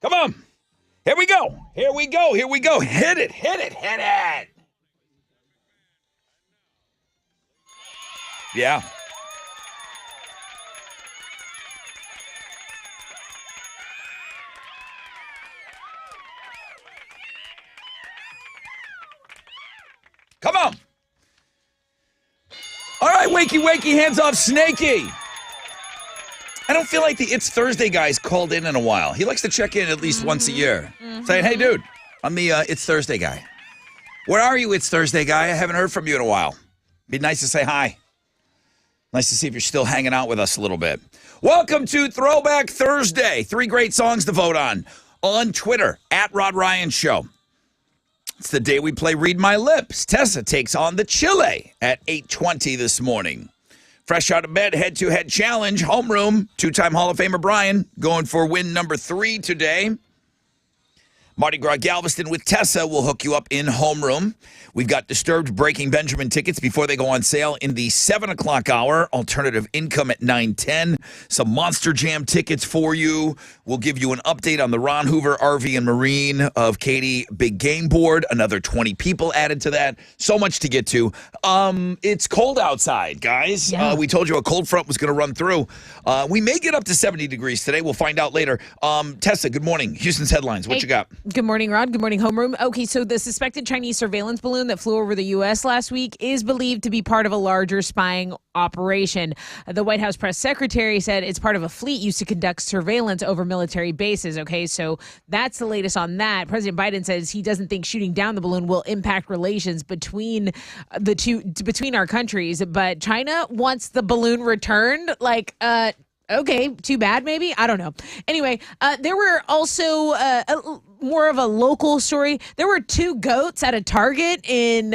Come on. Here we go. Here we go. Here we go. Hit it. Hit it. Hit it. Yeah. Come on. All right, wakey, wakey, hands off Snakey. I don't feel like the It's Thursday guy's called in a while. He likes to check in at least once a year. Saying, hey, dude, I'm the It's Thursday guy. Where are you, It's Thursday guy? I haven't heard from you in a while. Be nice to say hi. Nice to see if you're still hanging out with us a little bit. Welcome to Throwback Thursday. 3 great songs to vote on Twitter, at Rod Ryan Show. It's the day we play Read My Lips. Tessa takes on the Chile at 8:20 this morning. Fresh out of bed, head-to-head challenge, homeroom, 2-time Hall of Famer Brian going for win number 3 today. Mardi Gras Galveston with Tessa will hook you up in homeroom. We've got Disturbed Breaking Benjamin tickets before they go on sale in the 7 o'clock hour. Alternative Income at 9:10. Some Monster Jam tickets for you. We'll give you an update on the Ron Hoover RV and Marine of Katy Big Game Board. Another 20 people added to that. So much to get to. It's cold outside, guys. Yeah. We told you a cold front was going to run through. We may get up to 70 degrees today. We'll find out later. Tessa, good morning. Houston's headlines. What you got? Good morning, Rod. Good morning, homeroom. Okay, so the suspected Chinese surveillance balloon that flew over the U.S. last week is believed to be part of a larger spying operation. The White House press secretary said it's part of a fleet used to conduct surveillance over military bases. Okay, so that's the latest on that. President Biden says he doesn't think shooting down the balloon will impact relations between our countries, but China wants the balloon returned. Okay, too bad, maybe? I don't know. Anyway, there were also more of a local story. There were 2 goats at a Target in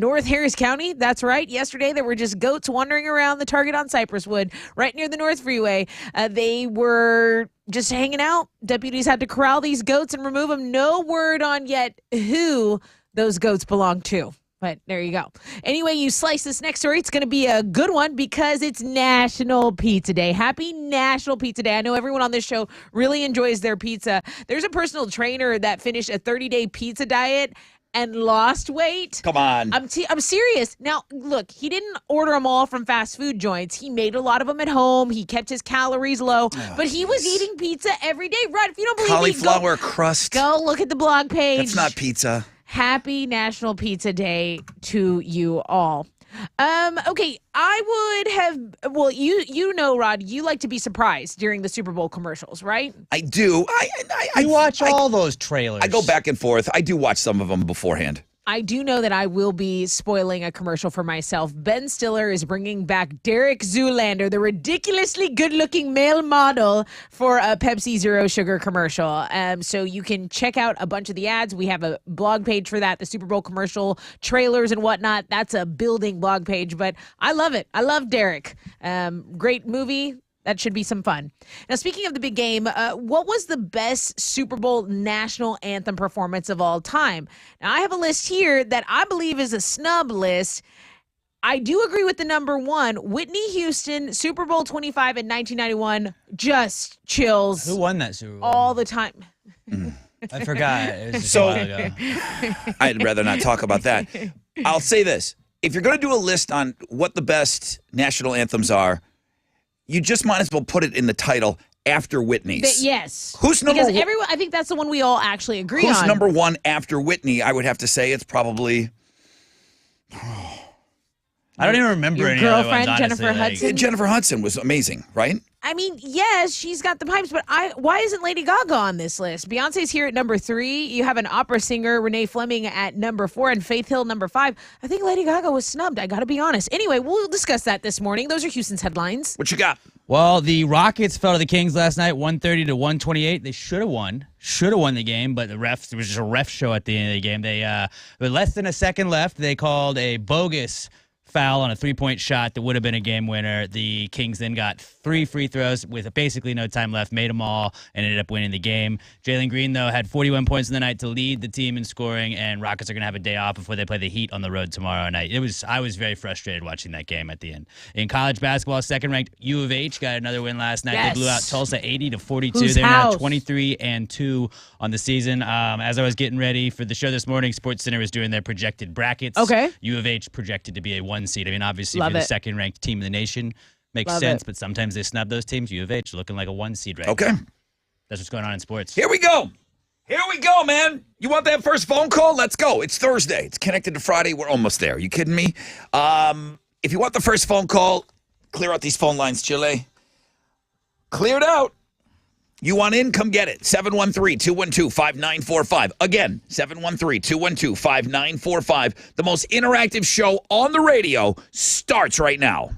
North Harris County. That's right. Yesterday, there were just goats wandering around the Target on Cypresswood, right near the North Freeway. They were just hanging out. Deputies had to corral these goats and remove them. No word on yet who those goats belong to. But there you go. Anyway, you slice this next story. It's going to be a good one because it's National Pizza Day. Happy National Pizza Day. I know everyone on this show really enjoys their pizza. There's a personal trainer that finished a 30-day pizza diet and lost weight. Come on. I'm serious. Now, look, he didn't order them all from fast food joints. He made a lot of them at home. He kept his calories low. But he was eating pizza every day. Rod, if you don't believe me, Cauliflower crust. go look at the blog page. That's not pizza. Happy National Pizza Day to you all. Okay, you know, Rod, you like to be surprised during the Super Bowl commercials, right? I do. I watch all those trailers. I go back and forth. I do watch some of them beforehand. I do know that I will be spoiling a commercial for myself. Ben Stiller is bringing back Derek Zoolander, the ridiculously good-looking male model, for a Pepsi Zero Sugar commercial. So you can check out a bunch of the ads. We have a blog page for that, the Super Bowl commercial trailers and whatnot. That's a building blog page, but I love it. I love Derek. Great movie. That should be some fun. Now, speaking of the big game, what was the best Super Bowl national anthem performance of all time? Now, I have a list here that I believe is a snub list. I do agree with the number 1. Whitney Houston, Super Bowl 25 in 1991, just chills. Who won that Super Bowl? All the time. I forgot. It was just So- a while ago. I'd rather not talk about that. I'll say this. If you're going to do a list on what the best national anthems are, you just might as well put it in the title after Whitney's. Yes. Who's number Because one? everyone, I think that's the one we all actually agree Who's on. number 1 after Whitney? I would have to say it's probably I don't even remember Your any other girlfriend, ones, honestly. Jennifer Hudson? Jennifer Hudson was amazing, right? I mean, yes, she's got the pipes, but why isn't Lady Gaga on this list? Beyonce's here at number 3. You have an opera singer, Renee Fleming, at number 4, and Faith Hill, number 5. I think Lady Gaga was snubbed. I got to be honest. Anyway, we'll discuss that this morning. Those are Houston's headlines. What you got? Well, the Rockets fell to the Kings last night, 130 to 128. They should have won. Should have won the game, but the refs, it was just a ref show at the end of the game. They with less than a second left, they called a bogus foul on a three-point shot that would have been a game winner. The Kings then got 3 free throws with basically no time left, made them all, and ended up winning the game. Jalen Green, though, had 41 points in the night to lead the team in scoring, and Rockets are going to have a day off before they play the Heat on the road tomorrow night. I was very frustrated watching that game at the end. In college basketball, second-ranked U of H got another win last night. Yes. They blew out Tulsa 80-42. Whose They're now house? 23-2 on the season. As I was getting ready for the show this morning, SportsCenter was doing their projected brackets. Okay. U of H projected to be a 1 seed. I mean, obviously, Love if you're the it. second-ranked team in the nation, makes Love sense, it. but sometimes they snub those teams. U of H looking like a 1 seed right Okay. now. That's what's going on in sports. Here we go. Here we go, man. You want that first phone call? Let's go. It's Thursday. It's connected to Friday. We're almost there. You kidding me? If you want the first phone call, clear out these phone lines, Chile. Clear it out. You want in? Come get it. 713-212-5945. Again, 713-212-5945. The most interactive show on the radio starts right now.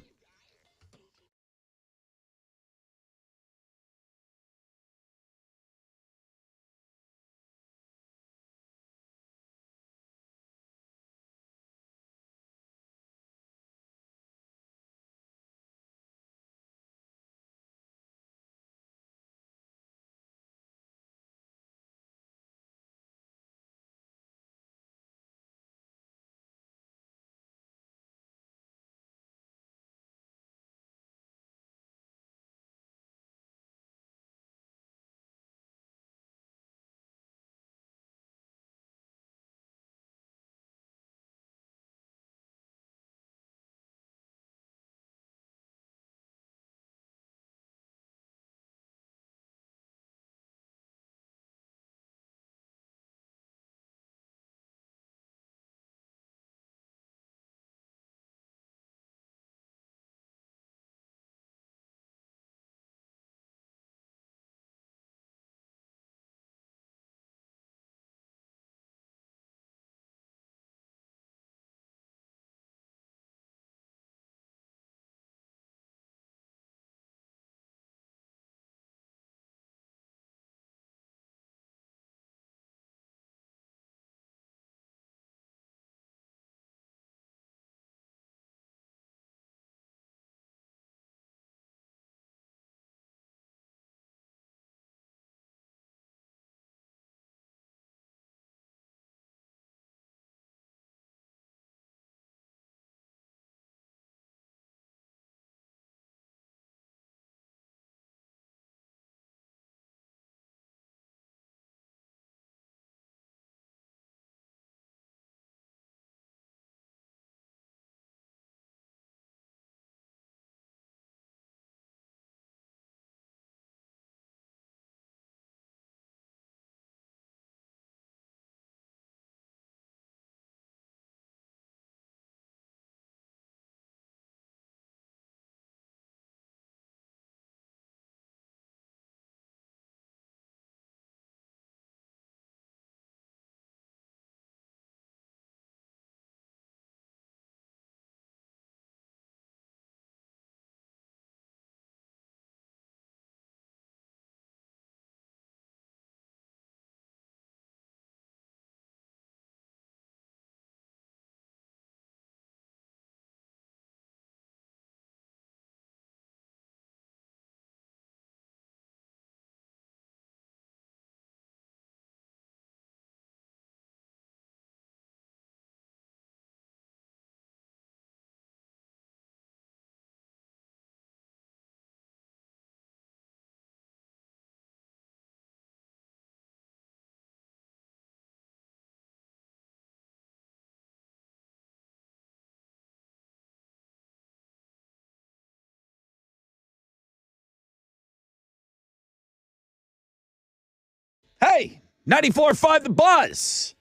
Hey, 94.5 The Buzz.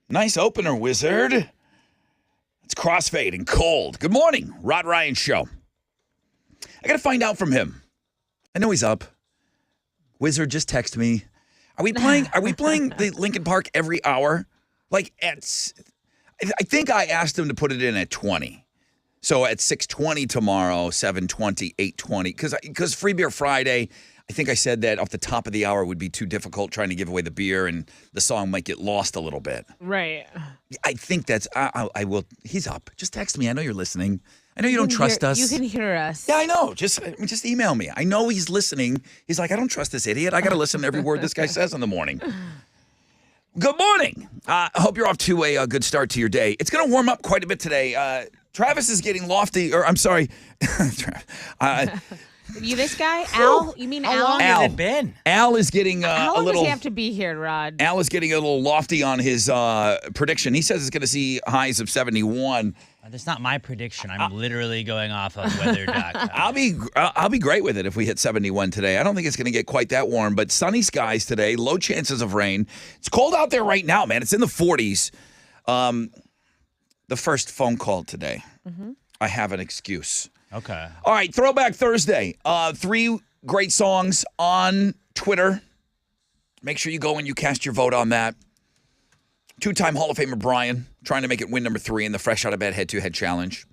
Nice opener, Wizard. It's Crossfade and Cold. Good morning, Rod Ryan Show. I got to find out from him. I know he's up. Wizard, just text me. Are we playing the Lincoln Park every hour? Like, I think I asked him to put it in at 20. So at 6:20 tomorrow, 7:20, 8:20, because Free Beer Friday, I think I said that off the top of the hour would be too difficult trying to give away the beer and the song might get lost a little bit. Right. I think that's, I will, he's up. Just text me. I know you're listening. I know you don't trust us. You can hear us. Yeah, I know. Just email me. I know he's listening. He's like, I don't trust this idiot. I got to listen to every word this guy says in the morning. Good morning. I hope you're off to a good start to your day. It's going to warm up quite a bit today. Travis is getting lofty, or I'm sorry. You this guy? Al? You mean Al? How long has it been? Al is getting How long little. does he have to be here, Rod? Al is getting a little lofty on his prediction. He says it's going to see highs of 71. That's not my prediction. I'm literally going off of weather.com. I'll be great with it if we hit 71 today. I don't think it's going to get quite that warm, but sunny skies today, low chances of rain. It's cold out there right now, man. It's in the 40s. The first phone call today. Mm-hmm. I have an excuse. Okay. All right, Throwback Thursday. 3 great songs on Twitter. Make sure you go and you cast your vote on that. 2-time Hall of Famer Brian trying to make it win number 3 in the Fresh Out of Bed head-to-head challenge.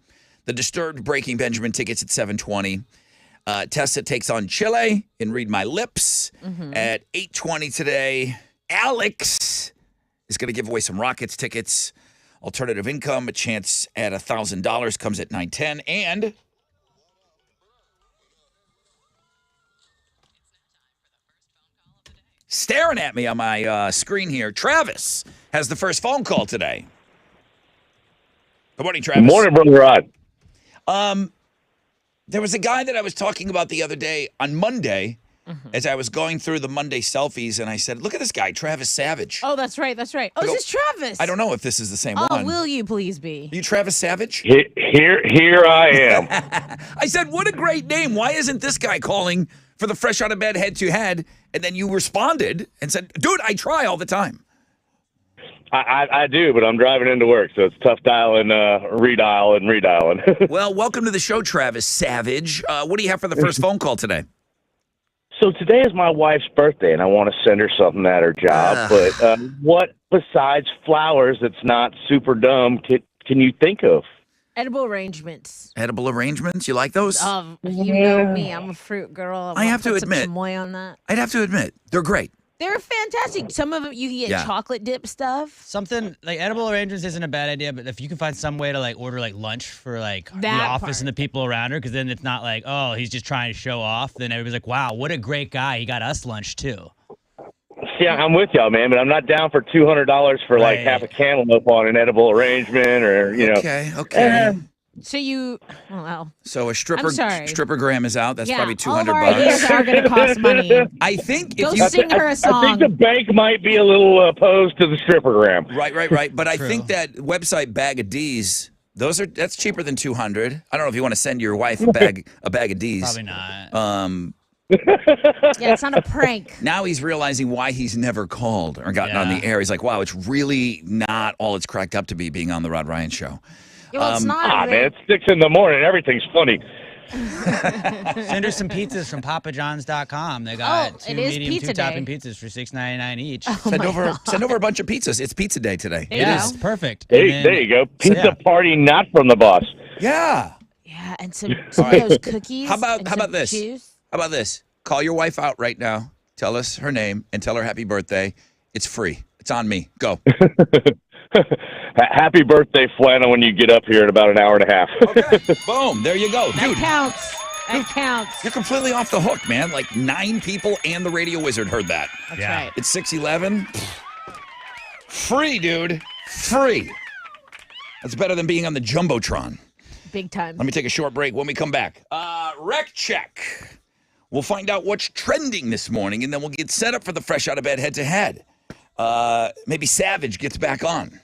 The Disturbed Breaking Benjamin tickets at 7:20. Tessa takes on Chile in Read My Lips at 8:20 today. Alex is going to give away some Rockets tickets. Alternative Income, a chance at $1,000 comes at 9:10. And staring at me on my screen here, Travis has the first phone call today. Good morning, Travis. Good morning, Brother Rod. There was a guy that I was talking about the other day on Monday as I was going through the Monday selfies, and I said, look at this guy, Travis Savage. Oh, that's right. That's right. Oh, this is Travis. I don't know if this is the same Oh, one. will you please be? Are you Travis Savage? Here I am. I said, what a great name. Why isn't this guy calling for the Fresh Out of Bed head-to-head? And then you responded and said, dude, I try all the time. I do, but I'm driving into work, so it's tough dialing, redialing. Well, welcome to the show, Travis Savage. What do you have for the first phone call today? So today is my wife's birthday, and I want to send her something at her job. But what besides flowers that's not super dumb can you think of? Edible arrangements. Edible arrangements? You like those? You know me. I'm a fruit girl. I have to put admit. some chamoy on that. I'd have to admit, they're great. They're fantastic. Some of them you can get chocolate dip stuff. Something like edible arrangements isn't a bad idea, but if you can find some way to like order like lunch for like the That office part. and the people around her, because then it's not like, oh, he's just trying to show off. Then everybody's like, wow, what a great guy. He got us lunch too. See, I'm with y'all, man, but I'm not down for $200 for like half a cantaloupe on an edible arrangement, or Okay. So you, well, So a I'm sorry. strippergram is out. That's yeah, probably all of $200. our ideas are going to cost money. I think Go if you sing her a I song. think the bank might be a little opposed to the strippergram. right. But I True. think that website Bag of D's, that's cheaper than $200. I don't know if you want to send your wife a bag of D's. Probably not. Yeah, it's not a prank. Now he's realizing why he's never called or gotten on Yeah. the air. He's like, wow, it's really not all it's cracked up to be being on the Rod Ryan show. Yeah, well, it's not. Man, it's 6 in the morning. Everything's funny. Send her some pizzas from papajohns.com. They got it 2 is medium, pizza 2 topping day. pizzas for $6.99 each. Send over a bunch of pizzas. It's pizza day today. There It you is go. perfect. Hey, And then- there you go. Pizza yeah. party not from the boss. Yeah. Yeah, and some of those cookies. How about and how about some this? juice. How about this? Call your wife out right now. Tell us her name and tell her happy birthday. It's free. It's on me. Go. Happy birthday, Flannel, when you get up here in about an hour and a half. Okay. Boom. There you go. That Dude, counts. That counts. you're completely off the hook, man. Like 9 people and the Radio Wizard heard that. That's Yeah. right. It's 6:11. Free, dude. Free. That's better than being on the Jumbotron. Big time. Let me take a short break. When we come back, rec check. We'll find out what's trending this morning, and then we'll get set up for the Fresh Out of Bed head-to-head. Maybe Savage gets back on.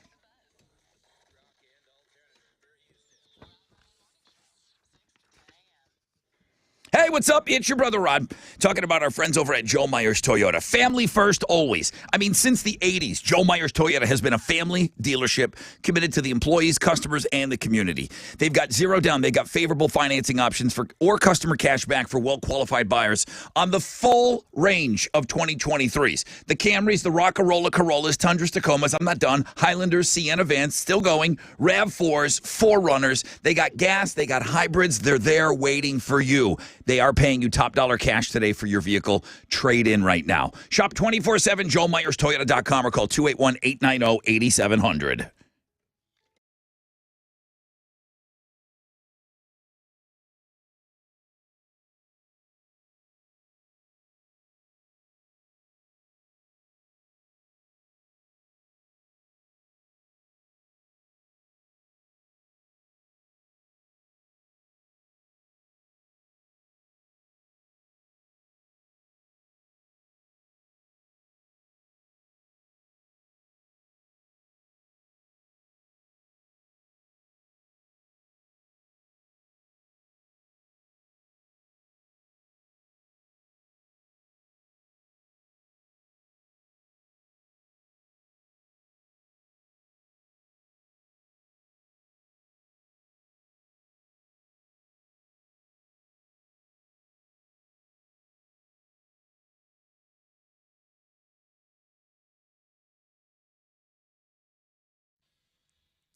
Hey, what's up? It's your brother Rod talking about our friends over at Joe Myers Toyota. Family first always. I mean, since the 80s, Joe Myers Toyota has been a family dealership committed to the employees, customers, and the community. They've got zero down. They've got favorable financing options or customer cash back for well-qualified buyers on the full range of 2023s. The Camrys, the Rockarola Corollas, Tundras, Tacomas, I'm not done, Highlanders, Sienna vans, still going, RAV4s, 4Runners. They got gas, they got hybrids. They're there waiting for you. They are paying you top dollar cash today for your vehicle trade-in right now. Shop 24/7, JoeMyersToyota.com, or call 281-890-8700.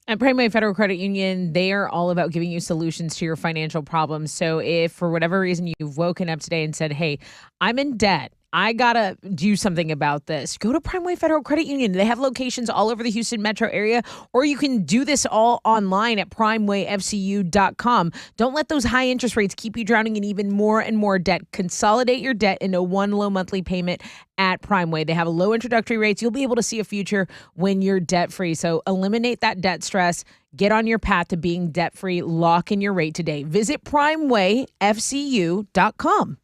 At Primeway Federal Credit Union, they are all about giving you solutions to your financial problems. So if for whatever reason you've woken up today and said, hey, I'm in debt, I got to do something about this, go to Primeway Federal Credit Union. They have locations all over the Houston metro area, or you can do this all online at primewayfcu.com. Don't let those high interest rates keep you drowning in even more and more debt. Consolidate your debt into one low monthly payment at Primeway. They have low introductory rates. You'll be able to see a future when you're debt-free. So eliminate that debt stress. Get on your path to being debt-free. Lock in your rate today. Visit primewayfcu.com.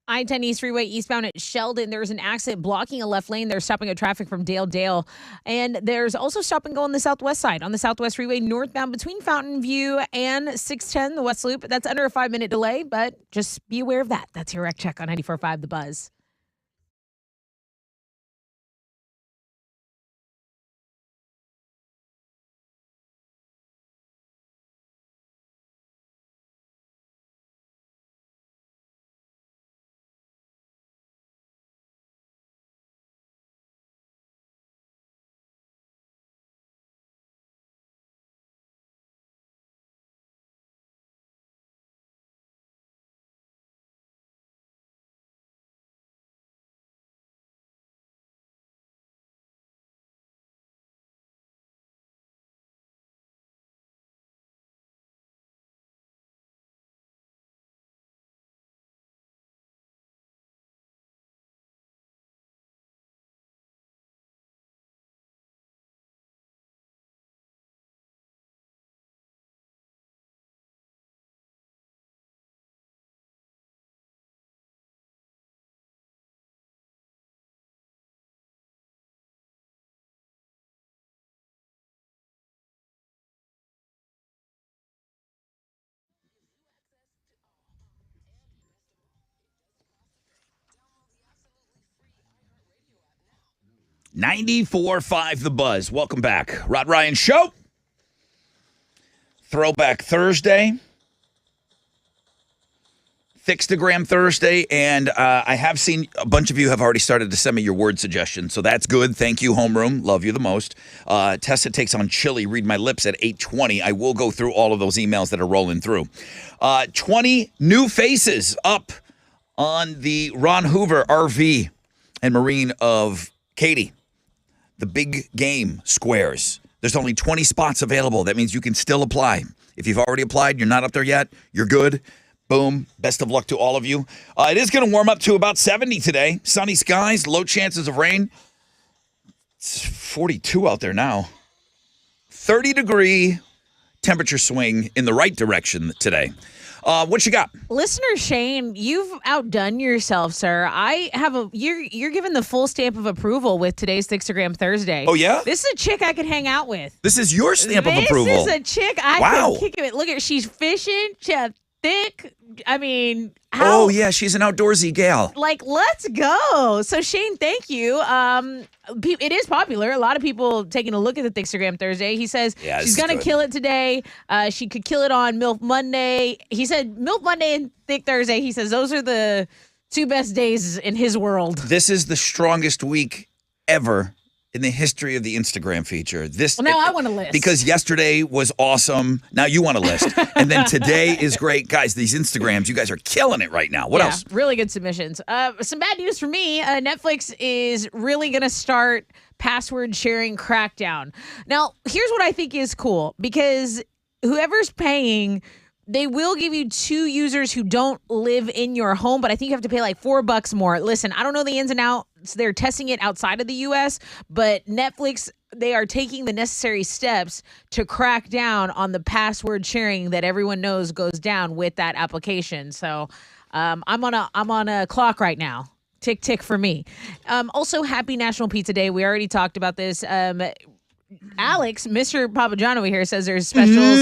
I-10 East Freeway eastbound at Sheldon. There's an accident blocking a left lane. They're stopping a traffic from Dale. And there's also stop and go on the southwest side on the Southwest Freeway northbound between Fountain View and 610, the West Loop. That's under a 5-minute delay, but just be aware of that. That's your wreck check on 94.5 The Buzz. .94.5 The Buzz. Welcome back. Rod Ryan Show. Throwback Thursday. Thickstagram Thursday. And I have seen a bunch of you have already started to send me your word suggestions. So that's good. Thank you, Homeroom. Love you the most. Tessa takes on chili. Read my lips at 8:20. I will go through all of those emails that are rolling through. 20 new faces up on the Ron Hoover RV and Marine of Katy. The big game squares. There's only 20 spots available. That means you can still apply. If you've already applied, you're not up there yet, you're good. Boom. Best of luck to all of you. It is going to warm up to about 70 today. Sunny skies, low chances of rain. It's 42 out there now. 30-degree temperature swing in the right direction today. What you got? Listener Shane, you've outdone yourself, sir. You're given the full stamp of approval with today's Thickstagram Thursday. Oh, yeah? This is a chick I could hang out with. This is your stamp of approval. This is a chick I Wow. could kick it with. Look at her. She's fishing. She's thick. I mean, how? Oh, yeah, she's an outdoorsy gal. Like, let's go. So, Shane, thank you. It is popular. A lot of people taking a look at the Thickstagram Thursday. He says Yeah, this she's is going to good. kill it today. She could kill it on MILF Monday. He said MILF Monday and Thick Thursday. He says those are the two best days in his world. This is the strongest week ever in the history of the Instagram feature. Well, now I want a list. Because yesterday was awesome. Now you want a list. And then today is great. Guys, these Instagrams, you guys are killing it right now. What Yeah, else? really good submissions. Some bad news for me. Netflix is really going to start password sharing crackdown. Now, here's what I think is cool, because whoever's paying, they will give you 2 users who don't live in your home, but I think you have to pay like $4 more. Listen, I don't know the ins and outs. They're testing it outside of the U.S., but Netflix, they are taking the necessary steps to crack down on the password sharing that everyone knows goes down with that application. So I'm on a clock right now. Tick, tick for me. Also, happy National Pizza Day. We already talked about this. Alex, Mr. Papa John over here, says there's specials.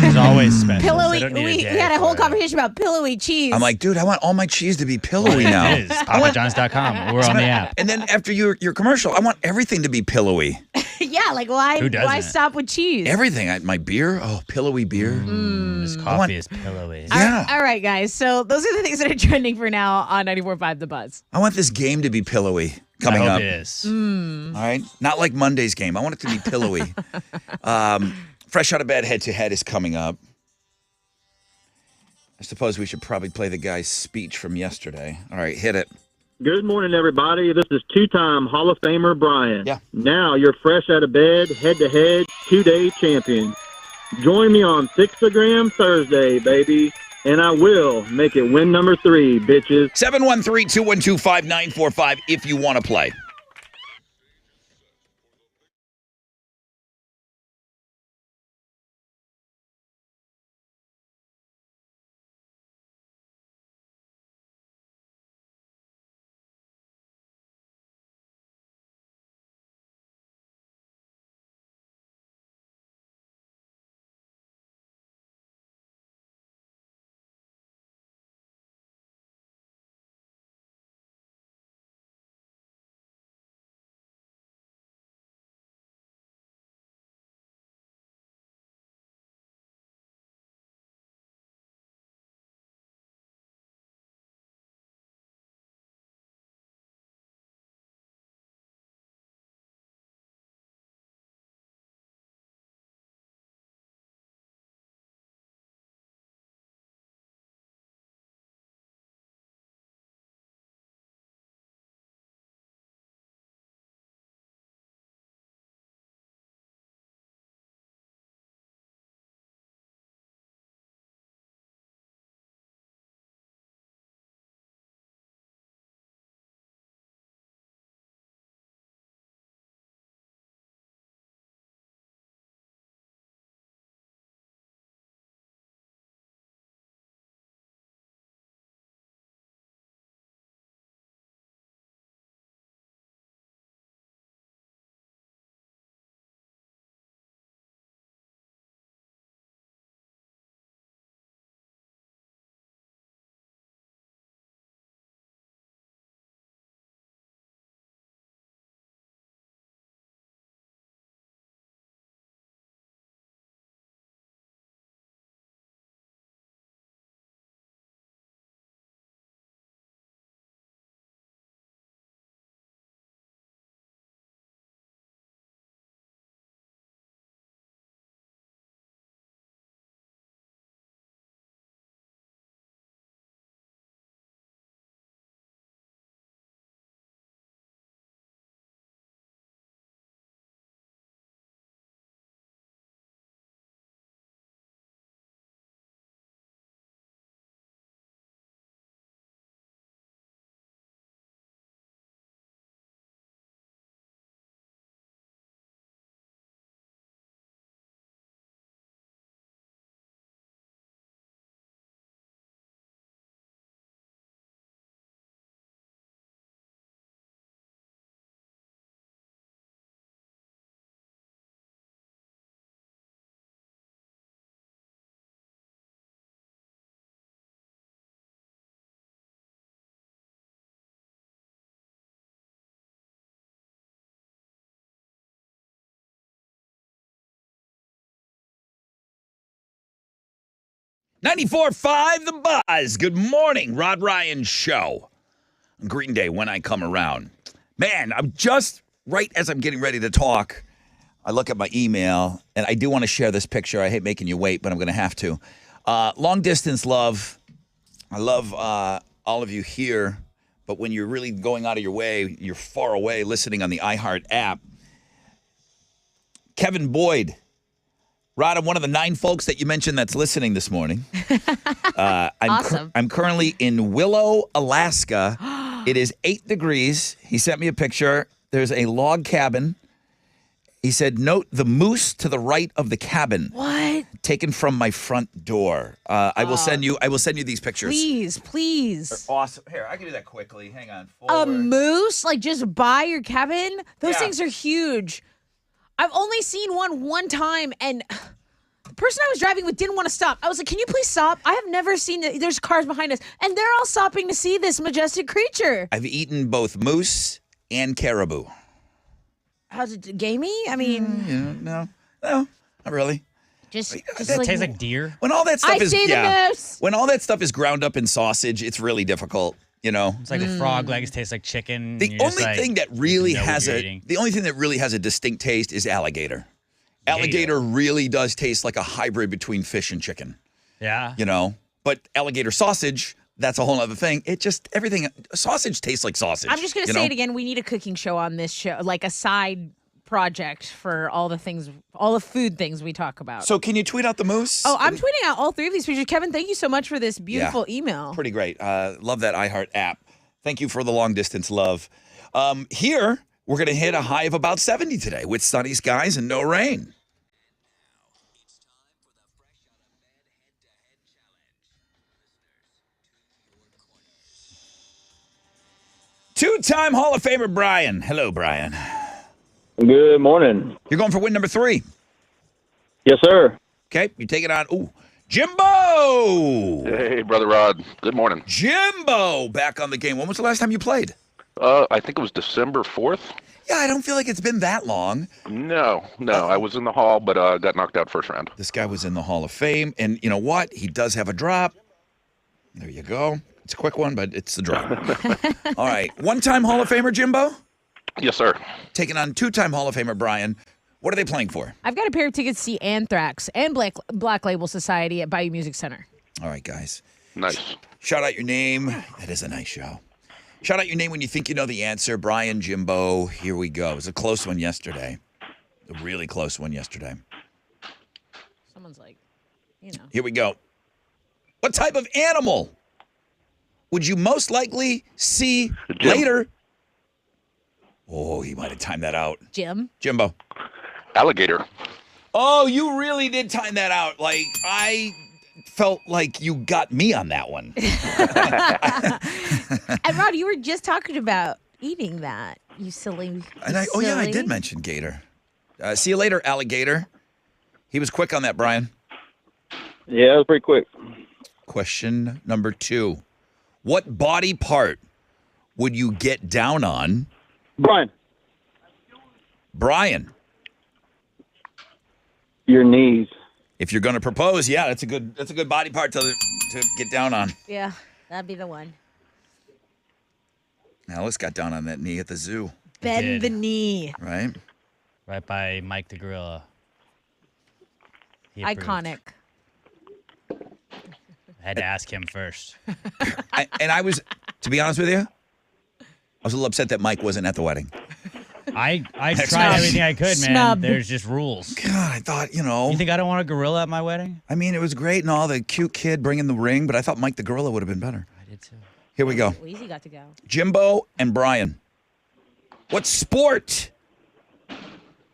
There's always specials. Pillowy. They don't need We day had a whole for it. conversation about pillowy cheese. I'm like, dude, I want all my cheese to be pillowy now. It is. PapaJohns.com. We're on the app. And then after your commercial, I want everything to be pillowy. yeah, like why? Who doesn't? Why stop with cheese? Everything. My beer, pillowy beer. This coffee is pillowy. Yeah. All right, guys. So those are the things that are trending for now on 94.5 The Buzz. I want this game to be pillowy coming I hope up. it is. All right. Not like Monday's game. I want it to be pillowy. Fresh out of bed, head to head is coming up. I suppose we should probably play the guy's speech from yesterday. All right, hit it. Good morning, everybody. This is two-time Hall of Famer Brian. Yeah. Now you're fresh out of bed, head-to-head, 2-day champion. Join me on Thickstagram Thursday, baby, and I will make it win number 3, bitches. 713-212-5945 if you want to play. 94.5 The Buzz. Good morning, Rod Ryan Show. Green Day, When I Come Around. Man, I'm just, right as I'm getting ready to talk, I look at my email, and I do want to share this picture. I hate making you wait, but I'm going to have to. Long distance love. I love all of you here, but when you're really going out of your way, you're far away listening on the iHeart app. Kevin Boyd. Rod, I'm one of the 9 folks that you mentioned that's listening this morning. Awesome. I'm currently in Willow, Alaska. It is 8 degrees. He sent me a picture. There's a log cabin. He said, note the moose to the right of the cabin. What? Taken from my front door. I will send you these pictures. Please. They're awesome. Here, I can do that quickly. Hang on. A Forward. moose, like just by your cabin? Those Yeah. things are huge. I've only seen one time, and the person I was driving with didn't want to stop. I was like, can you please stop? I have never seen it. There's cars behind us, and they're all stopping to see this majestic creature. I've eaten both moose and caribou. How's it, gamey? I mean, No, not really. just Does it taste like deer? When all that stuff I is see the moose. when all that stuff is ground up in sausage, it's really difficult. You know. It's like the frog legs taste like chicken. The and you're just only like, thing that really know what has you're a eating. the only thing that really has a distinct taste is alligator. Alligator really does taste like a hybrid between fish and chicken. Yeah. You know, but alligator sausage, that's a whole other thing. It just sausage tastes like sausage. I'm just going to you say know? it again. We need a cooking show on this show, like a side project for all the food things we talk about. So can you tweet out the moose? Oh, I'm tweeting out all 3 of these pictures. Kevin, thank you so much for this beautiful email. Pretty great. Love that iHeart app. Thank you for the long distance love. Here, we're going to hit a high of about 70 today with sunny skies and no rain. Two-time Hall of Famer Brian. Hello, Brian. Good morning. You're going for win number 3. Yes, sir. Okay, you take it on. Jimbo! Hey, Brother Rod. Good morning. Jimbo back on the game. When was the last time you played? I think it was December 4th. Yeah, I don't feel like it's been that long. No. I was in the hall, but got knocked out first round. This guy was in the Hall of Fame, and you know what? He does have a drop. There you go. It's a quick one, but it's the drop. All right. One-time Hall of Famer, Jimbo, Yes, sir. taking on two-time Hall of Famer, Brian. What are they playing for? I've got a pair of tickets to see Anthrax and Black Label Society at Bayou Music Center. All right, guys. Nice. Shout out your name. That is a nice show. Shout out your name when you think you know the answer. Brian, Jimbo, here we go. It was a close one yesterday. A really close one yesterday. Someone's like, Here we go. What type of animal would you most likely see Jim. later? Oh, he might have timed that out. Jim. Jimbo. Alligator. Oh, you really did time that out. Like, I felt like you got me on that one. And Rod, you were just talking about eating that. You silly. And I silly. did mention gator. See you later, alligator. He was quick on that, Brian. Yeah, it was pretty quick. Question number 2. What body part would you get down on? Brian, Brian, your knees. if you're going to propose, yeah, that's a good body part to get down on. Yeah, that'd be the one. Alice got down on that knee at the zoo, Bend did. the knee. right? Right by Mike the Gorilla. He approved. Iconic. Had to ask him first. I was, to be honest with you, I was a little upset that Mike wasn't at the wedding. I tried Snub. everything I could, man. Snub. There's just rules. God, I thought, You think I don't want a gorilla at my wedding? I mean, it was great and all, the cute kid bringing the ring, but I thought Mike the Gorilla would have been better. I did too. Here we go. Weezy got to go. Jimbo and Brian. What sport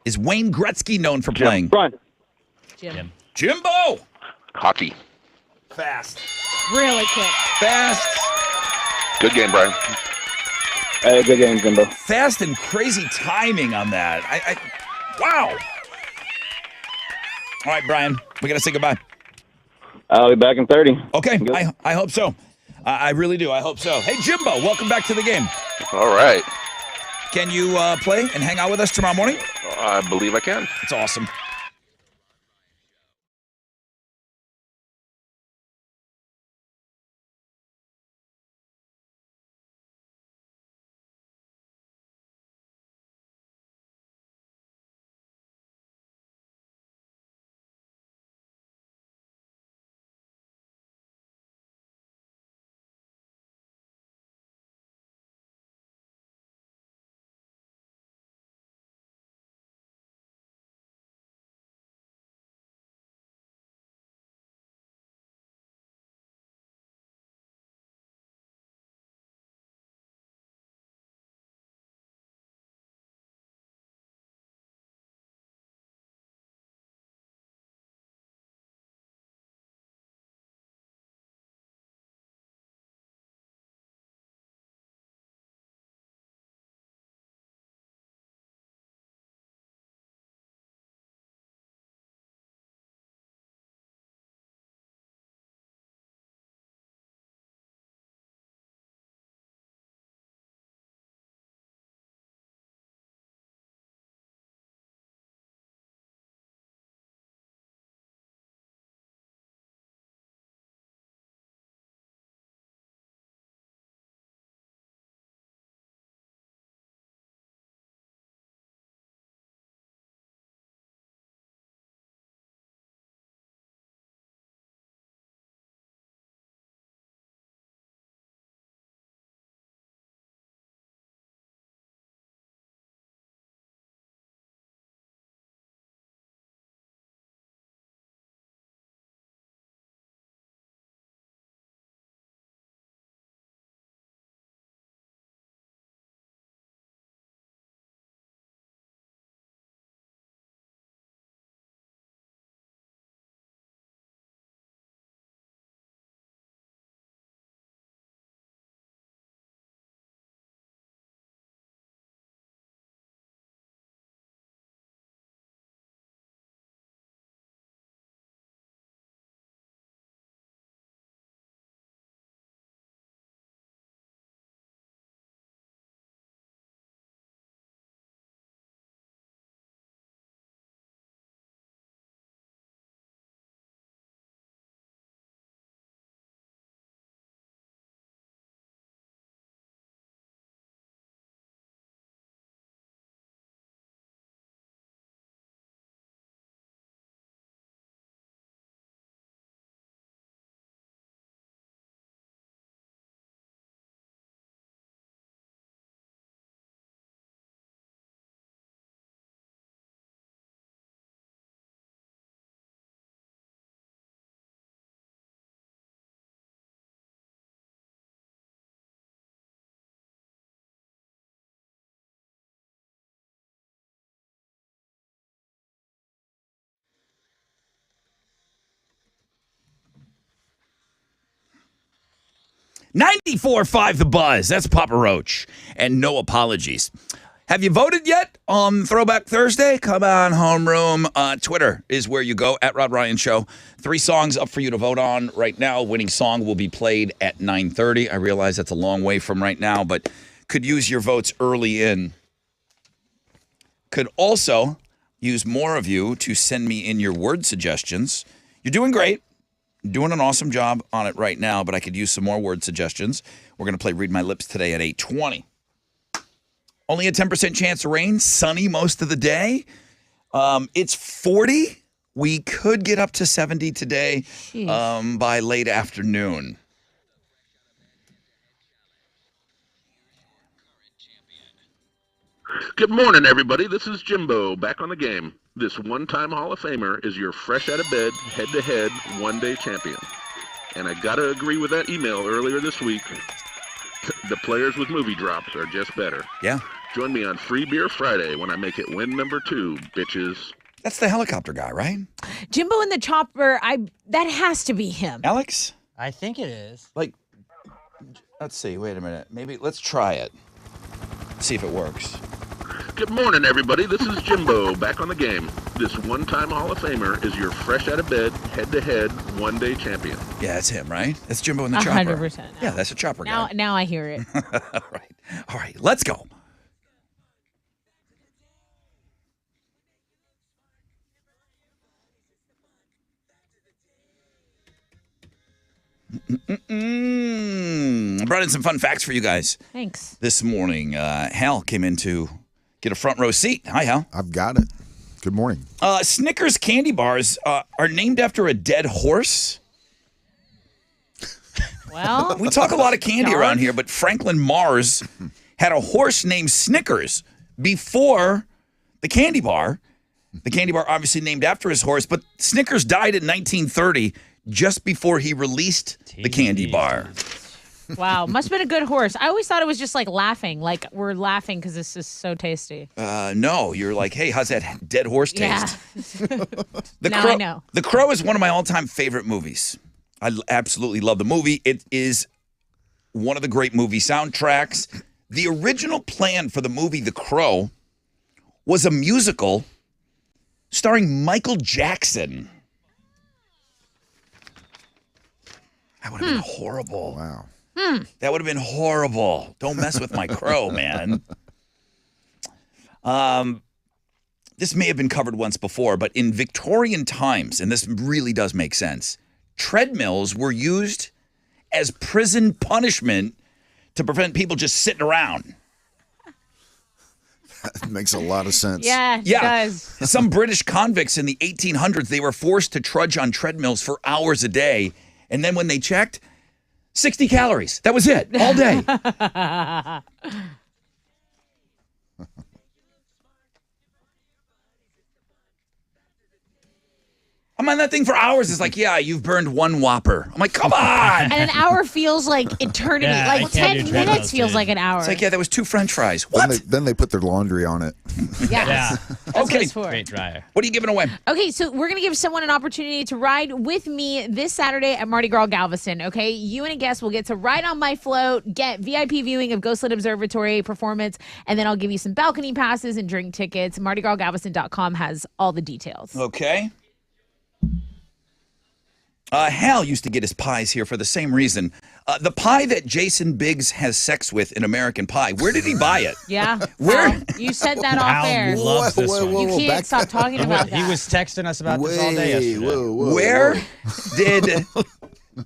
is Wayne Gretzky known for playing? Brian, Jim. Jimbo! Hockey. Fast. Really quick. Fast. Good game, Brian. hey, good game, Jimbo. Fast and crazy timing on that. Wow. All right, Brian, we got to say goodbye. I'll be back in 30. Okay, Good. I hope so. I really do. I hope so. Hey, Jimbo, welcome back to the game. All right. Can you play and hang out with us tomorrow morning? I believe I can. It's awesome. 94.5 The Buzz. That's Papa Roach. And no apologies. Have you voted yet on Throwback Thursday? Come on, homeroom. Twitter is where you go, at Rod Ryan Show. 3 songs up for you to vote on right now. Winning song will be played at 9:30. I realize that's a long way from right now, but could use your votes early in. Could also use more of you to send me in your word suggestions. You're doing great. Doing an awesome job on it right now, but I could use some more word suggestions. We're going to play Read My Lips today at 8:20. Only a 10% chance of rain, sunny most of the day. It's 40. We could get up to 70 today by late afternoon. Good morning, everybody. This is Jimbo back on the game. This one-time Hall of Famer is your fresh out of bed, head-to-head, one-day champion. And I gotta agree with that email earlier this week. The players with movie drops are just better. Yeah. Join me on Free Beer Friday when I make it win number 2, bitches. That's the helicopter guy, right? Jimbo in the chopper, that has to be him. Alex? I think it is. Like, let's see. Wait a minute. Maybe let's try it. See if it works. Good morning, everybody. This is Jimbo back on the game. This one-time Hall of Famer is your fresh out of bed, head-to-head, one-day champion. Yeah, that's him, right? That's Jimbo in the chopper. 100%. Yeah, that's a chopper guy. Now I hear it. All right. Let's go. I brought in some fun facts for you guys Thanks. this morning. Hal came in to get a front row seat. Hi, Hal. I've got it. Good morning. Snickers candy bars are named after a dead horse. Well, We talk a lot of candy Darn. around here, but Franklin Mars had a horse named Snickers before the candy bar. The candy bar obviously named after his horse, but Snickers died in 1930, just before he released the candy bar. wow. Must have been a good horse. I always thought it was just like laughing. Like we're laughing because this is so tasty. No, you're like, hey, how's that dead horse taste? Yeah. The Now Crow, I know. The Crow is one of my all-time favorite movies. I absolutely love the movie. It is one of the great movie soundtracks. The original plan for the movie The Crow was a musical starring Michael Jackson. That would have been horrible. Wow. That would have been horrible. Don't mess with my crow, man. This may have been covered once before, but in Victorian times, and this really does make sense, treadmills were used as prison punishment to prevent people just sitting around. That makes a lot of sense. Yeah, it Yeah. does. Some British convicts in the 1800s, they were forced to trudge on treadmills for hours a day. And then when they checked, 60 calories. That was it, all day. I'm on that thing for hours. It's like, yeah, you've burned one Whopper. I'm like, come on. And an hour feels like eternity. Yeah, I like can't 10 do minutes treadmills, feels dude. like an hour. It's like, yeah, that was 2 French fries. What? Then they put their laundry on it. yeah. Yeah. Okay. It's for. Great dryer. What are you giving away? Okay, so we're going to give someone an opportunity to ride with me this Saturday at Mardi Gras Galveston, okay? You and a guest will get to ride on my float, get VIP viewing of Ghostlit Observatory performance, and then I'll give you some balcony passes and drink tickets. MardiGrasGalveston.com has all the details. Okay. Hal used to get his pies here for the same reason. The pie that Jason Biggs has sex with in American Pie, where did he buy it? Yeah. Where- Well, you said that off Al air. loves this one. You can't back- stop talking about that. He was texting us about this all day yesterday.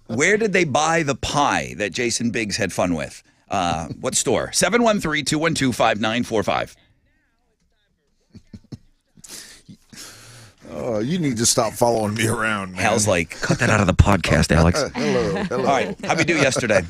Where did they buy the pie that Jason Biggs had fun with? What store? 713-212-5945. Oh, you need to stop following me around, man. Hal's like, cut that out of the podcast, Alex. Hello. All right, how'd we do yesterday?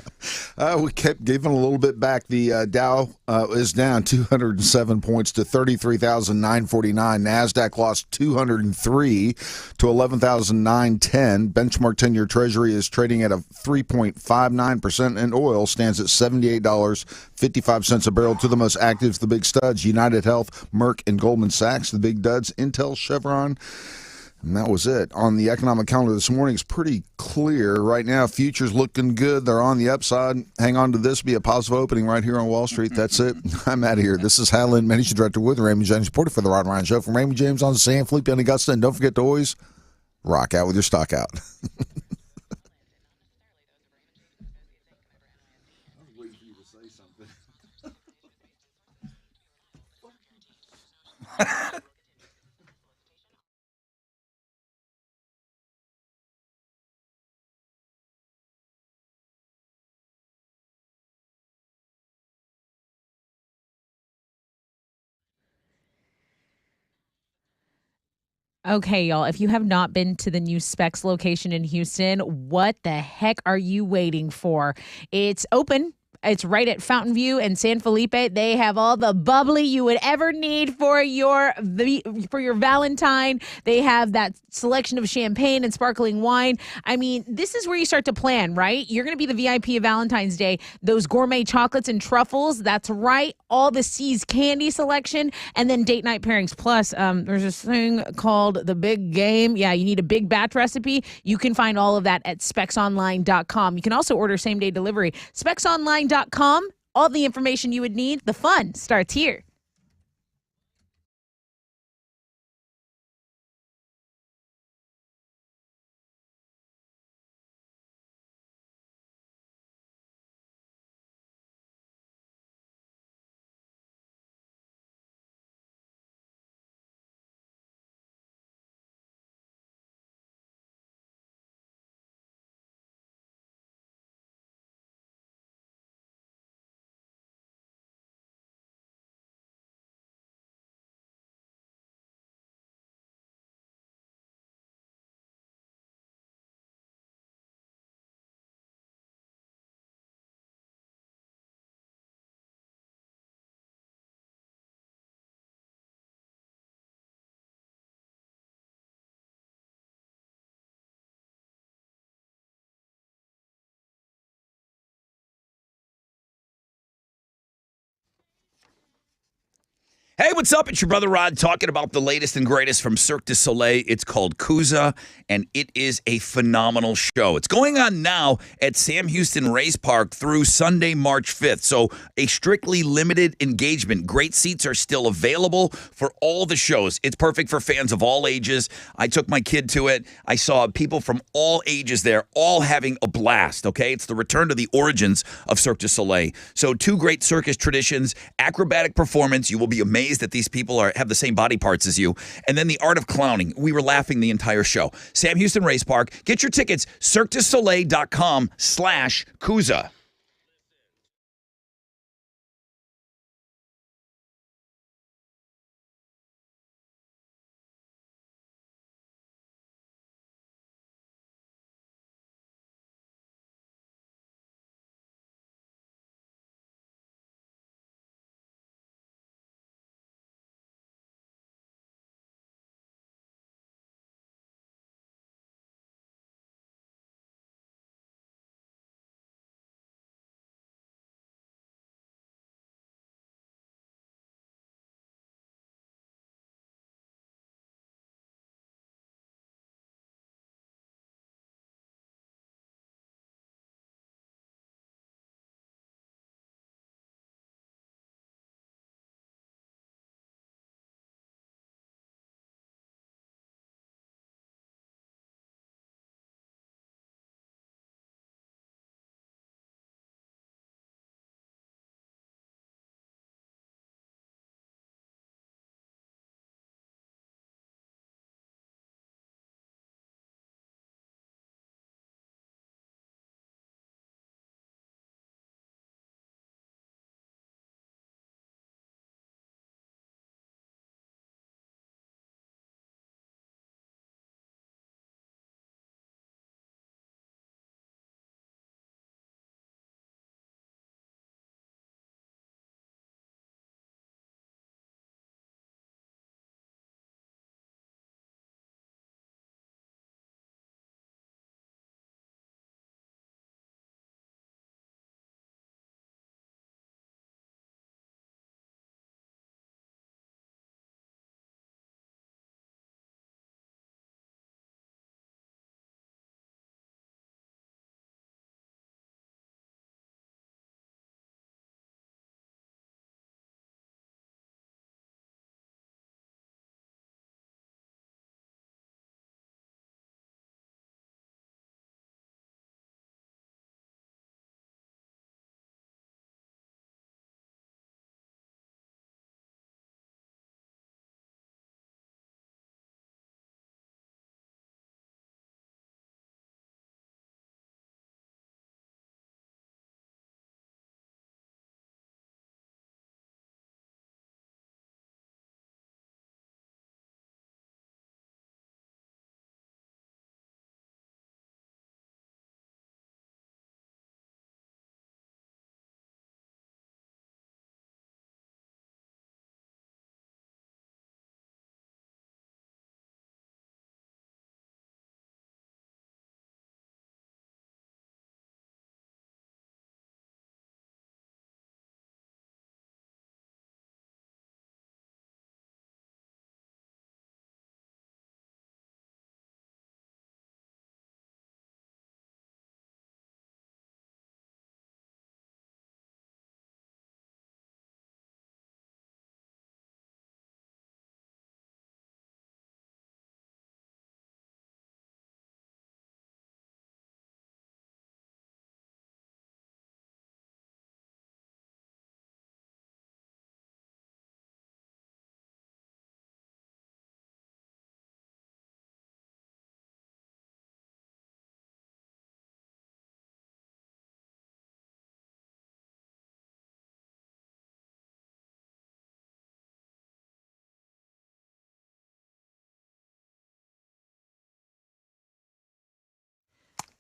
We kept giving a little bit back. The Dow is down 207 points to 33,949. NASDAQ lost 203 to 11,910. Benchmark 10-year Treasury is trading at a 3.59%, and oil stands at $78.55 a barrel. To the most active, the big studs: United Health, Merck, and Goldman Sachs. The big duds: Intel, Chevron, And that was it. On the economic calendar this morning, it's pretty clear. Right now, futures looking good. They're on the upside. Hang on to this. Be a positive opening right here on Wall Street. That's it. I'm out of here. This is Hal Lynn, Managing Director with Raymond James, reporter for the Rod Ryan Show. From Raymond James on San Felipe and Augusta. And don't forget to always rock out with your stock out. Okay, y'all, if you have not been to the new Specs location in Houston, what the heck are you waiting for? It's open. It's right at Fountain View and San Felipe. They have all the bubbly you would ever need for your Valentine. They have that selection of champagne and sparkling wine. I mean, this is where you start to plan, right? You're going to be the VIP of Valentine's Day. Those gourmet chocolates and truffles, that's right. All the C's candy selection, and then date night pairings. Plus, there's this thing called the Big Game. Yeah, you need a big batch recipe. You can find all of that at specsonline.com. You can also order same-day delivery. Specsonline.com. All the information you would need. The fun starts here. Hey, what's up? It's your brother Rod talking about the latest and greatest from Cirque du Soleil. It's called Kuza, and it is a phenomenal show. It's going on now at Sam Houston Race Park through Sunday, March 5th. So a strictly limited engagement. Great seats are still available for all the shows. It's perfect for fans of all ages. I took my kid to it. I saw people from all ages there, all having a blast, okay? It's the return to the origins of Cirque du Soleil. So two great circus traditions, acrobatic performance. You will be amazed that these people have the same body parts as you. And then the art of clowning. We were laughing the entire show. Sam Houston Race Park. Get your tickets, cirquedusoleil.com/Kuza.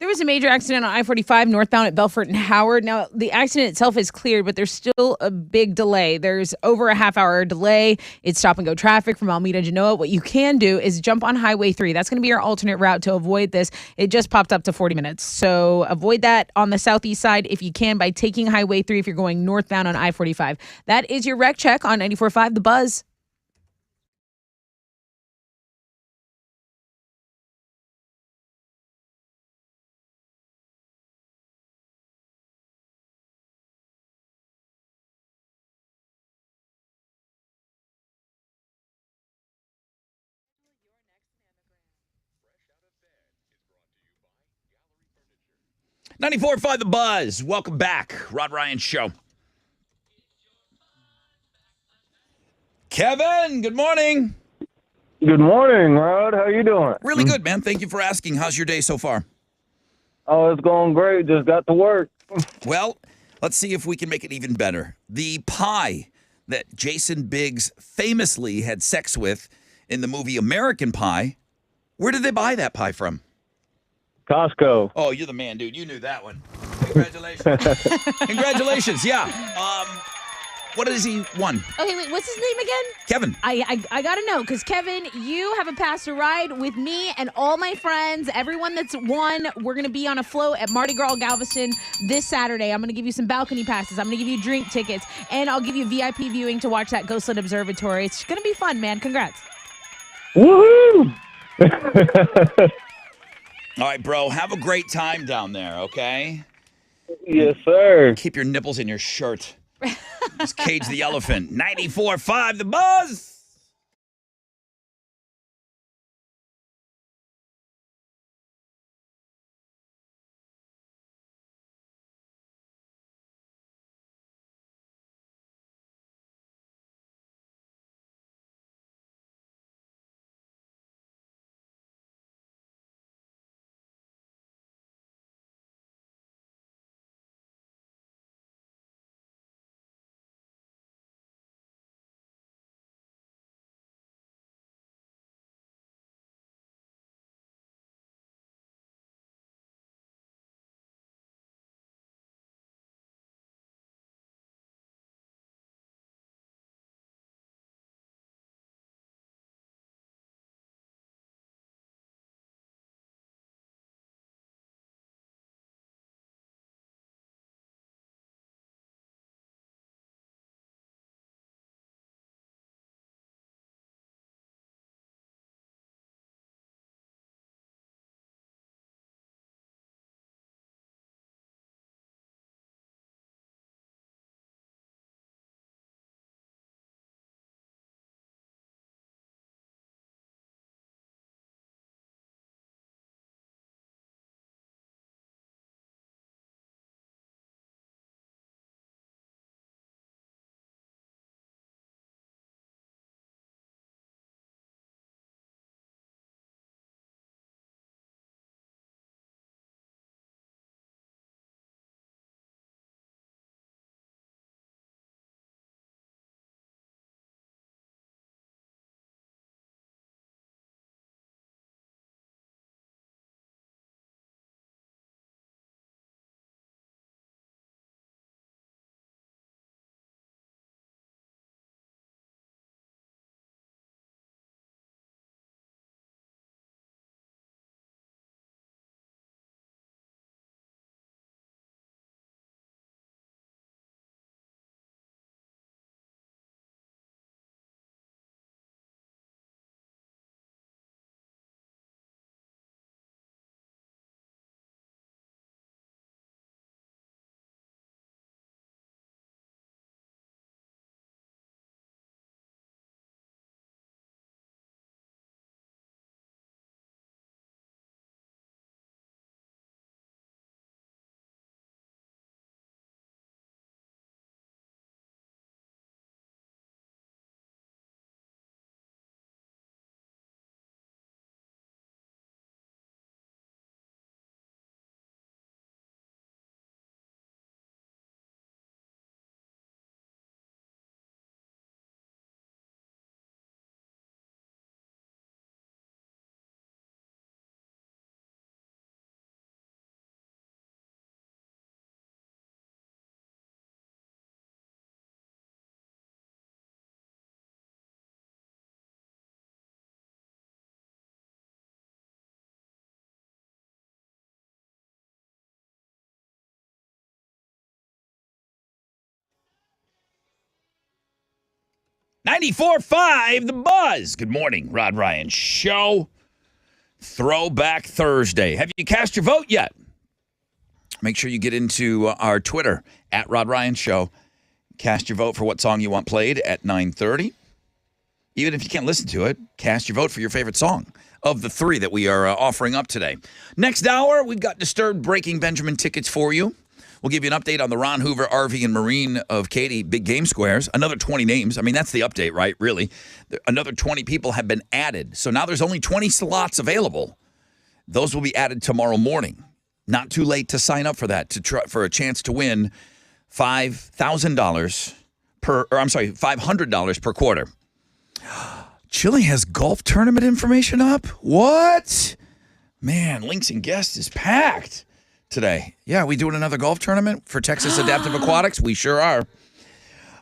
There was a major accident on I-45 northbound at Belfort and Howard. Now, the accident itself is cleared, but there's still a big delay. There's over a half-hour delay. It's stop-and-go traffic from Alameda to Genoa. What you can do is jump on Highway 3. That's going to be your alternate route to avoid this. It just popped up to 40 minutes. So avoid that on the southeast side if you can by taking Highway 3 if you're going northbound on I-45. That is your wreck check on 94.5 The Buzz. Ninety-four five The Buzz. Welcome back. Rod Ryan Show. Kevin, good morning. Good morning, Rod. How you doing? Really good, man. Thank you for asking. How's your day so far? Oh, it's going great. Just got to work. Well, let's see if we can make it even better. The pie that Jason Biggs famously had sex with in the movie American Pie, where did they buy that pie from? Costco. Oh, you're the man, dude. You knew that one. Congratulations. Congratulations. Yeah. What does he won? Okay, wait, what's his name again? Kevin. I gotta know, because Kevin, you have a pass to ride with me and all my friends, everyone that's won. We're gonna be on a float at Mardi Gras Galveston this Saturday. I'm gonna give you some balcony passes. I'm gonna give you drink tickets, and I'll give you VIP viewing to watch that Ghostland Observatory. It's gonna be fun, man. Congrats. Woohoo! All right, bro. Have a great time down there, okay? Yes, sir. Keep your nipples in your shirt. Just cage the elephant. 94.5 The Buzz. 94.5 The Buzz. Good morning, Rod Ryan Show. Throwback Thursday. Have you cast your vote yet? Make sure you get into our Twitter, at Rod Ryan Show. Cast your vote for what song you want played at 9:30. Even if you can't listen to it, cast your vote for your favorite song of the three that we are offering up today. Next hour, we've got Disturbed Breaking Benjamin tickets for you. We'll give you an update on the Ron Hoover RV and Marine of Katy Big Game Squares. Another 20 names. I mean, that's the update, right? Really. Another 20 people have been added. So now there's only 20 slots available. Those will be added tomorrow morning. Not too late to sign up for that, for a chance to win $500 per quarter. Chili has golf tournament information up? What? Man, Links and Guest is packed today. Yeah, we doing another golf tournament for Texas Adaptive Aquatics? We sure are.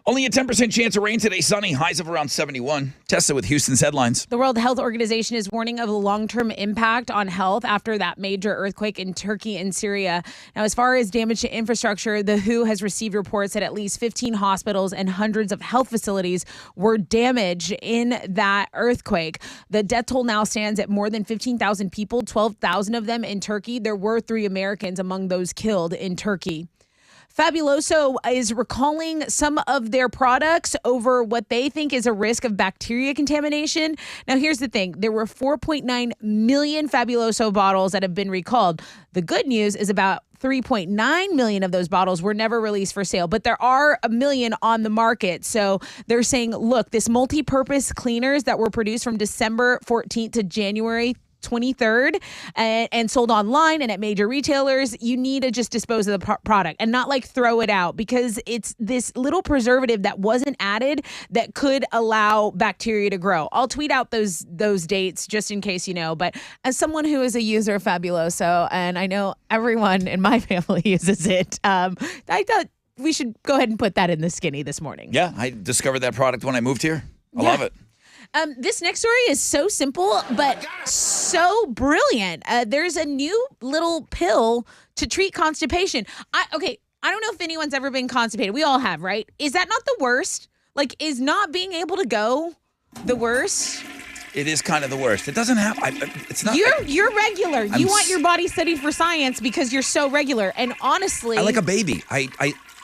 Only a 10% chance of rain today, sunny. Highs of around 71. Tessa with Houston's headlines. The World Health Organization is warning of a long-term impact on health after that major earthquake in Turkey and Syria. Now, as far as damage to infrastructure, the WHO has received reports that at least 15 hospitals and hundreds of health facilities were damaged in that earthquake. The death toll now stands at more than 15,000 people, 12,000 of them in Turkey. There were 3 Americans among those killed in Turkey. Fabuloso is recalling some of their products over what they think is a risk of bacteria contamination. Now, here's the thing. There were 4.9 million Fabuloso bottles that have been recalled. The good news is about 3.9 million of those bottles were never released for sale, but there are 1 million on the market. So they're saying, look, this multi-purpose cleaners that were produced from December 14th to January 23rd and sold online and at major retailers, you need to just dispose of the product and not like throw it out, because it's this little preservative that wasn't added that could allow bacteria to grow. I'll tweet out those dates just in case you know, but as someone who is a user of Fabuloso, and I know everyone in my family uses it, I thought we should go ahead and put that in the skinny this morning. Yeah, I discovered that product when I moved here. I love it. This next story is so simple, but so brilliant. There's a new little pill to treat constipation. I don't know if anyone's ever been constipated. We all have, right? Is that not the worst? Like, is not being able to go the worst? It is kind of the worst. It doesn't have. It's not. You're regular. You want your body studied for science because you're so regular. And honestly, I like a baby. I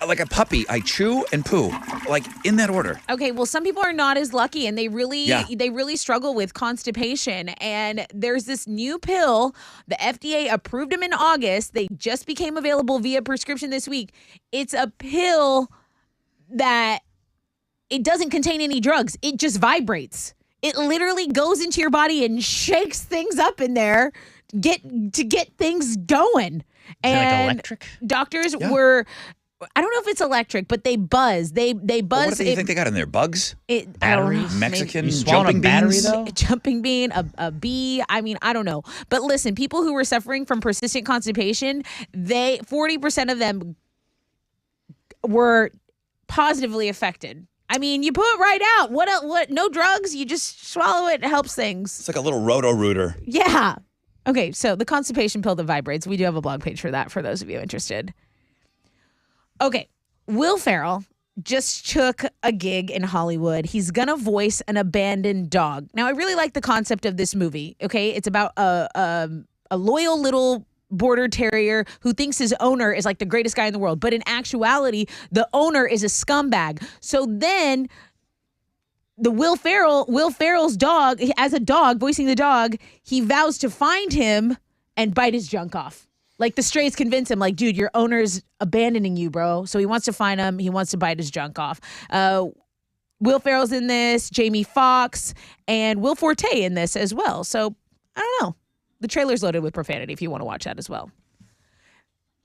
like a puppy. I chew and poo, like in that order. Okay, well, some people are not as lucky, and they really struggle with constipation. And there's this new pill. The FDA approved them in August. They just became available via prescription this week. It's a pill that it doesn't contain any drugs. It just vibrates. It literally goes into your body and shakes things up in there to get things going. And like electric? Doctors were, I don't know if it's electric, but they buzz. They buzz. Well, what do you think they got in there? Bugs? Batteries? Mexican jumping battery beans? though? Jumping bean, a bee. I mean, I don't know. But listen, people who were suffering from persistent constipation, 40% of them were positively affected. I mean, you put it right out. What? No drugs. You just swallow it. It helps things. It's like a little Roto-Rooter. Yeah. Okay, so the constipation pill that vibrates. We do have a blog page for that for those of you interested. Okay, Will Ferrell just took a gig in Hollywood. He's going to voice an abandoned dog. Now, I really like the concept of this movie, okay? It's about a loyal little border terrier who thinks his owner is like the greatest guy in the world. But in actuality, the owner is a scumbag. So then the Will Ferrell's dog, as a dog, voicing the dog, he vows to find him and bite his junk off. Like the strays convince him, like, dude, your owner's abandoning you, bro. So he wants to find him. He wants to bite his junk off. Will Ferrell's in this, Jamie Foxx, and Will Forte in this as well. So I don't know. The trailer's loaded with profanity if you want to watch that as well.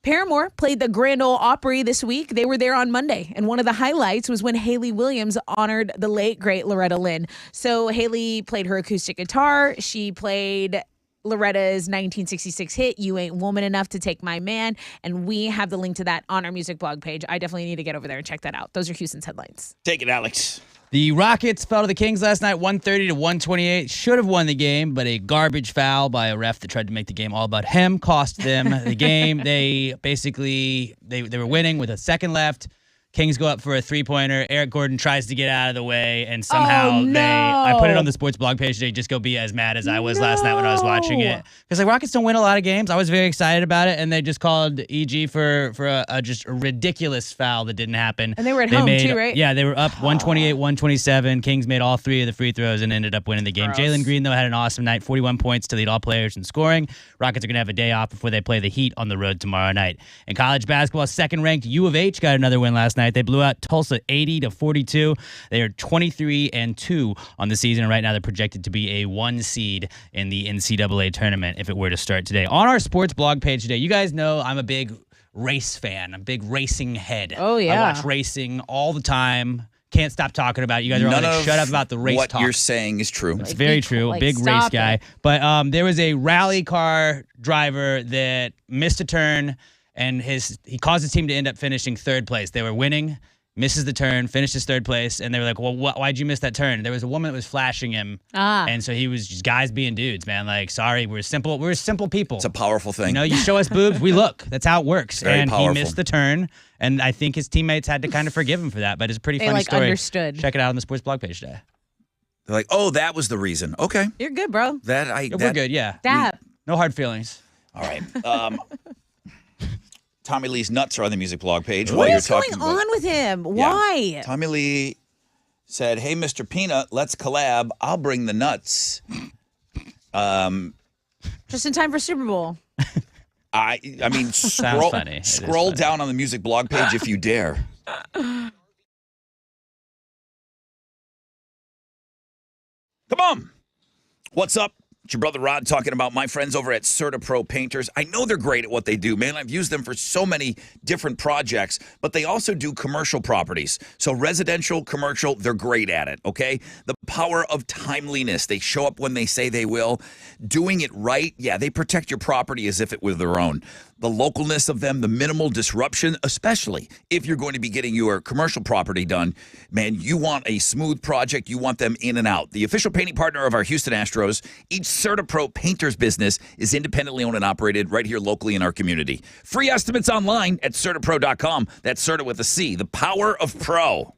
Paramore played the Grand Ole Opry this week. They were there on Monday, and one of the highlights was when Hayley Williams honored the late, great Loretta Lynn. So Hayley played her acoustic guitar. She played Loretta's 1966 hit, You Ain't Woman Enough to Take My Man, and we have the link to that on our music blog page. I definitely need to get over there and check that out. Those are Houston's headlines. Take it, Alex. The Rockets fell to the Kings last night, 130 to 128. Should have won the game, but a garbage foul by a ref that tried to make the game all about him cost them the game. They basically they were winning with a second left. Kings go up for a three-pointer. Eric Gordon tries to get out of the way, and somehow no. I put it on the sports blog page today, just go be as mad as I was last night when I was watching it. Because the Rockets don't win a lot of games. I was very excited about it, and they just called EG for just a ridiculous foul that didn't happen. And they were at home too, right? Yeah, they were up 128-127. Kings made all 3 of the free throws and ended up winning the game. Gross. Jalen Green, though, had an awesome night, 41 points to lead all players in scoring. Rockets are going to have a day off before they play the Heat on the road tomorrow night. In college basketball, second-ranked U of H got another win last night. They blew out Tulsa 80-42. They are 23-2 on the season, and right now they're projected to be a 1 seed in the NCAA tournament if it were to start today. On our sports blog page today, you guys know I'm a big race fan, a big racing head. Oh, yeah. I watch racing all the time. Can't stop talking about it. You guys are all going to shut up about the race what talk. you're saying is true. It's very true. Like, Big race stop guy. it. But there was a rally car driver that missed a turn, and he caused his team to end up finishing third place. They were winning, misses the turn, finishes third place, and they were like, well, why'd you miss that turn? There was a woman that was flashing him, and so he was just guys being dudes, man. Like, sorry, we're simple people. It's a powerful thing. You know, you show us boobs, we look. That's how it works. Very and powerful. he missed the turn, and I think his teammates had to kind of forgive him for that, but it's a pretty funny story. Understood. Check it out on the sports blog page today. They're like, oh, that was the reason. Okay. You're good, bro. We're good, yeah. Dab. No hard feelings. All right. Tommy Lee's nuts are on the music blog page. What is going on with him? Why? Tommy Lee said, hey, Mr. Peanut, let's collab. I'll bring the nuts. Just in time for Super Bowl. I mean, Sounds funny. It is scroll funny. down on the music blog page if you dare. Come on. What's up? It's your brother Rod talking about my friends over at CertaPro Painters. I know they're great at what they do, man. I've used them for so many different projects, but they also do commercial properties. So residential, commercial, they're great at it, okay? The power of timeliness. They show up when they say they will. Doing it right, yeah, they protect your property as if it were their own. The localness of them, the minimal disruption, especially if you're going to be getting your commercial property done. Man, you want a smooth project. You want them in and out. The official painting partner of our Houston Astros, each CertaPro Painters business is independently owned and operated right here locally in our community. Free estimates online at CertaPro.com. That's Certa with a C. The power of pro.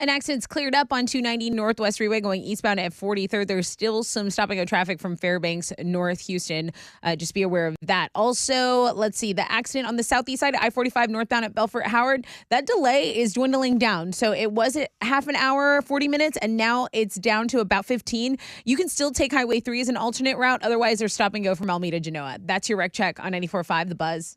An accident's cleared up on 290 Northwest Freeway going eastbound at 43rd. There's still some stop-and-go traffic from Fairbanks, North Houston. Just be aware of that. Also, let's see, the accident on the southeast side, I-45 northbound at Belfort Howard, that delay is dwindling down. So it was at half an hour, 40 minutes, and now it's down to about 15. You can still take Highway 3 as an alternate route. Otherwise, there's stop-and-go from Alameda, Genoa. That's your wreck check on 94.5 The Buzz.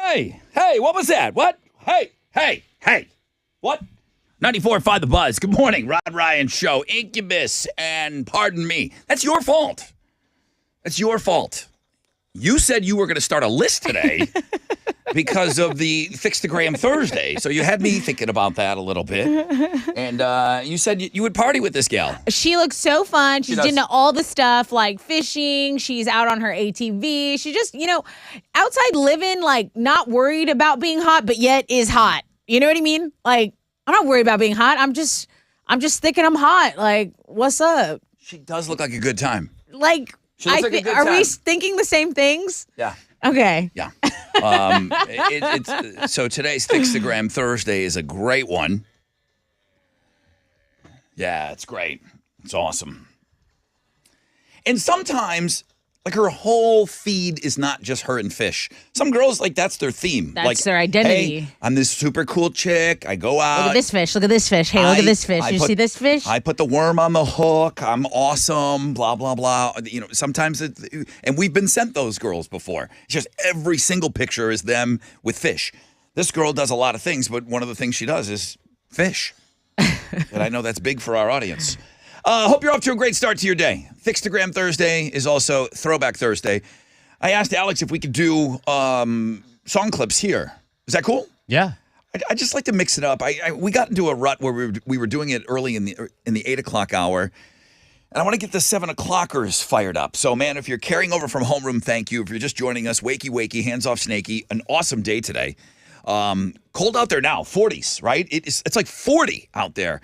Hey, what was that? What? Hey, what? 94.5 The Buzz. Good morning, Rod Ryan Show. Incubus and Pardon Me. That's your fault. That's your fault. You said you were going to start a list today because of the Fixtagram Thursday. So you had me thinking about that a little bit. And you said you would party with this gal. She looks so fun. She's does. into all the stuff like fishing. She's out on her ATV. She just, outside living, like not worried about being hot, but yet is hot. You know what I mean? Like, I'm not worried about being hot. I'm just thinking I'm hot. Like, what's up? She does look like a good time. Like, She looks like a good are we time. thinking the same things? Yeah. Okay. Yeah. So today's Fixtagram Thursday is a great one. Yeah, it's great. It's awesome. And sometimes, like, her whole feed is not just her and fish. Some girls, like, that's their theme. That's like, their identity. Hey, I'm this super cool chick. I go out. Look at this fish. Look at this fish. Hey, look at this fish. You see this fish? I put the worm on the hook. I'm awesome. Blah, blah, blah. Sometimes and we've been sent those girls before. It's just every single picture is them with fish. This girl does a lot of things, but one of the things she does is fish. And I know that's big for our audience. Hope you're off to a great start to your day. Fixtagram Thursday is also Throwback Thursday. I asked Alex if we could do song clips here. Is that cool? Yeah. I just like to mix it up. We got into a rut where we were doing it early in the 8 o'clock hour. And I want to get the 7 o'clockers fired up. So, man, if you're carrying over from homeroom, thank you. If you're just joining us, wakey, hands off Snakey. An awesome day today. Cold out there now, 40s, right? It's like 40 out there.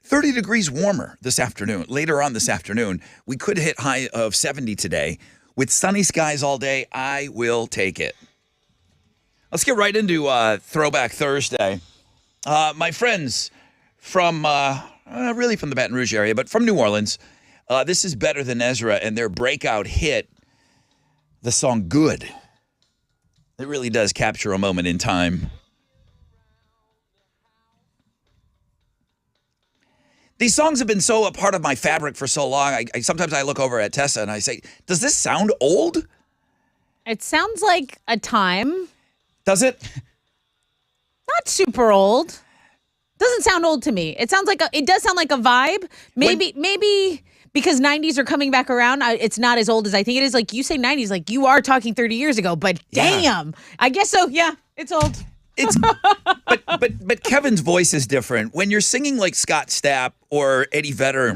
30 degrees warmer this afternoon. Later on this afternoon, we could hit high of 70 today. With sunny skies all day, I will take it. Let's get right into Throwback Thursday. My friends from, really from the Baton Rouge area, but from New Orleans, this is Better Than Ezra and their breakout hit, the song Good. It really does capture a moment in time. These songs have been so a part of my fabric for so long. Sometimes I look over at Tessa and I say, does this sound old? It sounds like a time. Does it? Not super old. Doesn't sound old to me. It sounds like it does sound like a vibe. Maybe because 90s are coming back around, it's not as old as I think it is. Like you say 90s, like you are talking 30 years ago, but damn. I guess so. Yeah, it's old. It's but Kevin's voice is different. When you're singing like Scott Stapp or Eddie Vedder,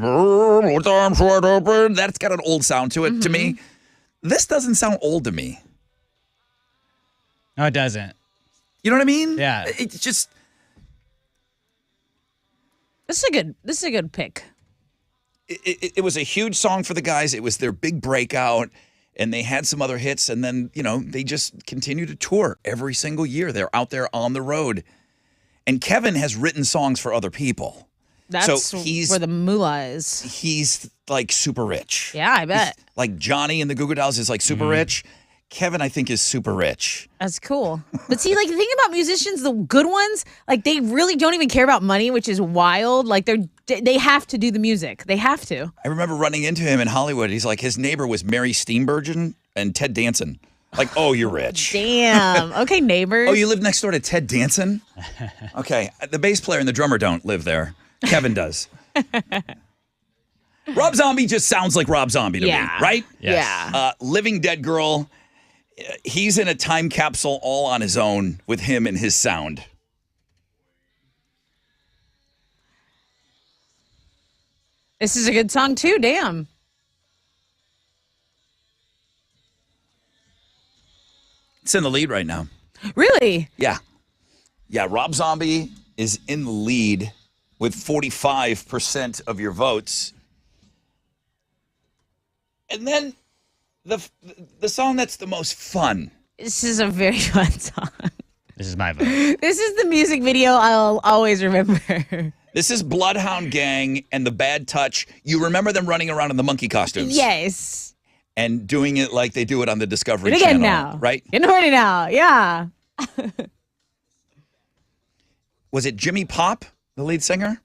that's got an old sound to it to me. This doesn't sound old to me. No, it doesn't. You know what I mean? Yeah. It's just This is a good pick. it was a huge song for the guys. It was their big breakout. And they had some other hits, and then, they just continue to tour every single year. They're out there on the road. And Kevin has written songs for other people. That's where the moolah is. He's, like, super rich. Yeah, I bet. Like, Johnny and the Goo Goo Dolls is, like, super rich. Kevin, I think, is super rich. That's cool. But see, like, the thing about musicians, the good ones, like, they really don't even care about money, which is wild. Like, they have to do the music. They have to. I remember running into him in Hollywood. He's like, his neighbor was Mary Steenburgen and Ted Danson. Like, oh, you're rich. Damn. Okay, neighbors. Oh, you live next door to Ted Danson? Okay. The bass player and the drummer don't live there. Kevin does. Rob Zombie just sounds like Rob Zombie to me, right? Yes. Yeah. Living Dead Girl, he's in a time capsule all on his own with him and his sound. This is a good song, too. Damn. It's in the lead right now. Really? Yeah. Yeah, Rob Zombie is in the lead with 45% of your votes. And then the song that's the most fun. This is a very fun song. This is my vote. This is the music video I'll always remember. This is Bloodhound Gang and the Bad Touch. You remember them running around in the monkey costumes? Yes. And doing it like they do it on the Discovery Do it Channel. again now. Right? Getting horny now. Yeah. Was it Jimmy Pop, the lead singer?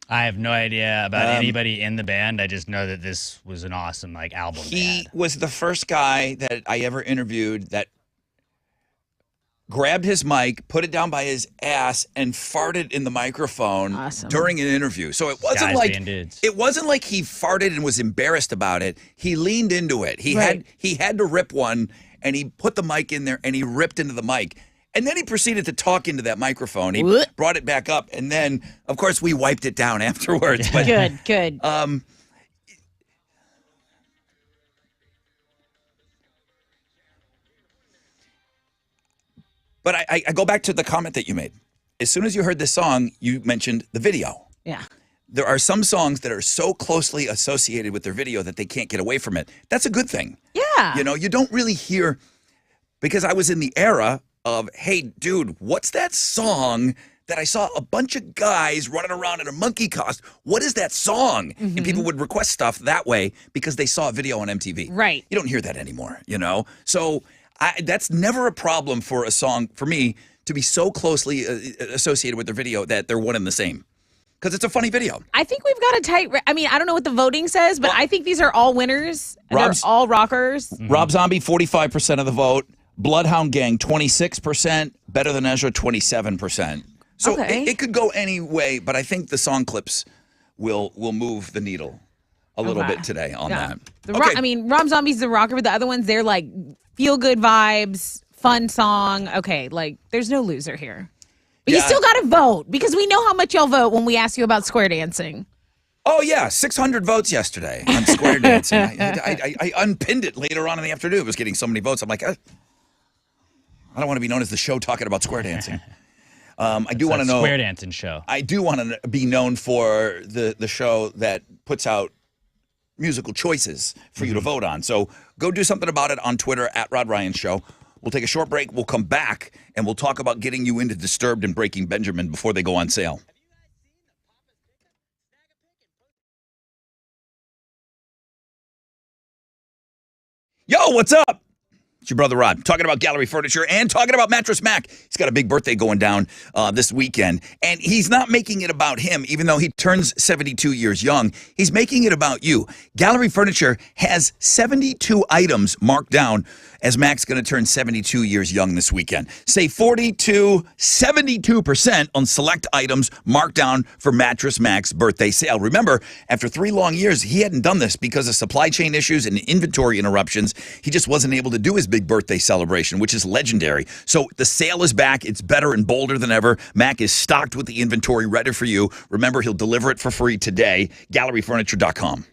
I have no idea about anybody in the band. I just know that this was an awesome album. He was the first guy that I ever interviewed that grabbed his mic, put it down by his ass, and farted in the microphone Awesome. during an interview. So it wasn't Guys like being dudes. it wasn't like he farted and was embarrassed about it. He leaned into it. He Right. had to rip one, and he put the mic in there and he ripped into the mic. And then he proceeded to talk into that microphone. He What? brought it back up, and then of course we wiped it down afterwards. But Good. But I go back to the comment that you made. As soon as you heard this song, you mentioned the video. Yeah. There are some songs that are so closely associated with their video that they can't get away from it. That's a good thing. Yeah. You know, you don't really hear, because I was in the era of, hey, dude, what's that song that I saw a bunch of guys running around in a monkey costume? What is that song? And people would request stuff that way because they saw a video on MTV. Right. You don't hear that anymore, you know? So that's never a problem for a song, for me, to be so closely associated with their video that they're one and the same. Because it's a funny video. I think we've got a tight. I mean, I don't know what the voting says, but I think these are all winners. And they're Rob's- all rockers. Rob Zombie, 45% of the vote. Bloodhound Gang, 26%. Better Than Ezra, 27%. So Okay. it could go any way, but I think the song clips will move the needle a little Okay. bit today on Yeah. that. I mean, Rob Zombie's the rocker, but the other ones, they're like feel good vibes, fun song. Okay, like there's no loser here. But you Yeah. still got to vote because we know how much y'all vote when we ask you about square dancing. Oh, yeah, 600 votes yesterday on Square Dancing. I unpinned it later on in the afternoon. It was getting so many votes. I'm like, I don't want to be known as the show talking about square dancing. I do want to know. Square dancing show. I do want to be known for the show that puts out musical choices for you to vote on. So go do something about it on Twitter at Rod Ryan Show. We'll take a short break. We'll come back and we'll talk about getting you into Disturbed and Breaking Benjamin before they go on sale. Yo, what's up? It's your brother Rod, talking about Gallery Furniture and talking about Mattress Mac. He's got a big birthday going down this weekend, and he's not making it about him, even though he turns 72 years young. He's making it about you. Gallery Furniture has 72 items marked down as Mac's going to turn 72 years young this weekend. Save 72% on select items marked down for Mattress Mac's birthday sale. Remember, after 3 long years, he hadn't done this because of supply chain issues and inventory interruptions. He just wasn't able to do his big birthday celebration, which is legendary. So the sale is back. It's better and bolder than ever. Mac is stocked with the inventory ready for you. Remember, he'll deliver it for free today. GalleryFurniture.com.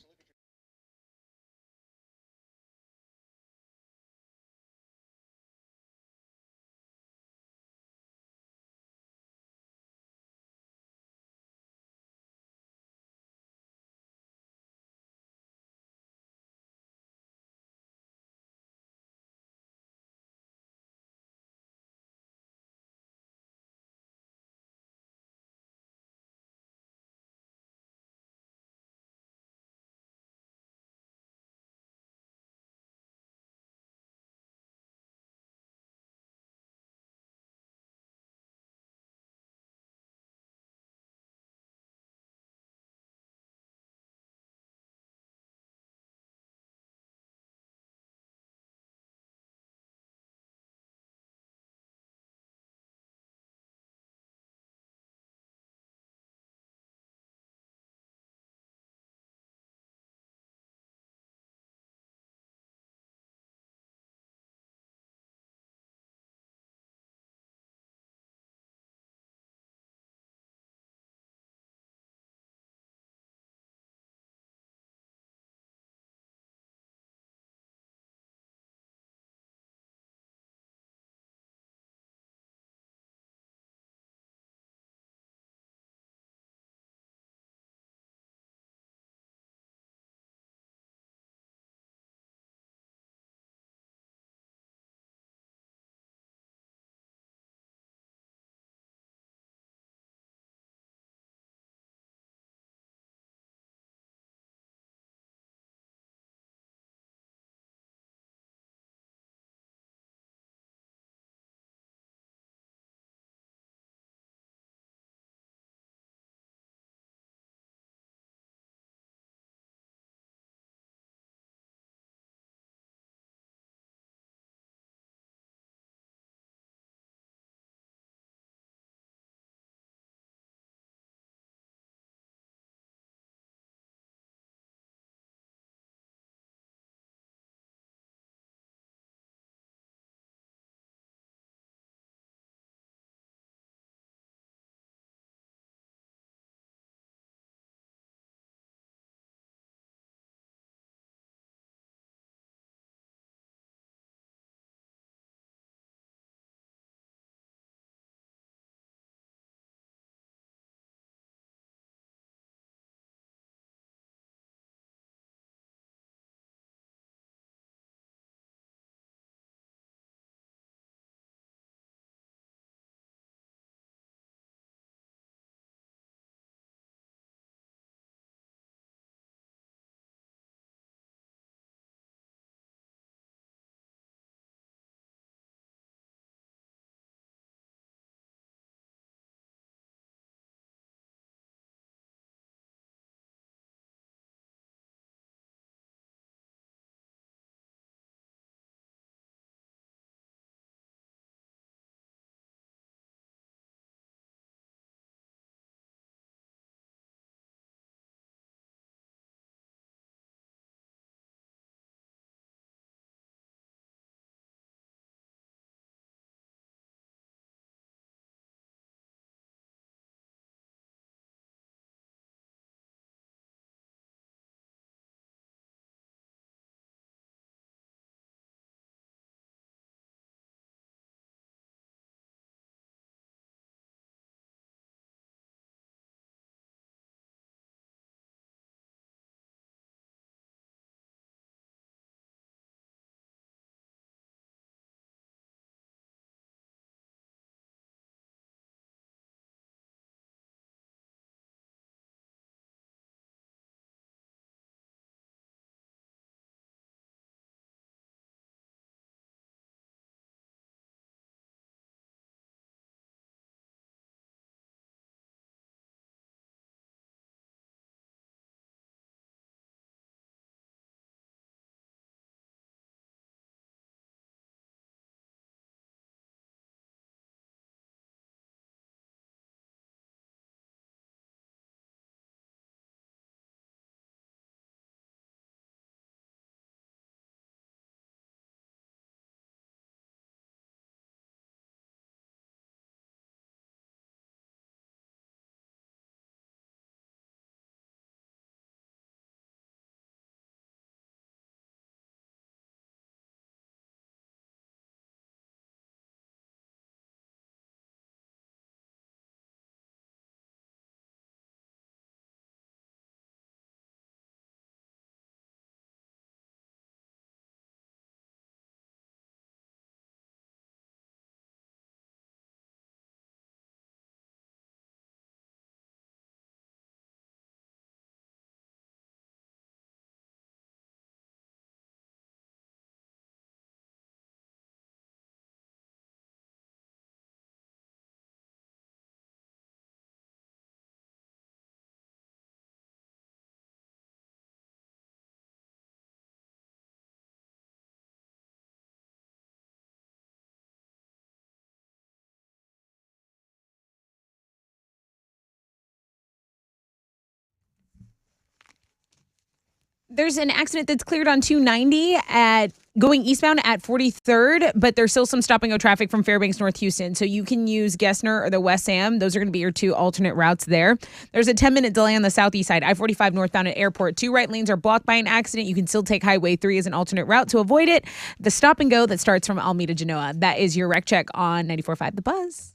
There's an accident that's cleared on 290 at going eastbound at 43rd, but there's still some stop-and-go traffic from Fairbanks North Houston. So you can use Gessner or the West Sam. Those are going to be your two alternate routes there. There's a 10-minute delay on the southeast side, I-45 northbound at Airport. 2 right lanes are blocked by an accident. You can still take Highway 3 as an alternate route to avoid it. The stop-and-go that starts from Alameda Genoa. That is your wreck check on 94.5 The Buzz.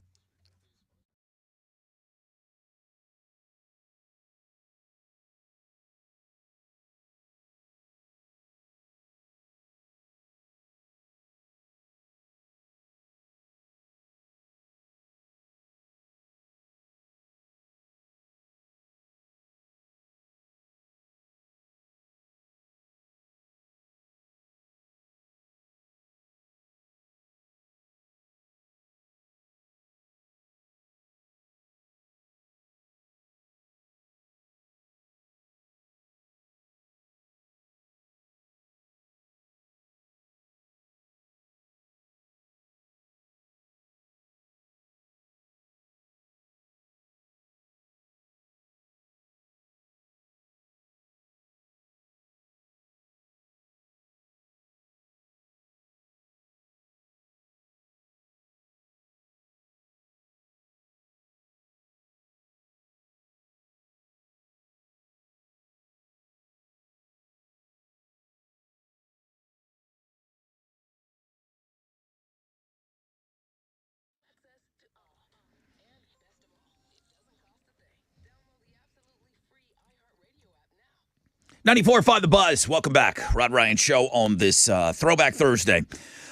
.94.5 The Buzz. Welcome back. Rod Ryan Show on this Throwback Thursday.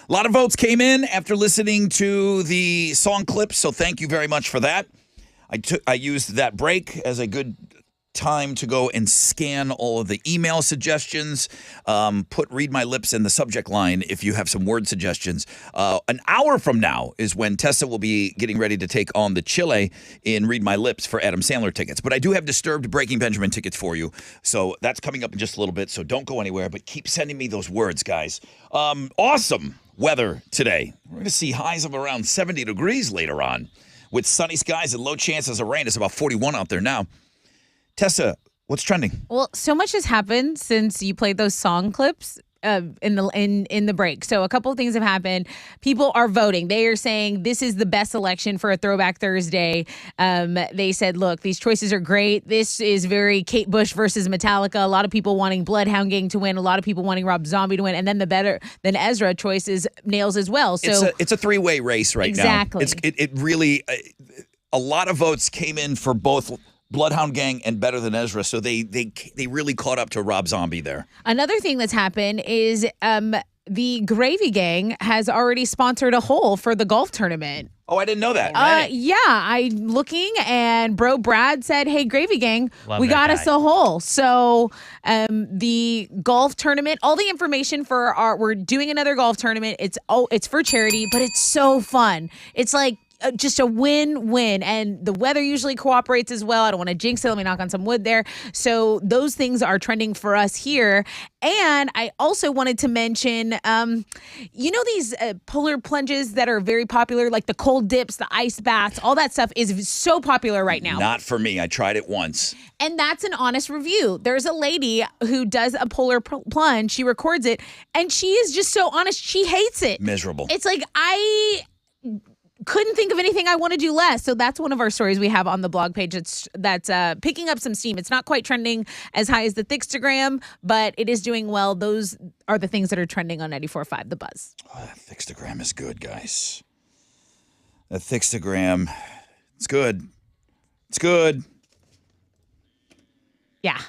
A lot of votes came in after listening to the song clips, so thank you very much for that. I used that break as a good time to go and scan all of the email suggestions. Put Read My Lips in the subject line if you have some word suggestions. An hour from now is when Tessa will be getting ready to take on the Chile in Read My Lips for Adam Sandler tickets. But I do have Disturbed Breaking Benjamin tickets for you. So that's coming up in just a little bit. So don't go anywhere, but keep sending me those words, guys. Awesome weather today. We're going to see highs of around 70 degrees later on with sunny skies and low chances of rain. It's about 41 out there now. Tessa, what's trending? Well, so much has happened since you played those song clips in the break. So a couple of things have happened. People are voting. They are saying this is the best election for a Throwback Thursday. They said, look, these choices are great. This is very Kate Bush versus Metallica. A lot of people wanting Bloodhound Gang to win. A lot of people wanting Rob Zombie to win. And then the Better Than Ezra choice is nails as well. So it's a three-way race right now. Exactly. It really a lot of votes came in for both Bloodhound Gang and Better Than Ezra, so they really caught up to Rob Zombie there. Another thing that's happened is the Gravy Gang has already sponsored a hole for the golf tournament. Oh, I didn't know that. Yeah, I'm looking, and Bro Brad said, "Hey, Gravy Gang, Love we that got guy. us a hole." So, the golf tournament, all the information for we're doing another golf tournament. It's for charity, but it's so fun. It's like just a win-win, and the weather usually cooperates as well. I don't want to jinx it. Let me knock on some wood there. So those things are trending for us here. And I also wanted to mention, these polar plunges that are very popular, like the cold dips, the ice baths, all that stuff is so popular right now. Not for me. I tried it once. And that's an honest review. There's a lady who does a polar plunge. She records it, and she is just so honest. She hates it. Miserable. It's like, I couldn't think of anything I want to do less. So that's one of our stories we have on the blog page. That's picking up some steam. It's not quite trending as high as the Thickstagram, but it is doing well. Those are the things that are trending on 94.5 The Buzz. Oh, that Thickstagram is good, guys. That Thickstagram, it's good. It's good. Yeah,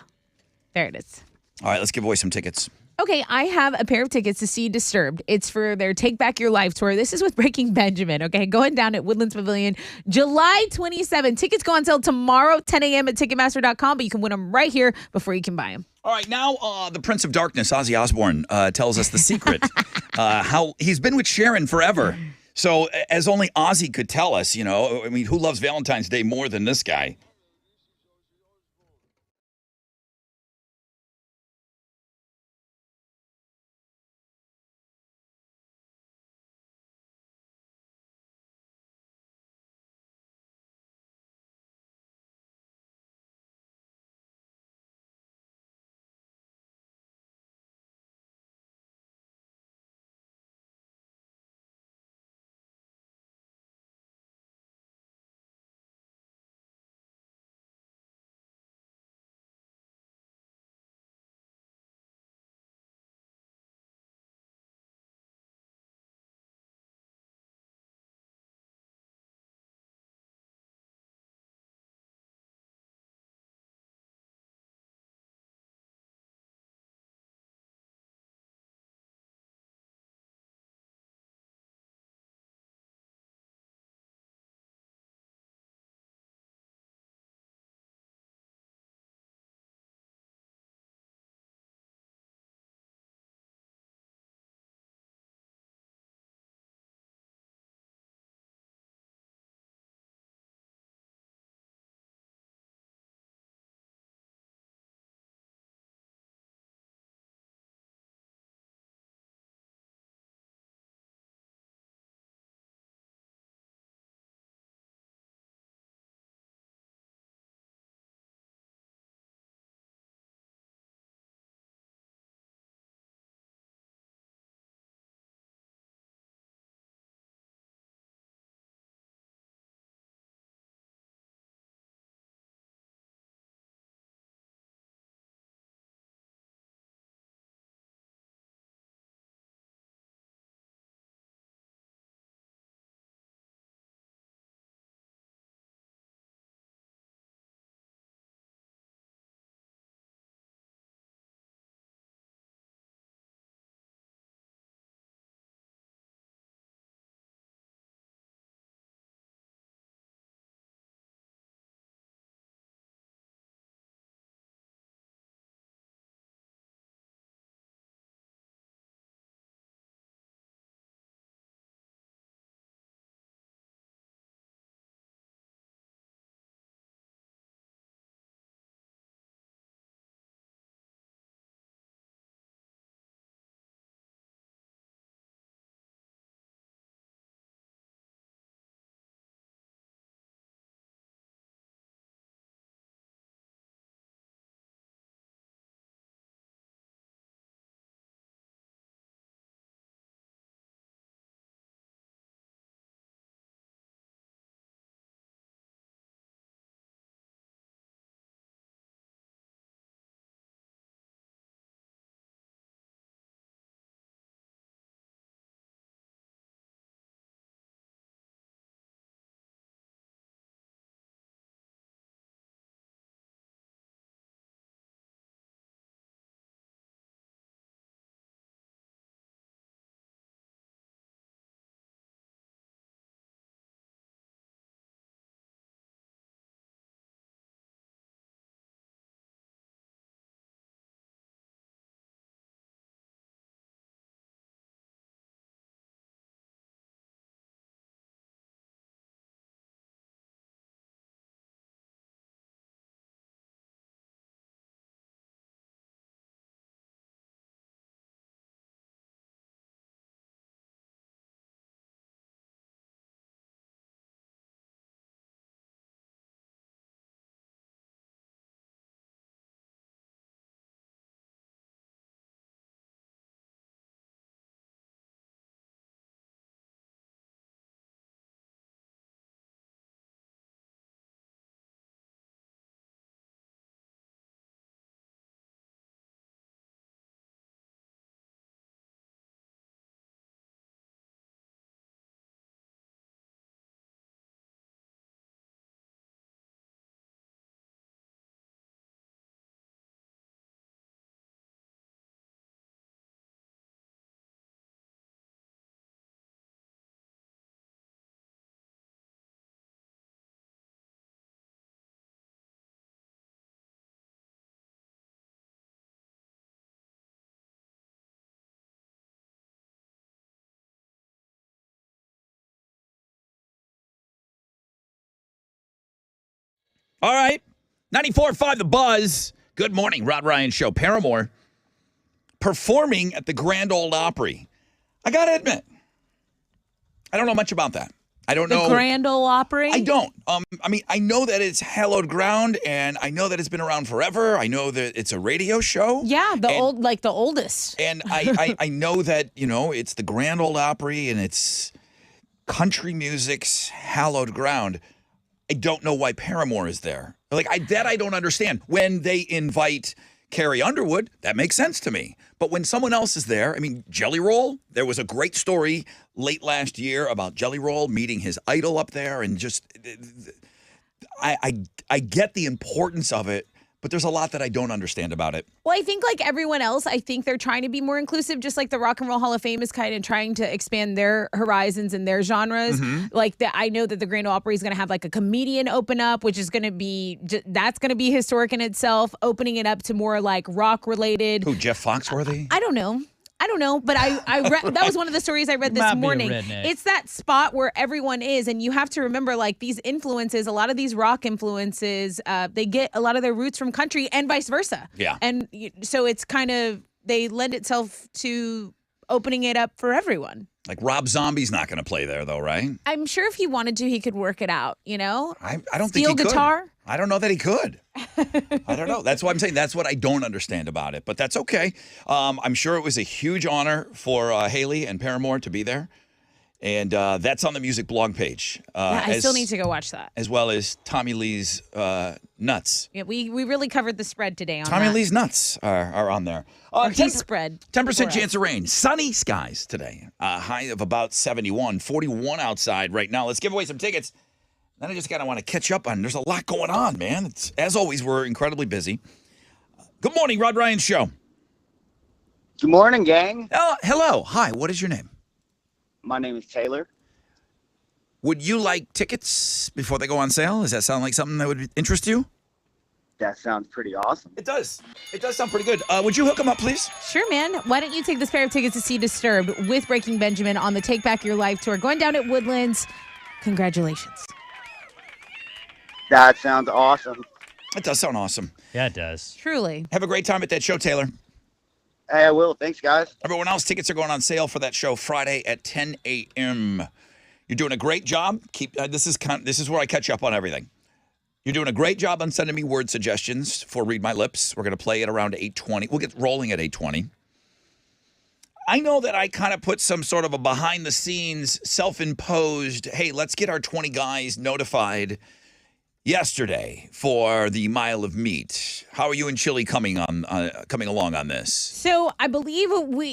there it is. All right, let's give away some tickets. Okay, I have a pair of tickets to see Disturbed. It's for their Take Back Your Life tour. This is with Breaking Benjamin, okay? Going down at Woodlands Pavilion, July 27. Tickets go on sale tomorrow, 10 a.m. at Ticketmaster.com, but you can win them right here before you can buy them. All right, now the Prince of Darkness, Ozzy Osbourne, tells us the secret. How he's been with Sharon forever. So as only Ozzy could tell us, I mean, who loves Valentine's Day more than this guy? All right. 94.5 The Buzz. Good morning, Rod Ryan Show. Paramore performing at the Grand Ole Opry. I got to admit, I don't know much about that. I don't know. The Grand Ole Opry? I don't. I mean, I know that it's hallowed ground, and I know that it's been around forever. I know that it's a radio show. Yeah, the oldest. And I know that, it's the Grand Ole Opry, and it's country music's hallowed ground. I don't know why Paramore is there. I don't understand. When they invite Carrie Underwood, that makes sense to me. But when someone else is there, I mean, Jelly Roll, there was a great story late last year about Jelly Roll meeting his idol up there, and just I get the importance of it, but there's a lot that I don't understand about it. Well, I think like everyone else, I think they're trying to be more inclusive, just like the Rock and Roll Hall of Fame is kind of trying to expand their horizons and their genres. I know that the Grand Ole Opry is going to have like a comedian open up, which is going to be, that's going to be historic in itself, opening it up to more like rock related. Who, Jeff Foxworthy? I don't know, but I read that was one of the stories I read this morning. It's that spot where everyone is, and you have to remember, like, these influences, a lot of these rock influences, they get a lot of their roots from country and vice versa. Yeah. And so it's kind of, they lend itself to opening it up for everyone. Like Rob Zombie's not going to play there, though, right? I'm sure if he wanted to, he could work it out, I don't think he Steel could. guitar? I don't know that he could. I don't know. That's what I'm saying. That's what I don't understand about it. But that's okay. I'm sure it was a huge honor for Haley and Paramore to be there. And that's on the music blog page. I still need to go watch that. As well as Tommy Lee's Nuts. Yeah, we really covered the spread today on Tommy that. Lee's Nuts are on there. He spread. 10% chance of rain. Sunny skies today. High of about 71. 41 outside right now. Let's give away some tickets. Then I just kind of want to catch up on. There's a lot going on, man. As always, we're incredibly busy. Good morning, Rod Ryan Show. Good morning, gang. Hello. Hi. What is your name? My name is Taylor. Would you like tickets before they go on sale? Does that sound like something that would interest you? That sounds pretty awesome. It does. It does sound pretty good. Would you hook them up, please? Sure, man. Why don't you take this pair of tickets to see Disturbed with Breaking Benjamin on the Take Back Your Life tour going down at Woodlands. Congratulations. That sounds awesome. It does sound awesome. Yeah, it does. Truly. Have a great time at that show, Taylor. Hey, I will. Thanks, guys. Everyone else, tickets are going on sale for that show Friday at 10 a.m. You're doing a great job. This is where I catch up on everything. You're doing a great job on sending me word suggestions for Read My Lips. We're going to play it around 8:20. We'll get rolling at 8:20. I know that I kind of put some sort of a behind-the-scenes, self-imposed, hey, let's get our 20 guys notified yesterday for the Mile of Meat. How are you and Chili coming along on this? So I believe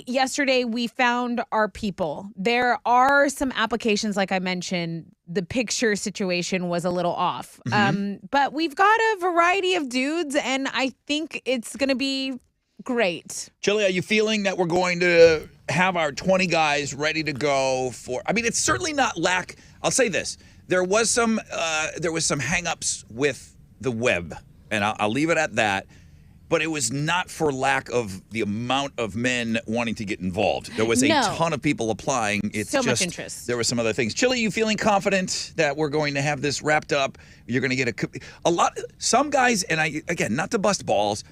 yesterday we found our people. There are some applications, like I mentioned, the picture situation was a little off. But we've got a variety of dudes, and I think it's going to be great. Chili, are you feeling that we're going to have our 20 guys ready to go for? I mean, it's certainly not lack. I'll say this. There was some hang-ups with the web, and I'll leave it at that. But it was not for lack of the amount of men wanting to get involved. There was a ton of people applying. It's so just, much interest. There were some other things. Chili, you feeling confident that we're going to have this wrapped up? You're going to get a lot. Some guys, and again, not to bust balls,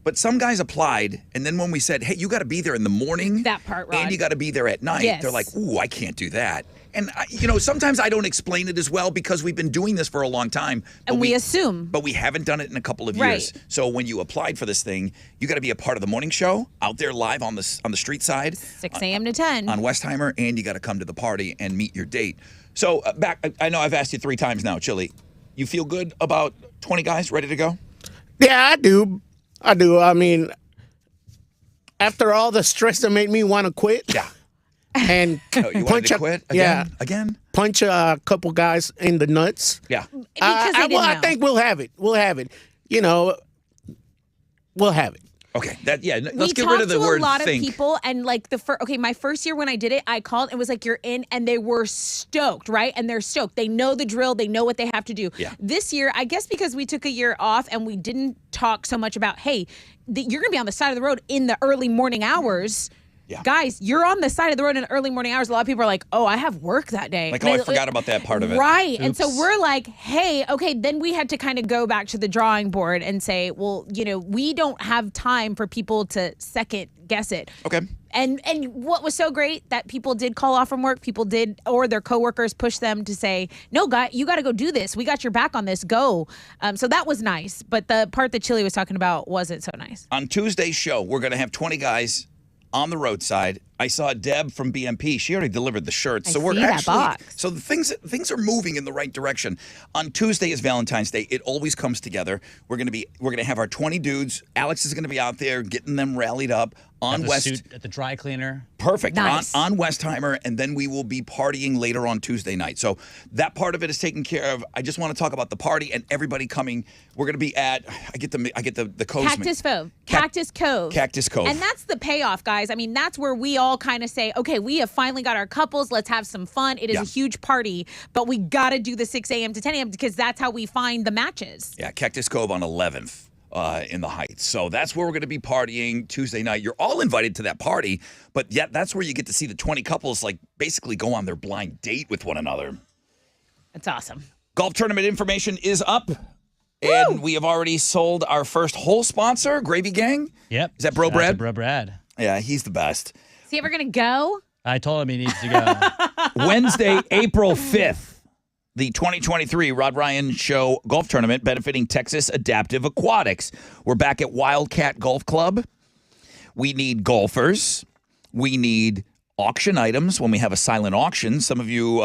but some guys applied, and then when we said, hey, you got to be there in the morning. That part, Rod. And you got to be there at night. Yes. They're like, ooh, I can't do that. And, sometimes I don't explain it as well because we've been doing this for a long time. And we assume. But we haven't done it in a couple of Right. years. So when you applied for this thing, you got to be a part of the morning show, out there live on the street side. 6 a.m. to 10. On Westheimer, and you got to come to the party and meet your date. So I know I've asked you 3 times now, Chili. You feel good about 20 guys ready to go? Yeah, I do. I mean, after all the stress that made me want to quit. Yeah. And You wanted to quit again? Yeah. Again? Punch a couple guys in the nuts. Yeah. Because they didn't know. I think we'll have it. We'll have it. We'll have it. Okay. Let's We get rid of the talked to word a lot think. of people, and like my first year when I did it, I called and was like, "You're in," and they were stoked, right? And they're stoked. They know the drill. They know what they have to do. Yeah. This year, I guess because we took a year off and we didn't talk so much about, hey, you're gonna be on the side of the road in the early morning hours. Yeah. Guys, you're on the side of the road in the early morning hours. A lot of people are like, oh, I have work that day. Like, I forgot about that part of it. Right. And so Oops. we're like, hey, okay, then we had to kind of go back to the drawing board and say, well, we don't have time for people to second guess it. Okay. And what was so great that people did call off from work, people did, or their coworkers pushed them to say, no, guy, you got to go do this. We got your back on this. Go. So that was nice. But the part that Chili was talking about wasn't so nice. On Tuesday's show, we're going to have 20 guys on the roadside. I saw Deb from BMP. She already delivered the shirts. So I we're see that actually box. so the things are moving in the right direction. On Tuesday is Valentine's Day. It always comes together. We're going to have our 20 dudes. Alex is going to be out there getting them rallied up on Got the West. suit at the dry cleaner. Perfect. Nice. On Westheimer, and then we will be partying later on Tuesday night. So that part of it is taken care of. I just want to talk about the party and everybody coming. We're going to be at I get the codes. Cactus Cove. Cactus Cove. Cactus Cove. And that's the payoff, guys. I mean, that's where we all kind of say, okay, we have finally got our couples. Let's have some fun. It is Yeah. a huge party, but we got to do the 6 a.m. to 10 a.m. because that's how we find the matches. Yeah, Cactus Cove on 11th in the Heights. So that's where we're going to be partying Tuesday night. You're all invited to that party, but yet that's where you get to see the 20 couples like basically go on their blind date with one another. That's awesome. Golf tournament information is up. And we have already sold our first whole sponsor, Gravy Gang. Yep. Is that Bro Shout out to Brad? Bro Brad. Yeah, he's the best. Is he ever going to go? I told him he needs to go. Wednesday, April 5th, the 2023 Rod Ryan Show Golf Tournament benefiting Texas Adaptive Aquatics. We're back at Wildcat Golf Club. We need golfers. We need auction items when we have a silent auction. Some of you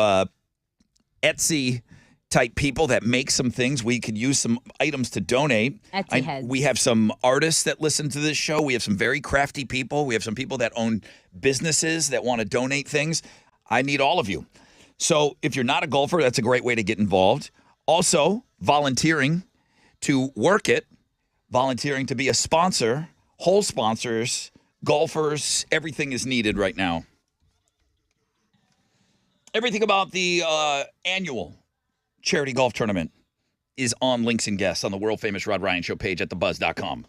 Etsy type people that make some things, we could use some items to donate. Etsy heads. We have some artists that listen to this show. We have some very crafty people. We have some people that own businesses that want to donate things. I need all of you. So if you're not a golfer, that's a great way to get involved. Also, volunteering to work it, volunteering to be a sponsor, whole sponsors, golfers, everything is needed right now. Everything about the annual charity golf tournament is on Links and Guests on the world famous Rod Ryan Show page at thebuzz.com.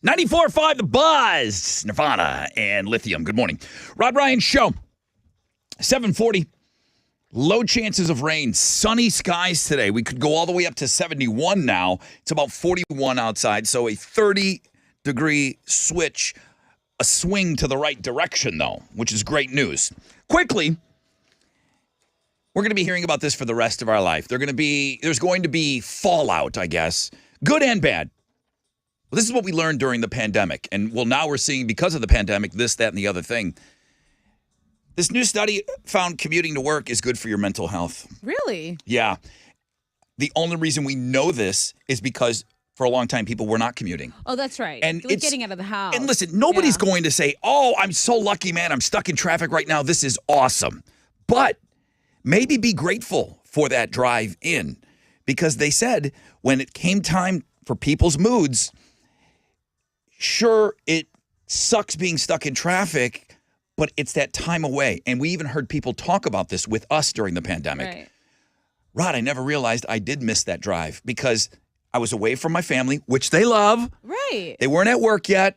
94.5 The Buzz, Nirvana and Lithium. Good morning. Rod Ryan Show. 740. Low chances of rain. Sunny skies today. We could go all the way up to 71 now. It's about 41 outside, so a 30-degree switch, a swing to the right direction, though, which is great news. Quickly, we're going to be hearing about this for the rest of our life. There's going to be fallout, I guess, good and bad. Well, this is what we learned during the pandemic. And now we're seeing, because of the pandemic, this, that, and the other thing. This new study found commuting to work is good for your mental health. Really? Yeah. The only reason we know this is because for a long time people were not commuting. Oh, that's right. And Like getting out of the house. And listen, nobody's going to say, oh, I'm so lucky, man. I'm stuck in traffic right now. This is awesome. But maybe be grateful for that drive in, because they said when it came time for people's moods, sure, it sucks being stuck in traffic, but it's that time away. And we even heard people talk about this with us during the pandemic. Right. Rod, I never realized I did miss that drive because I was away from my family, which they love. Right. They weren't at work yet.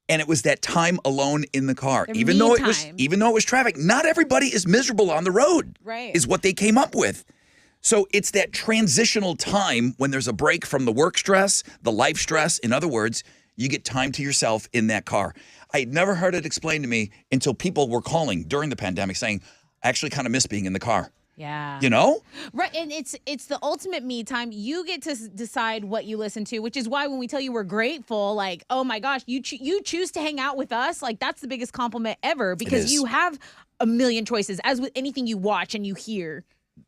And it was that time alone in the car. Their Even me though time. it was traffic, not everybody is miserable on the road. Right. Is what they came up with. So it's that transitional time when there's a break from the work stress, the life stress. In other words, you get time to yourself in that car. I had never heard it explained to me until people were calling during the pandemic saying, I actually kind of miss being in the car. Yeah. You know? Right, and it's the ultimate me time. You get to decide what you listen to, which is why when we tell you we're grateful, like, oh my gosh, you choose to hang out with us, like that's the biggest compliment ever, because you have a million choices, as with anything you watch and you hear.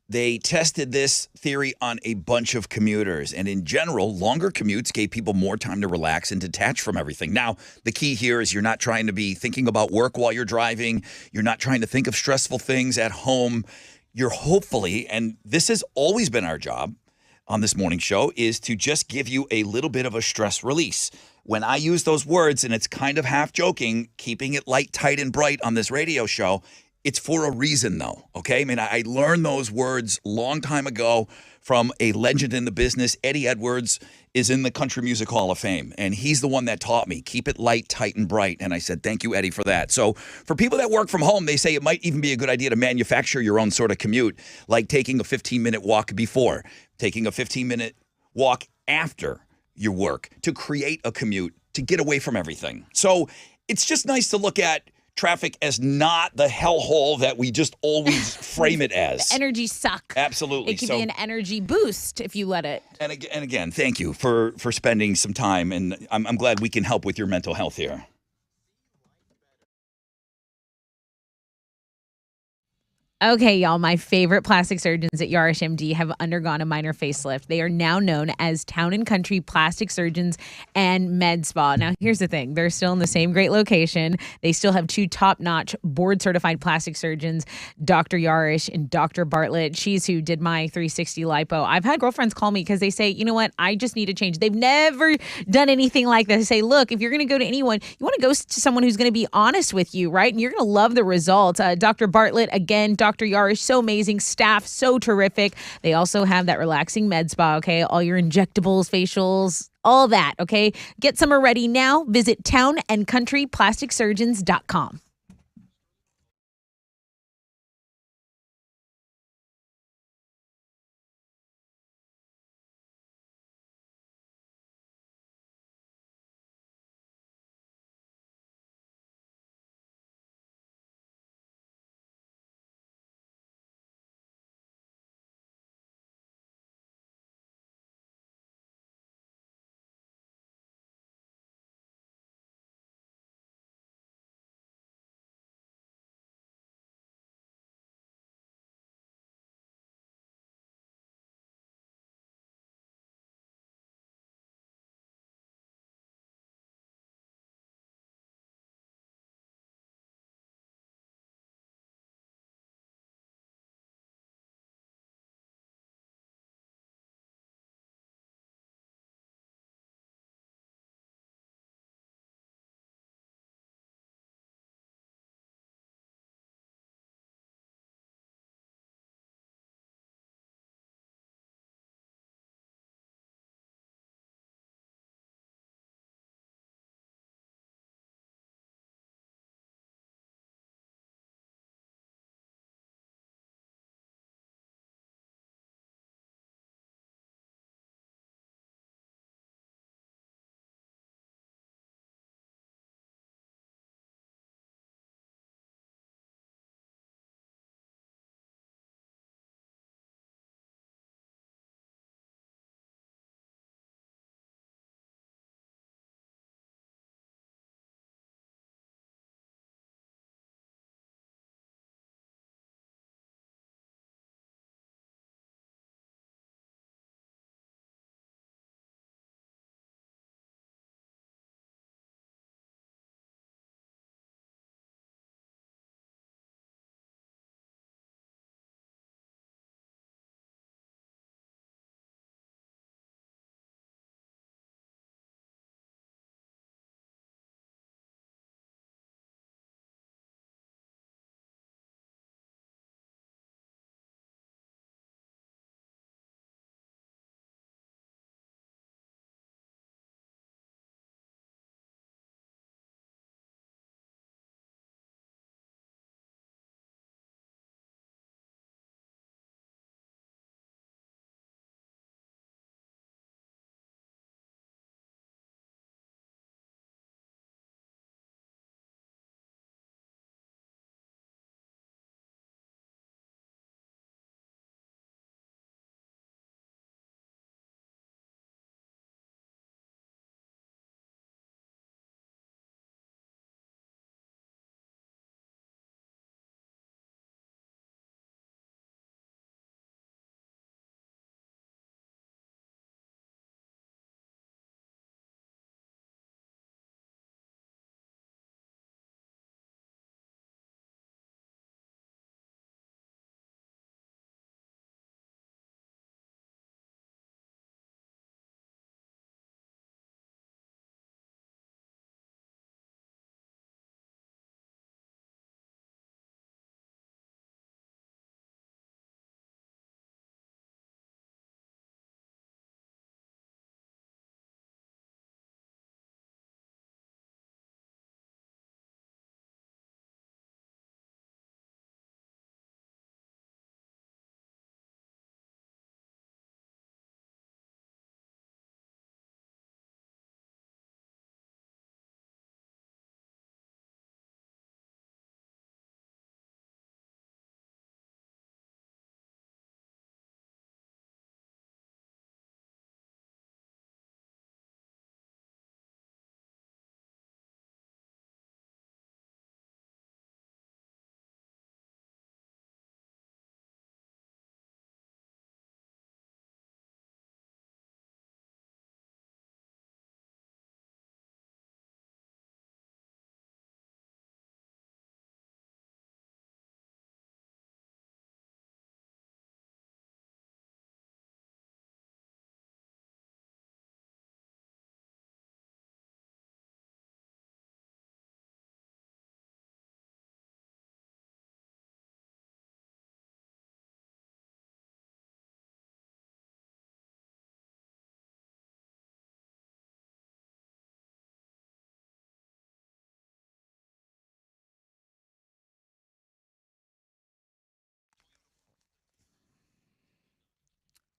They tested this theory on a bunch of commuters, and in general, longer commutes gave people more time to relax and detach from everything. Now, the key here is you're not trying to be thinking about work while you're driving. You're not trying to think of stressful things at home. You're hopefully, and this has always been our job on this morning show, is to just give you a little bit of a stress release. When I use those words, and it's kind of half joking, keeping it light, tight, and bright on this radio show, it's for a reason, though, okay? I mean, I learned those words long time ago from a legend in the business. Eddie Edwards is in the Country Music Hall of Fame, and he's the one that taught me, keep it light, tight, and bright. And I said, thank you, Eddie, for that. So for people that work from home, they say it might even be a good idea to manufacture your own sort of commute, like taking a 15-minute walk before, taking a 15-minute walk after your work to create a commute, to get away from everything. So it's just nice to look at traffic as not the hellhole that we just always frame it as. The energy suck. Absolutely. It can be an energy boost if you let it. And again, thank you for spending some time, and I'm glad we can help with your mental health here. Okay, y'all, my favorite plastic surgeons at Yarish MD have undergone a minor facelift. They are now known as Town & Country Plastic Surgeons and Med Spa. Now, here's the thing. They're still in the same great location. They still have two top-notch board-certified plastic surgeons, Dr. Yarish and Dr. Bartlett. She's who did my 360 lipo. I've had girlfriends call me because they say, you know what, I just need a change. They've never done anything like this. They say, look, if you're going to go to anyone, you want to go to someone who's going to be honest with you, right? And you're going to love the results. Dr. Bartlett, again, Dr. Yarish, so amazing. Staff, so terrific. They also have that relaxing med spa, okay? All your injectables, facials, all that, okay? Get summer ready now. Visit townandcountryplasticsurgeons.com.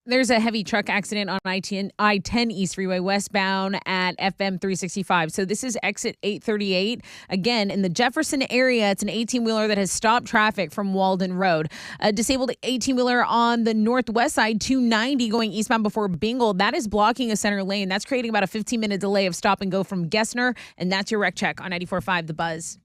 There's a heavy truck accident on I-10 East Freeway westbound at FM 365. So this is exit 838. Again, in the Jefferson area, it's an 18-wheeler that has stopped traffic from Walden Road. A disabled 18-wheeler on the northwest side, 290 going eastbound before Bingle. That is blocking a center lane. That's creating about a 15-minute delay of stop and go from Gessner. And that's your wreck check on 94.5 The Buzz.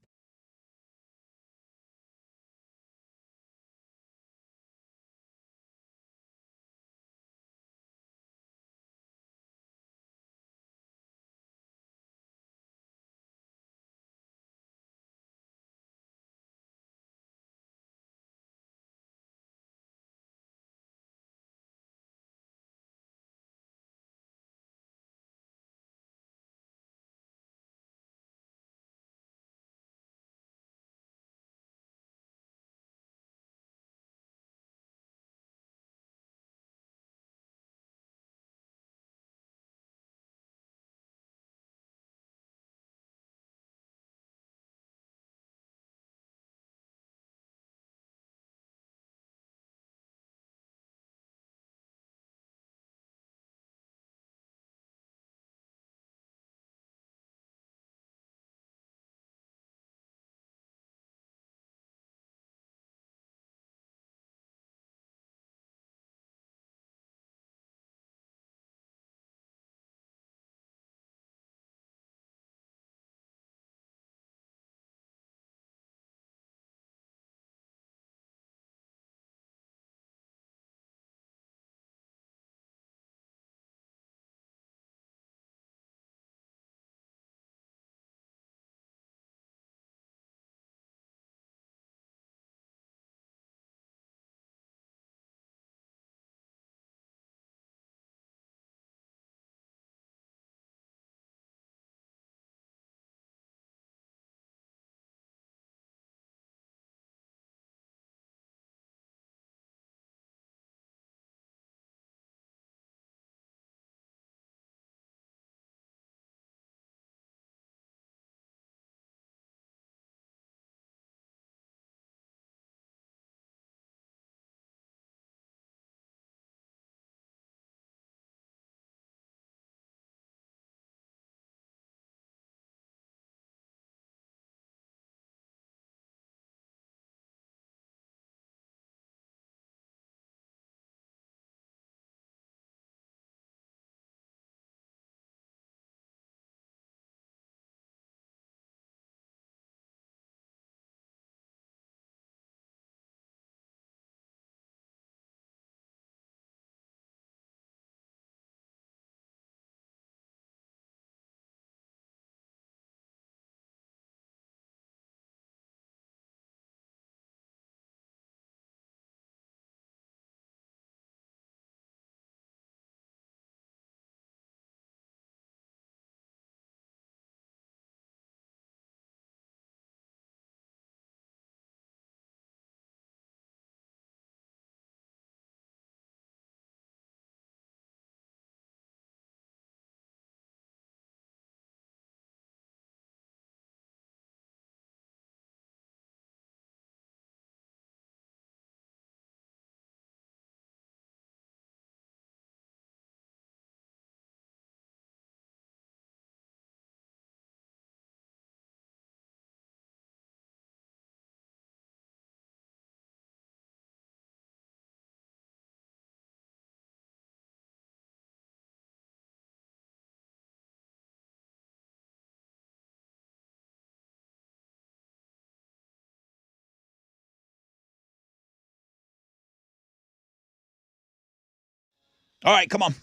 All right, come on.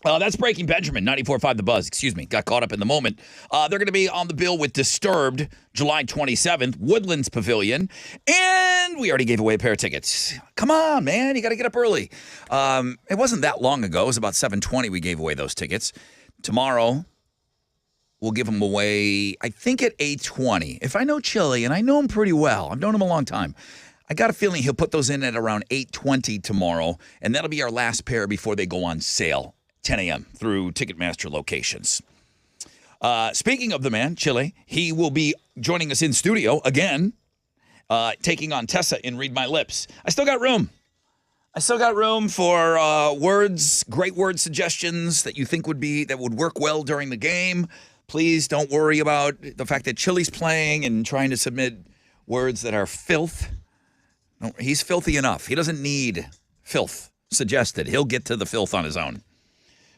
That's Breaking Benjamin, 94.5 The Buzz. Excuse me, got caught up in the moment. They're going to be on the bill with Disturbed, July 27th, Woodlands Pavilion. And we already gave away a pair of tickets. Come on, man, you got to get up early. It wasn't that long ago. It was about 7:20 we gave away those tickets. Tomorrow, we'll give them away, I think, at 8:20. If I know Chili, and I know him pretty well, I've known him a long time, I got a feeling he'll put those in at around 8:20 tomorrow, and that'll be our last pair before they go on sale, 10 a.m. through Ticketmaster locations. Speaking of the man, Chile, he will be joining us in studio again, taking on Tessa in Read My Lips. I still got room. For words, great word suggestions that you think would work well during the game. Please don't worry about the fact that Chile's playing and trying to submit words that are filth. No, he's filthy enough. He doesn't need filth suggested. He'll get to the filth on his own.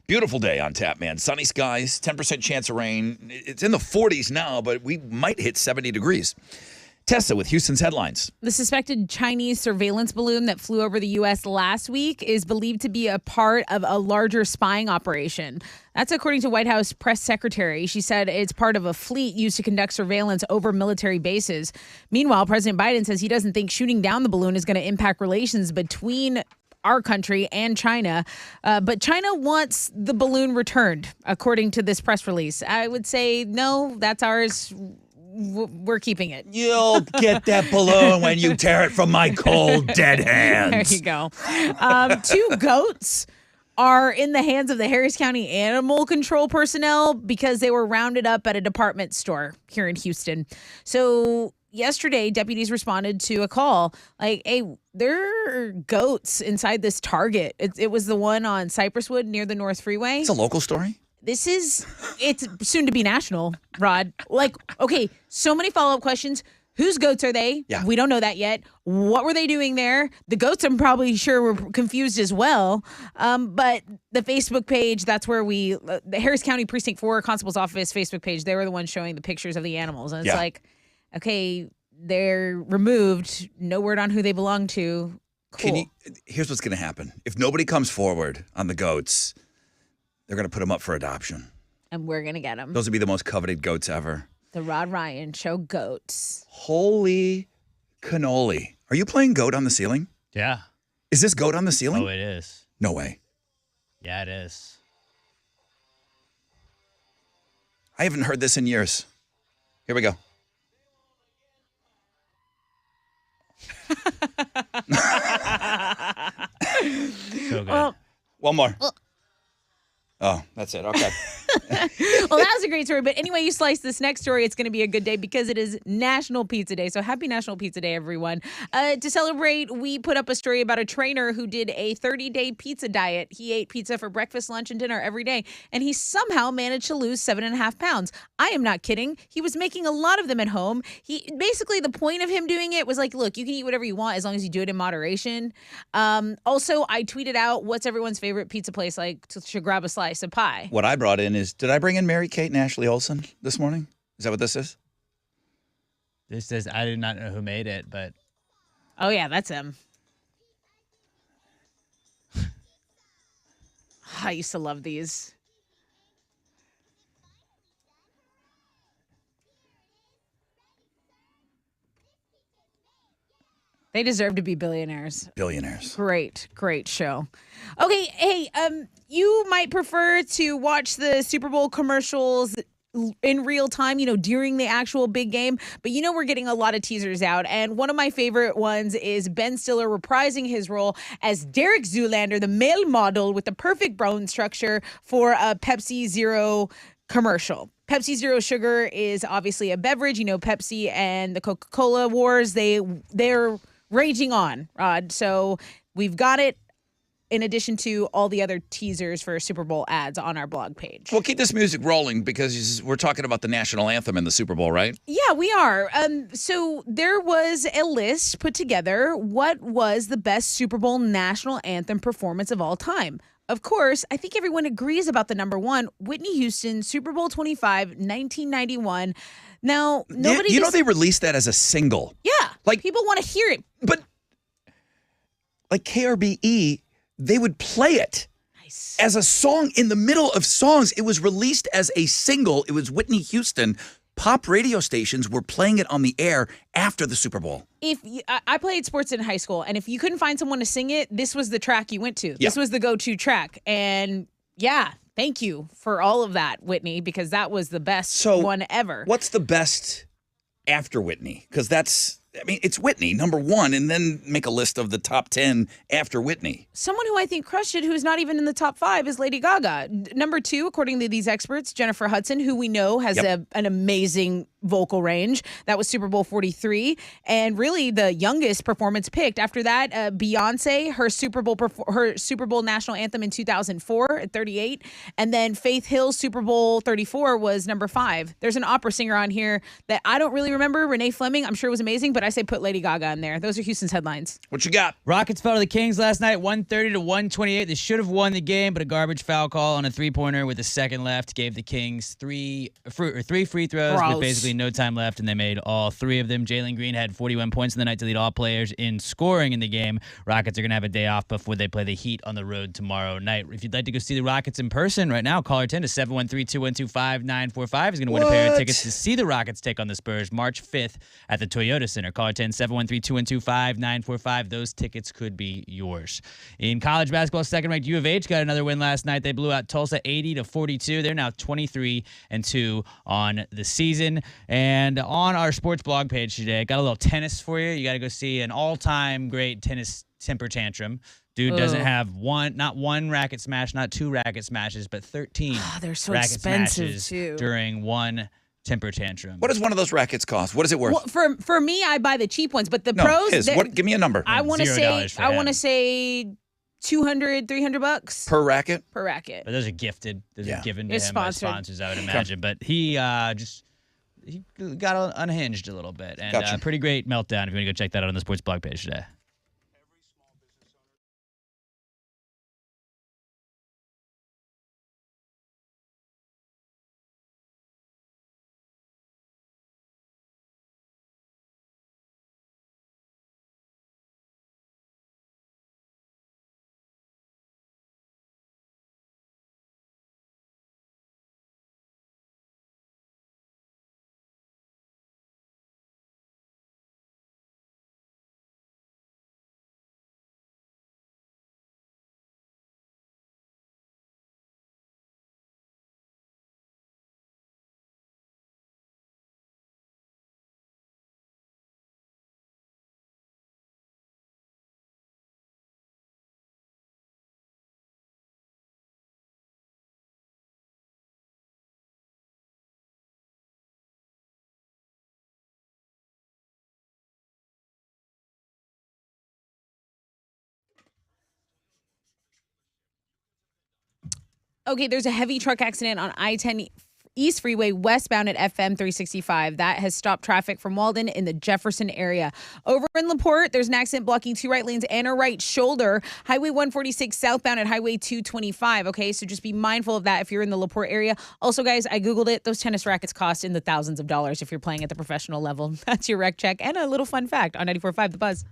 Beautiful day on tap, man. Sunny skies, 10% chance of rain. It's in the 40s now, but we might hit 70 degrees. Tessa with Houston's headlines. The suspected Chinese surveillance balloon that flew over the U.S. last week is believed to be a part of a larger spying operation. That's according to White House press secretary. She said it's part of a fleet used to conduct surveillance over military bases. Meanwhile, President Biden says he doesn't think shooting down the balloon is going to impact relations between our country and China. But China wants the balloon returned, according to this press release. I would say, no, that's ours. We're keeping it. You'll get that balloon when you tear it from my cold, dead hands. There you go. 2 goats are in the hands of the Harris County Animal Control personnel because they were rounded up at a department store here in Houston. So yesterday, deputies responded to a call like, hey, there are goats inside this Target. It was the one on Cypresswood near the North Freeway. It's a local story. It's soon to be national, Rod. Like, okay, so many follow-up questions. Whose goats are they? Yeah. We don't know that yet. What were they doing there? The goats, I'm probably sure, were confused as well. But the Facebook page, that's where the Harris County Precinct 4 Constable's Office Facebook page, they were the ones showing the pictures of the animals. And it's like, okay, they're removed. No word on who they belong to. Cool. Here's what's going to happen. If nobody comes forward on the goats, they're going to put them up for adoption. And we're going to get them. Those would be the most coveted goats ever. The Rod Ryan Show goats. Holy cannoli. Are you playing goat on the ceiling? Yeah. Is this goat on the ceiling? Oh, it is. No way. Yeah, it is. I haven't heard this in years. Here we go. So good. Well, One more. Oh, that's it. Okay. well, that was a great story. But anyway, you slice this next story, it's going to be a good day because it is National Pizza Day. So happy National Pizza Day, everyone. To celebrate, we put up a story about a trainer who did a 30-day pizza diet. He ate pizza for breakfast, lunch, and dinner every day. And he somehow managed to lose 7.5 pounds. I am not kidding. He was making a lot of them at home. Basically, the point of him doing it was like, look, you can eat whatever you want as long as you do it in moderation. Also, I tweeted out, what's everyone's favorite pizza place like to grab a slice of pie? What I brought in is, did I bring in Mary Kate and Ashley Olsen this morning? Is that what this is? This is, I did not know who made it, but. Oh, yeah, that's him. I used to love these. They deserve to be billionaires. Billionaires. Great show. Okay, hey, you might prefer to watch the Super Bowl commercials in real time, during the actual big game. But we're getting a lot of teasers out. And one of my favorite ones is Ben Stiller reprising his role as Derek Zoolander, the male model with the perfect bone structure for a Pepsi Zero commercial. Pepsi Zero Sugar is obviously a beverage. Pepsi and the Coca-Cola wars, they're raging on, Rod. So we've got it in addition to all the other teasers for Super Bowl ads on our blog page. Well, keep this music rolling because we're talking about the national anthem in the Super Bowl, right? Yeah, we are. So there was a list put together. What was the best Super Bowl national anthem performance of all time? Of course, I think everyone agrees about the number one, Whitney Houston, Super Bowl 25, 1991. Now, nobody... they released that as a single. Yeah. Like, people want to hear it. But, like KRBE, they would play it as a song in the middle of songs. It was released as a single. It was Whitney Houston. Pop radio stations were playing it on the air after the Super Bowl. I played sports in high school, and if you couldn't find someone to sing it, this was the track you went to. Yeah. This was the go-to track. And yeah, thank you for all of that, Whitney, because that was the best one ever. What's the best after Whitney? Because that's I mean, it's Whitney, number one, and then make a list of the top 10 after Whitney. Someone who I think crushed it, who's not even in the top 5, is Lady Gaga. Number 2, according to these experts, Jennifer Hudson, who we know has an amazing vocal range. That was Super Bowl 43, and really the youngest performance picked. After that, Beyonce, her Super Bowl national anthem in 2004 at 38, and then Faith Hill's Super Bowl 34 was number 5. There's an opera singer on here that I don't really remember, Renee Fleming. I'm sure it was amazing, but I say put Lady Gaga in there. Those are Houston's headlines. What you got? Rockets fell to the Kings last night, 130 to 128. They should have won the game, but a garbage foul call on a three-pointer with a second left gave the Kings three free throws Gross. with basically no time left, and they made all 3 of them. Jalen Green had 41 points in the night to lead all players in scoring in the game. Rockets are going to have a day off before they play the Heat on the road tomorrow night. If you'd like to go see the Rockets in person right now, call our 10 to 713-212-5945 is going to win a pair of tickets to see the Rockets take on the Spurs March 5th at the Toyota Center. Call our 10-713-212-5945. Those tickets could be yours. In college basketball, second-ranked U of H got another win last night. They blew out Tulsa 80-42. They're now 23-2 on the season. And on our sports blog page today, got a little tennis for you. You got to go see an all-time great tennis temper tantrum. Dude doesn't have not one racket smash, not 2 racket smashes, but 13 They're so racket expensive, smashes too. during one temper tantrum. What does one of those rackets cost? What is it worth? Well, for me, I buy the cheap ones, but the no, pros. give me a number. I want to $0 say. for him. say $200, $300 Per racket? per racket. But those are gifted. Those are given to It's him by sponsored. sponsors, I would imagine. But he got unhinged a little bit. And Gotcha. pretty great meltdown if you want to go check that out on the sports blog page today. Okay, there's a heavy truck accident on I-10 East Freeway westbound at FM 365. That has stopped traffic from Walden in the Jefferson area. Over in LaPorte, there's an accident blocking 2 right lanes and a right shoulder. Highway 146 southbound at Highway 225. Okay, so just be mindful of that if you're in the LaPorte area. Also, guys, I Googled it. Those tennis rackets cost in the thousands of dollars if you're playing at the professional level. That's your rec check and a little fun fact on 94.5 The Buzz.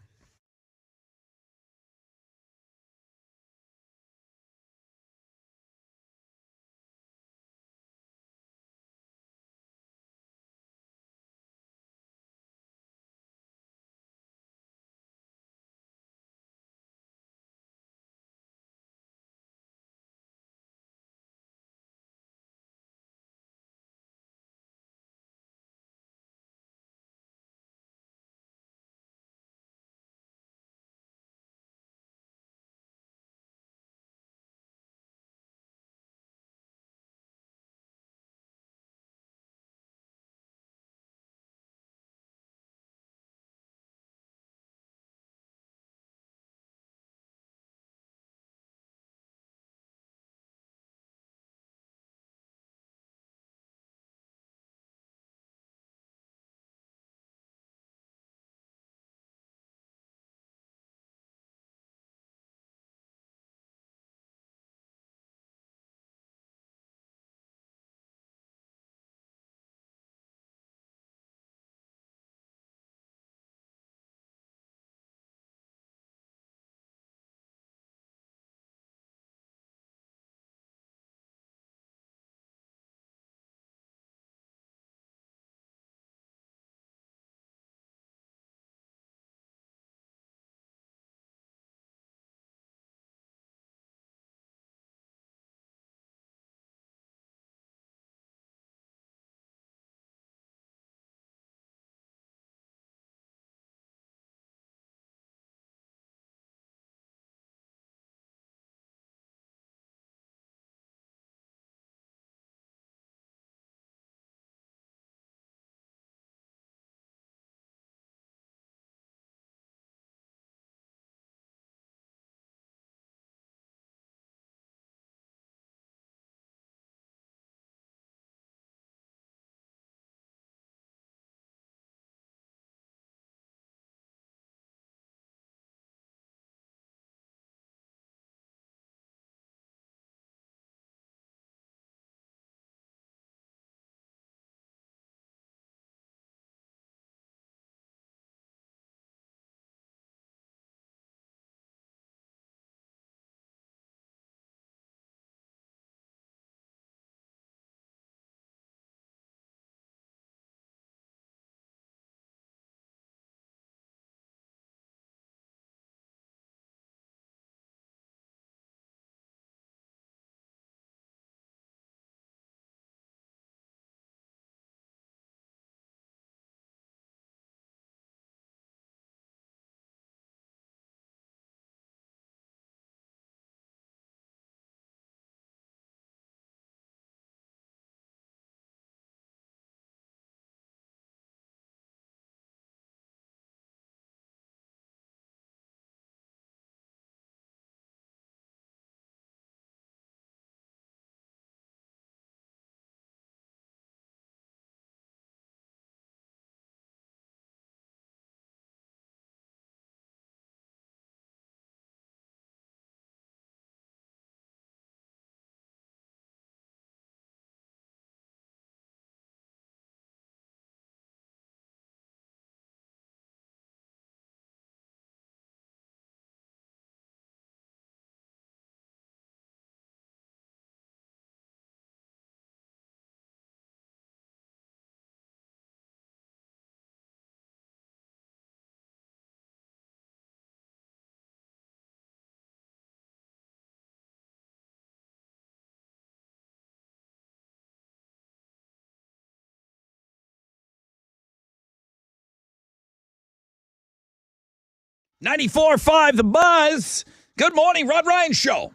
94.5 The Buzz. Good morning, Rod Ryan Show.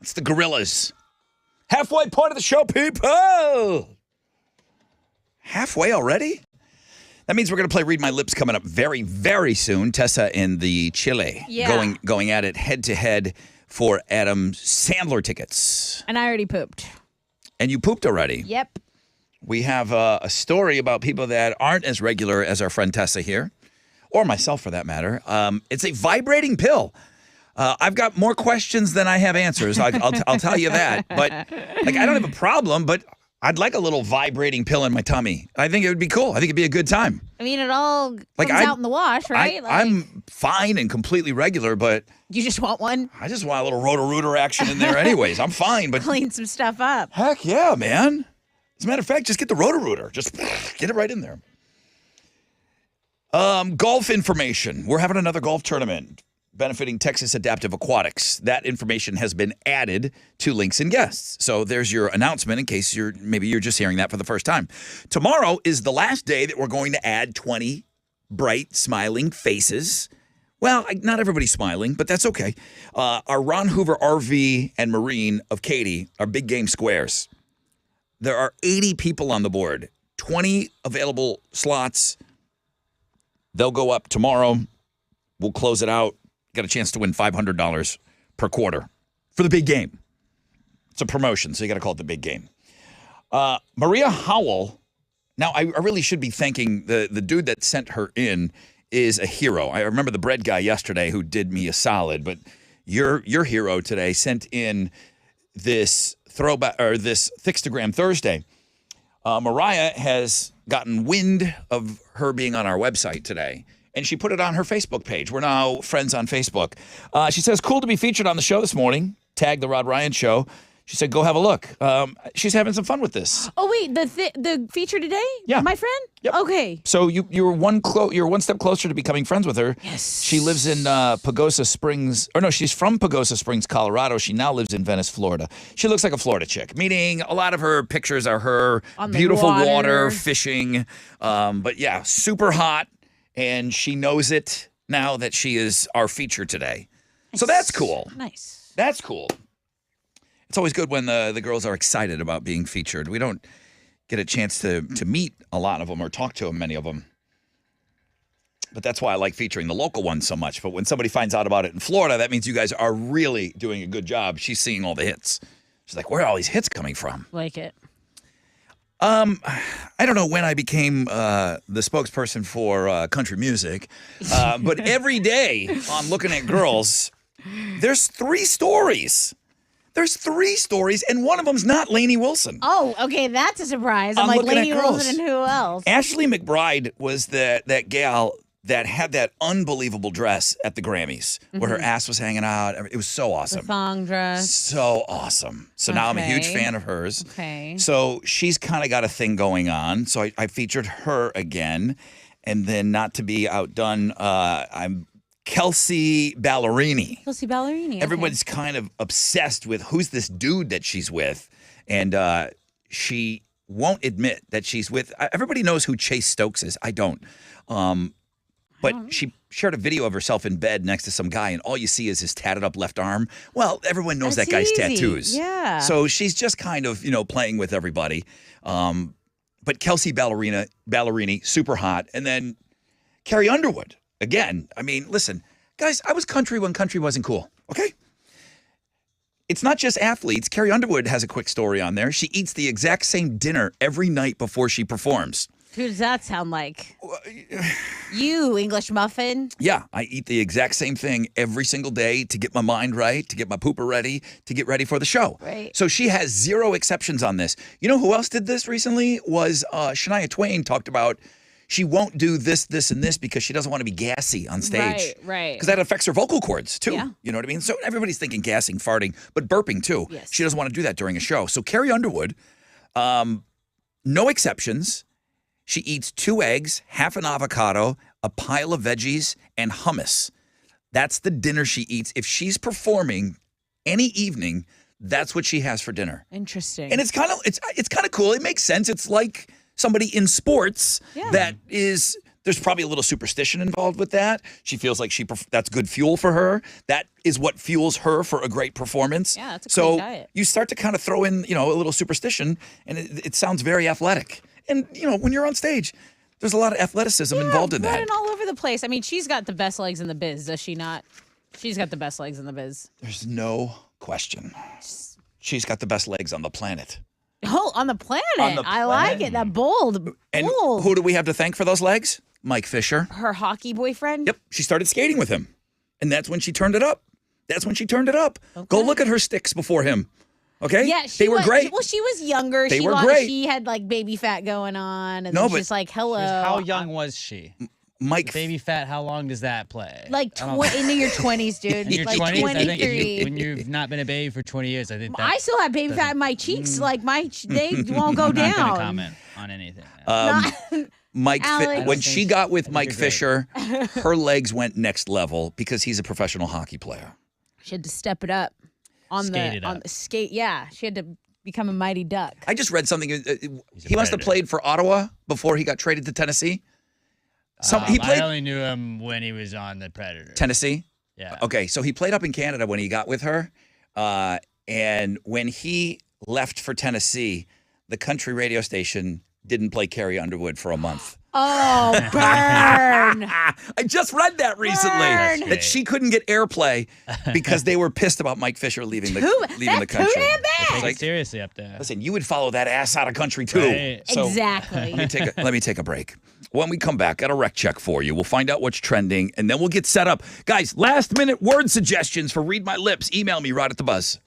It's the Gorillas. Halfway point of the show, people. Halfway already? That means we're going to play Read My Lips coming up very, very soon. Tessa and the Chile going at it head-to-head for Adam Sandler tickets. And I already pooped. And you pooped already? Yep. We have a story about people that aren't as regular as our friend Tessa here, or myself for that matter. It's a vibrating pill. I've got more questions than I have answers. I'll tell you that. But like, I don't have a problem, but I'd like a little vibrating pill in my tummy. I think it would be cool. I think it'd be a good time. I mean, it all comes out in the wash, right? I'm fine and completely regular, but you just want one? I just want a little roto-rooter action in there anyways. I'm fine, but clean some stuff up. Heck yeah, man. As a matter of fact, just get the roto-rooter. Just get it right in there. Golf information. We're having another golf tournament benefiting Texas Adaptive Aquatics. That information has been added to Links and Guests. So there's your announcement in case you're just hearing that for the first time. Tomorrow is the last day that we're going to add 20 bright, smiling faces. Well, not everybody's smiling, but that's okay. Our Ron Hoover RV and Marine of Katy are big game squares. There are 80 people on the board, 20 available slots. They'll go up tomorrow. We'll close it out. Got a chance to win $500 per quarter for the big game. It's a promotion, so you got to call it the big game. Maria Howell. Now, I really should be thanking the dude that sent her in is a hero. I remember the bread guy yesterday who did me a solid, but your hero today sent in this throwback or this Thickstagram Thursday. Mariah has gotten wind of her being on our website today, and she put it on her Facebook page. We're now friends on Facebook. She says, cool to be featured on the show this morning. Tag the Rod Ryan Show. She said, go have a look. She's having some fun with this. Oh, wait, the feature today? Yeah. My friend? Yep. Okay. So you're one step closer to becoming friends with her. Yes. She lives in Pagosa Springs. Or no, she's from Pagosa Springs, Colorado. She now lives in Venice, Florida. She looks like a Florida chick, meaning a lot of her pictures are her on the beautiful water, fishing. But yeah, super hot. And she knows it now that she is our feature today. Nice. So that's cool. Nice. That's cool. It's always good when the girls are excited about being featured. We don't get a chance to meet a lot of them or talk to them, many of them. But that's why I like featuring the local ones so much. But when somebody finds out about it in Florida, that means you guys are really doing a good job. She's seeing all the hits. She's like, where are all these hits coming from? Like it. I don't know when I became the spokesperson for country music, but every day on Looking at Girls, there's 3 stories. There's 3 stories, and one of them's not Lainey Wilson. Oh, okay, that's a surprise. I'm I'm like, looking at Lainey girls. Wilson and who else? Ashley McBride was that gal that had that unbelievable dress at the Grammys where her ass was hanging out. It was so The awesome. thong dress. So awesome. So now I'm a huge Okay. fan of hers. Okay. So she's kind of got a thing going on. So I featured her again. And then not to be outdone, I'm Kelsey Ballerini. Kelsey Ballerini. Okay. Everyone's kind of obsessed with who's this dude that she's with. And she won't admit that she's with. Everybody knows who Chase Stokes is. I don't. But she shared a video of herself in bed next to some guy, and all you see is his tatted up left arm. Well, everyone knows That's that guy's easy. tattoos. Yeah. So she's just kind of, playing with everybody. But Kelsey Ballerini, super hot. And then Carrie Underwood, again. I mean, listen, guys, I was country when country wasn't cool, okay? It's not just athletes. Carrie Underwood has a quick story on there. She eats the exact same dinner every night before she performs. Who does that sound like? You, English muffin. Yeah, I eat the exact same thing every single day to get my mind right, to get my pooper ready, to get ready for the show. Right. So she has 0 exceptions on this. You know who else did this recently? Was Shania Twain talked about she won't do this, this, and this because she doesn't want to be gassy on stage. Right. Because that affects her vocal cords, too. Yeah. You know what I mean? So everybody's thinking gassing, farting, but burping, too. Yes. She doesn't want to do that during a show. So Carrie Underwood, no exceptions. She eats 2 eggs, half an avocado, a pile of veggies, and hummus. That's the dinner she eats. If she's performing any evening, that's what she has for dinner. Interesting. And it's kind of cool. It makes sense. It's like somebody in sports Yeah. that is There's probably a little superstition involved with that. She feels like that's good fuel for her. That is what fuels her for a great performance. Yeah, that's a so clean diet. you start to kind of throw in, a little superstition, and it sounds very athletic. And, when you're on stage, there's a lot of athleticism involved in that. Running all over the place. I mean, she's got the best legs in the biz, does she not? She's got the best legs in the biz. There's no question. She's got the best legs on the planet. Oh, on the planet. On the I like it. That bold. And bold. who do we have to thank for those legs? Mike Fisher. Her hockey boyfriend? Yep. She started skating with him. And that's when she turned it up. Go look at her sticks before him. Okay? Yeah, they were great. Well, she was younger. They were great. She had like baby fat going on. And No, then but- she's like, hello. How young was she? Mike. Baby fat, how long does that play? Like I don't- into your 20s, dude. In your like 20s, I think 23. when you've not been a baby for 20 years, I think that I still have baby fat in my cheeks. Like they won't go I'm not down. going to comment on anything. Alex. When she got with Mike you're great. Fisher, her legs went next level because he's a professional hockey player. She had to step it up on Skate it on up. the skate. Yeah, she had to become a mighty duck. I just read something. He must have predator. played for Ottawa before he got traded to Tennessee. He I played only knew him when he was on the Predator. Tennessee. Yeah. Okay, so he played up in Canada when he got with her, and when he left for Tennessee, the country radio station didn't play Carrie Underwood for a month. Oh, burn! I just read that recently Burn. that she couldn't get airplay because they were pissed about Mike Fisher leaving the That's country. too damn bad. It's Take like, it seriously up there. listen, you would follow that ass out of country too. Right. So Exactly. let me take a break. When we come back, got a rec check for you. We'll find out what's trending, and then we'll get set up. Guys, last minute word suggestions for Read My Lips. Email me right at the buzz.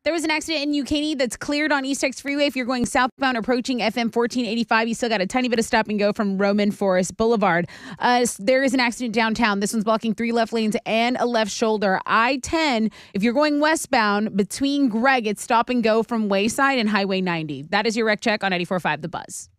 There was an accident in New Caney that's cleared on East X Freeway. If you're going southbound approaching FM 1485, you still got a tiny bit of stop and go from Roman Forest Boulevard. There is an accident downtown. This one's blocking 3 left lanes and a left shoulder. I-10, if you're going westbound between Greg, it's stop and go from Wayside and Highway 90. That is your wreck check on 94.5 The Buzz.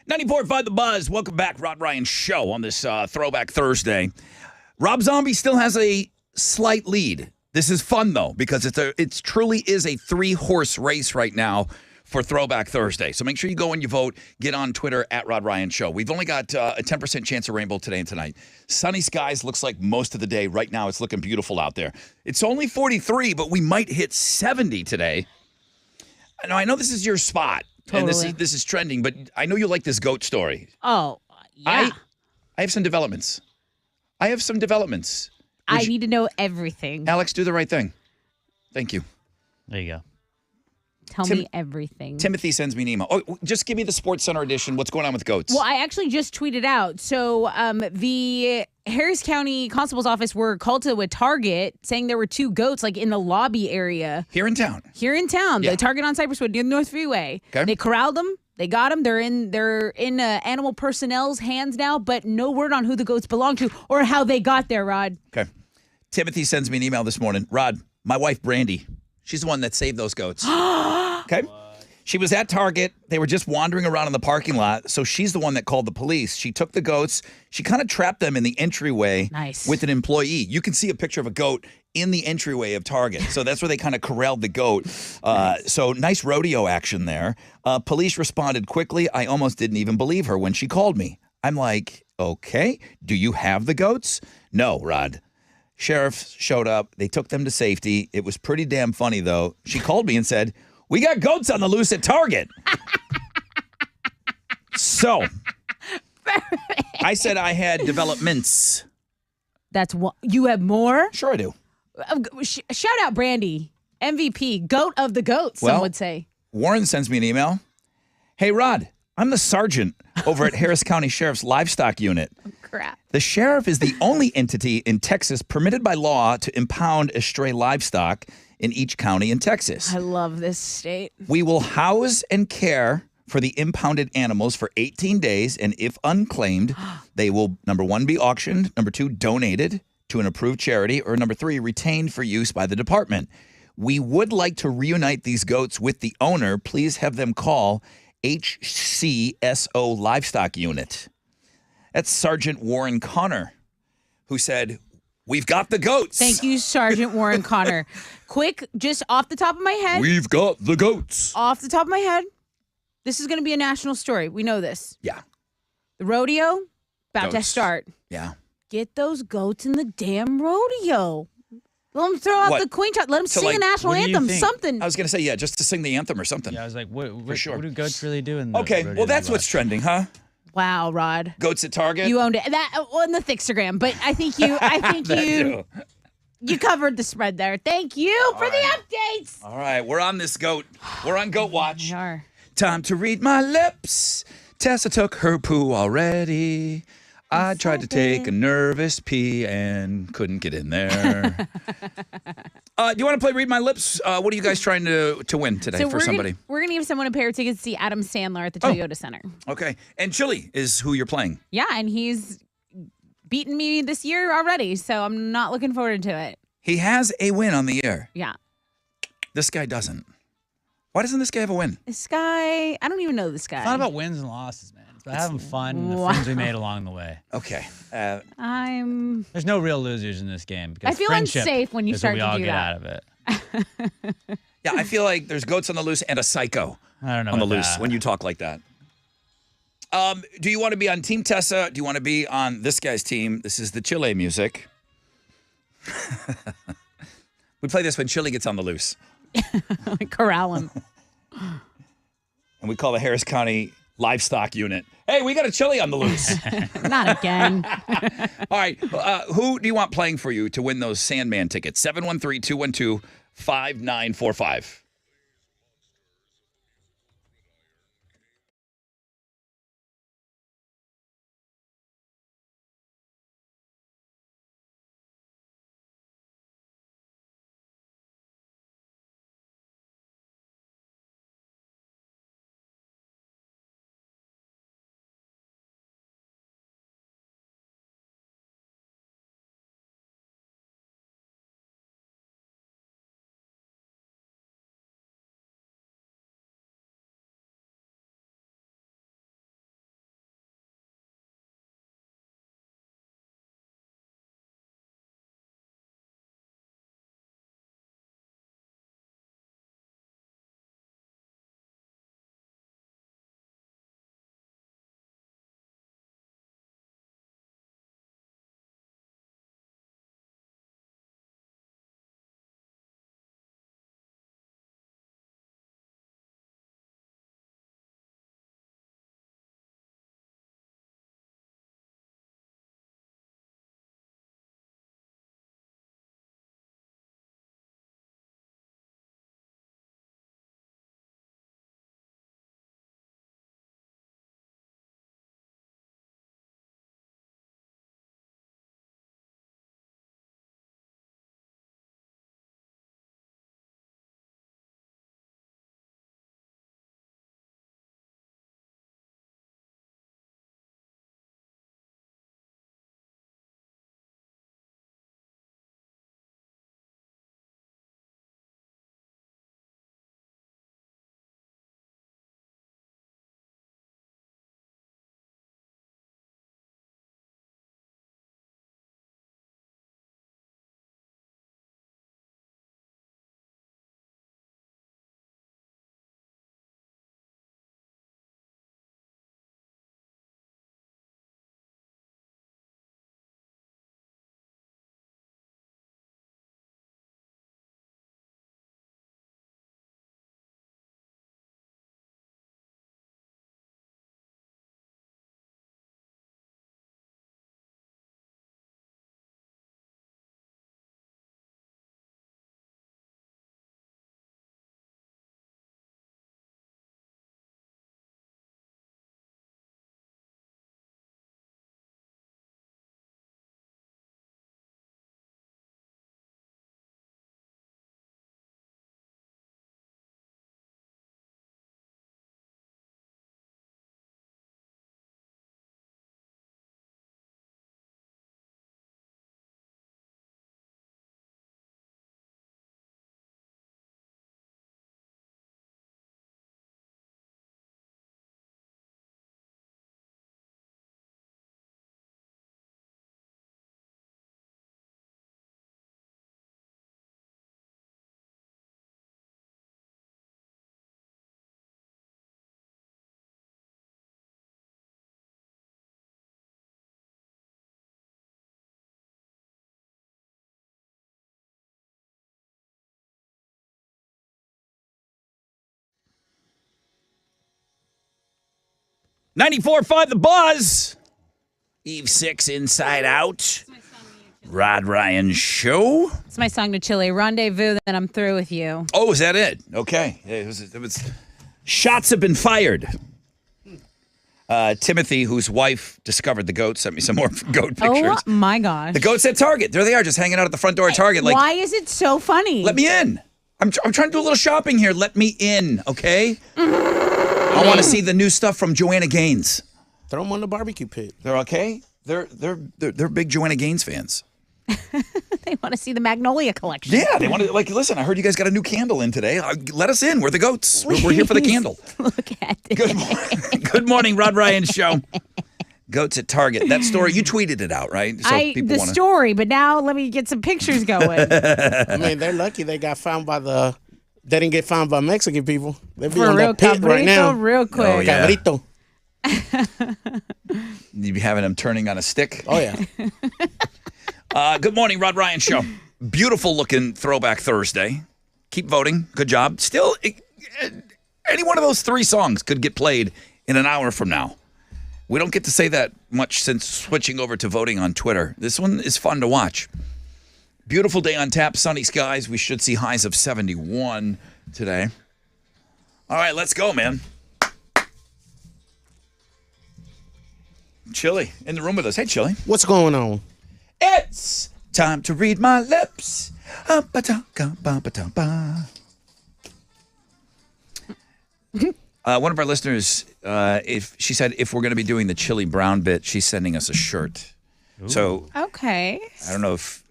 $94.5 The Buzz. Welcome back, Rod Ryan Show on this Throwback Thursday. Rob Zombie still has a slight lead. This is fun, though, because it truly is a 3-horse race right now for Throwback Thursday. So make sure you go and you vote. Get on Twitter at Rod Ryan Show. We've only got a 10% chance of rainbow today and tonight. Sunny skies looks like most of the day. Right now, it's looking beautiful out there. It's only 43, but we might hit 70 today. I know this is your spot. Totally. And this is trending, but I know you like this goat story. Oh, yeah. I have some developments. I need to know everything. Alex, do the right thing. Thank you. There you go. Tell me everything. Timothy sends me an email. Oh, just give me the Sports Center edition. What's going on with goats? Well, I actually just tweeted out. So the Harris County Constable's Office were called to a Target saying there were 2 goats like in the lobby area. Here in town. Yeah. The Target on Cypresswood near the North Freeway. Okay. They corralled them. They got them. They're in animal personnel's hands now, but no word on who the goats belong to or how they got there, Rod. Okay. Timothy sends me an email this morning. Rod, my wife Brandy, she's the one that saved those goats. Okay. She was at Target. They were just wandering around in the parking lot. So she's the one that called the police. She took the goats. She kind of trapped them in the entryway with an employee. You can see a picture of a goat in the entryway of Target. So that's where they kind of corralled the goat. So nice rodeo action there. Police responded quickly. I almost didn't even believe her when she called me. I'm like, okay, do you have the goats? No, Rod. Sheriff showed up. They took them to safety. It was pretty damn funny, though. She called me and said, we got goats on the loose at Target. So I said I had developments. That's what you have more? Sure I do. Shout out Brandy, MVP, goat of the goats, some would say. Warren sends me an email. Hey, Rod, I'm the sergeant over at Harris County Sheriff's Livestock Unit. Oh, crap. The sheriff is the only entity in Texas permitted by law to impound stray livestock in each county in Texas. I love this state. We will house and care for the impounded animals for 18 days, and if unclaimed, they will, number 1, be auctioned, number 2, donated to an approved charity, or number 3, retained for use by the department. We would like to reunite these goats with the owner. Please have them call HCSO Livestock Unit. That's Sergeant Warren Connor, who said, we've got the goats. Thank you, Sergeant Warren Connor. Quick, just off the top of my head. We've got the goats. Off the top of my head, this is going to be a national story. We know this. Yeah. The rodeo, about to Goats. start. Yeah. Get those goats in the damn rodeo. Let them throw out What? the queen shot. Let them So, sing a like, national what do you anthem, think? something. I was going to say, yeah, just to sing the anthem or something. Yeah, I was like, what sure. do goats really do in the Okay, rodeo well, that's we what's watch? trending, huh? Wow, Rod. Goats at Target? You owned it. That on the Thickstagram, but I think you covered the spread there. Thank you for the updates. All right, we're on this goat. We're on Goat Watch. We are. Time to read my lips. Tessa took her poo already. I tried to take a nervous pee and couldn't get in there. Do you want to play Read My Lips? What are you guys trying to win today for somebody? We're going to give someone a pair of tickets to see Adam Sandler at the Toyota Center. Okay. And Chili is who you're playing. Yeah, and he's beaten me this year already, so I'm not looking forward to it. He has a win on the air. Yeah. This guy doesn't. Why doesn't this guy have a win? This guy, I don't even know this guy. It's not about wins and losses, man. It's about having fun and the friends we made along the way. Okay. There's no real losers in this game. Because I feel friendship unsafe when you is start what we to all do get that. out of it. Yeah, I feel like there's goats on the loose and a psycho I don't know on the about loose that. when you talk like that. Do you want to be on Team Tessa? Do you want to be on this guy's team? This is the Chile music. We play this when Chile gets on the loose. Corral him. And we call the Harris County Livestock Unit. Hey, we got a Chile on the loose. Not again. All right. Who do you want playing for you to win those Sandman tickets? 713-212-5945. .94.5 The Buzz. Eve 6 Inside Out. Rod Ryan Show. It's my song to Chile. Rendezvous, then I'm through with you. Oh, is that it? Okay. It was shots have been fired. Timothy, whose wife discovered the goat, sent me some more goat pictures. Oh my gosh. The goat's at Target. There they are, just hanging out at the front door at Target. Like, why is it so funny? let me in. I'm trying to do a little shopping here. Let me in, okay? I want to see the new stuff from Joanna Gaines. Throw them on the barbecue pit. They're okay. They're big Joanna Gaines fans. They want to see the Magnolia collection. Yeah, they want to listen. I heard you guys got a new candle in today. Let us in. We're the goats. We're here for the candle. Look at it. Good morning, Rod Ryan Show. Goats at Target. That story, you tweeted it out, right? So The story, but now let me get some pictures going. I mean, they're lucky they got found by they didn't get found by Mexican people. They be For on real, that pit right now. real quick. Oh, yeah. Cabrito. You'd be having them turning on a stick. Oh, yeah. Good morning, Rod Ryan Show. Beautiful looking Throwback Thursday. Keep voting. Good job. Still, any one of those 3 songs could get played in an hour from now. We don't get to say that much since switching over to voting on Twitter. This one is fun to watch. Beautiful day on tap, sunny skies. We should see highs of 71 today. All right, let's go, man. Chili in the room with us. Hey, Chili. What's going on? It's time to read my lips. One of our listeners, if we're going to be doing the Chili Brown bit, she's sending us a shirt. Ooh. So okay. I don't know if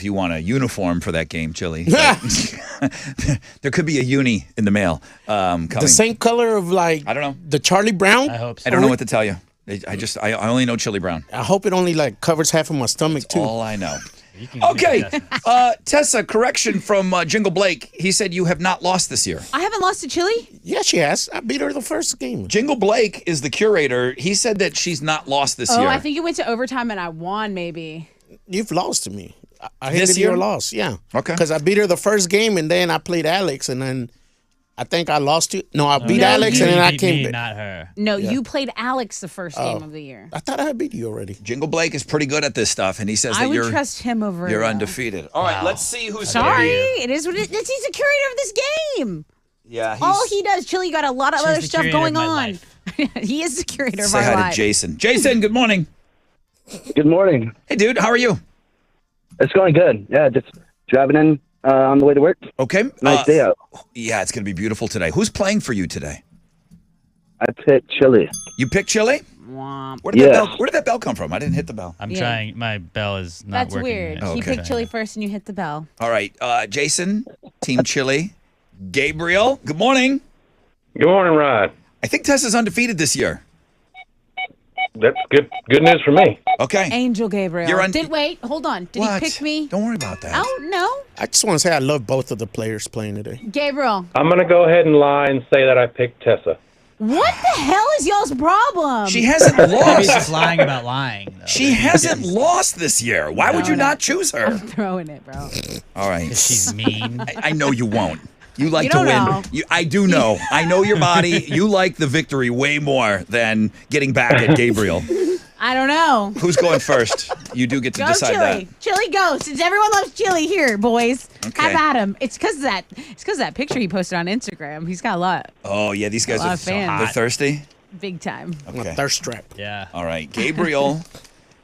you want a uniform for that game, Chili. There could be a uni in the mail coming. The same color of I don't know, the Charlie Brown. I hope so. I don't know what to tell you. I only know Chili Brown. I hope it only covers half of my stomach too. All I know. Okay, Tessa, correction from Jingle Blake. He said you have not lost this year. I haven't lost to Chili? Yeah, she has. I beat her the first game. Jingle Blake is the curator. He said that she's not lost this year. Oh, I think it went to overtime and I won, maybe. You've lost to me. I This hated year? your loss. Yeah. Okay. Because I beat her the first game and then I played Alex and then I think I lost you. No, I beat Alex and then I came back. Not her. No, you played Alex the first game of the year. I thought I had beat you already. Jingle Blake is pretty good at this stuff, and he says I that would you're trust him over. you're undefeated. All right, let's see who's Sorry, it is what it is. He's the curator of this game. Yeah, All he does, Chili got a lot of She's other the stuff curator going of my on. life. He is the curator of say our hi life. to Jason. Jason, good morning. Good morning. Hey, dude, how are you? It's going good. Yeah, just driving in on the way to work. Okay. Nice day out. Yeah, it's going to be beautiful today. Who's playing for you today? I picked Chili. You picked Chili? Womp. Where did that bell come from? I didn't hit the bell. I'm Yeah. trying. My bell is not That's working. weird. yet. He Okay. picked Chili first and you hit the bell. All right, Jason, Team Chili. Gabriel, good morning. Good morning, Rod. I think Tessa's undefeated this year. That's good news for me. Okay. Angel Gabriel. You're Wait, hold on. Did What? he pick me? Don't worry about that. Oh, no. I just want to say I love both of the players playing today. Gabriel. I'm going to go ahead and lie and say that I picked Tessa. What the hell is y'all's problem? She hasn't Maybe she's lost. lying about lying. Though. She hasn't lost this year. Why would you not choose her? I'm throwing it, bro. All right. She's mean. I know you won't. You like You to don't win. know. I do know. I know your body. You like the victory way more than getting back at Gabriel. I don't know. Who's going first? You do get to Go decide Chili. Chili go. Since everyone loves Chili here, boys. Okay. Have at him. It's because that picture he posted on Instagram. He's got a lot. that. Oh, yeah, these guys A lot are of fans. they're thirsty. Big time. I'm a Okay. thirst trap. Yeah. All right. Gabriel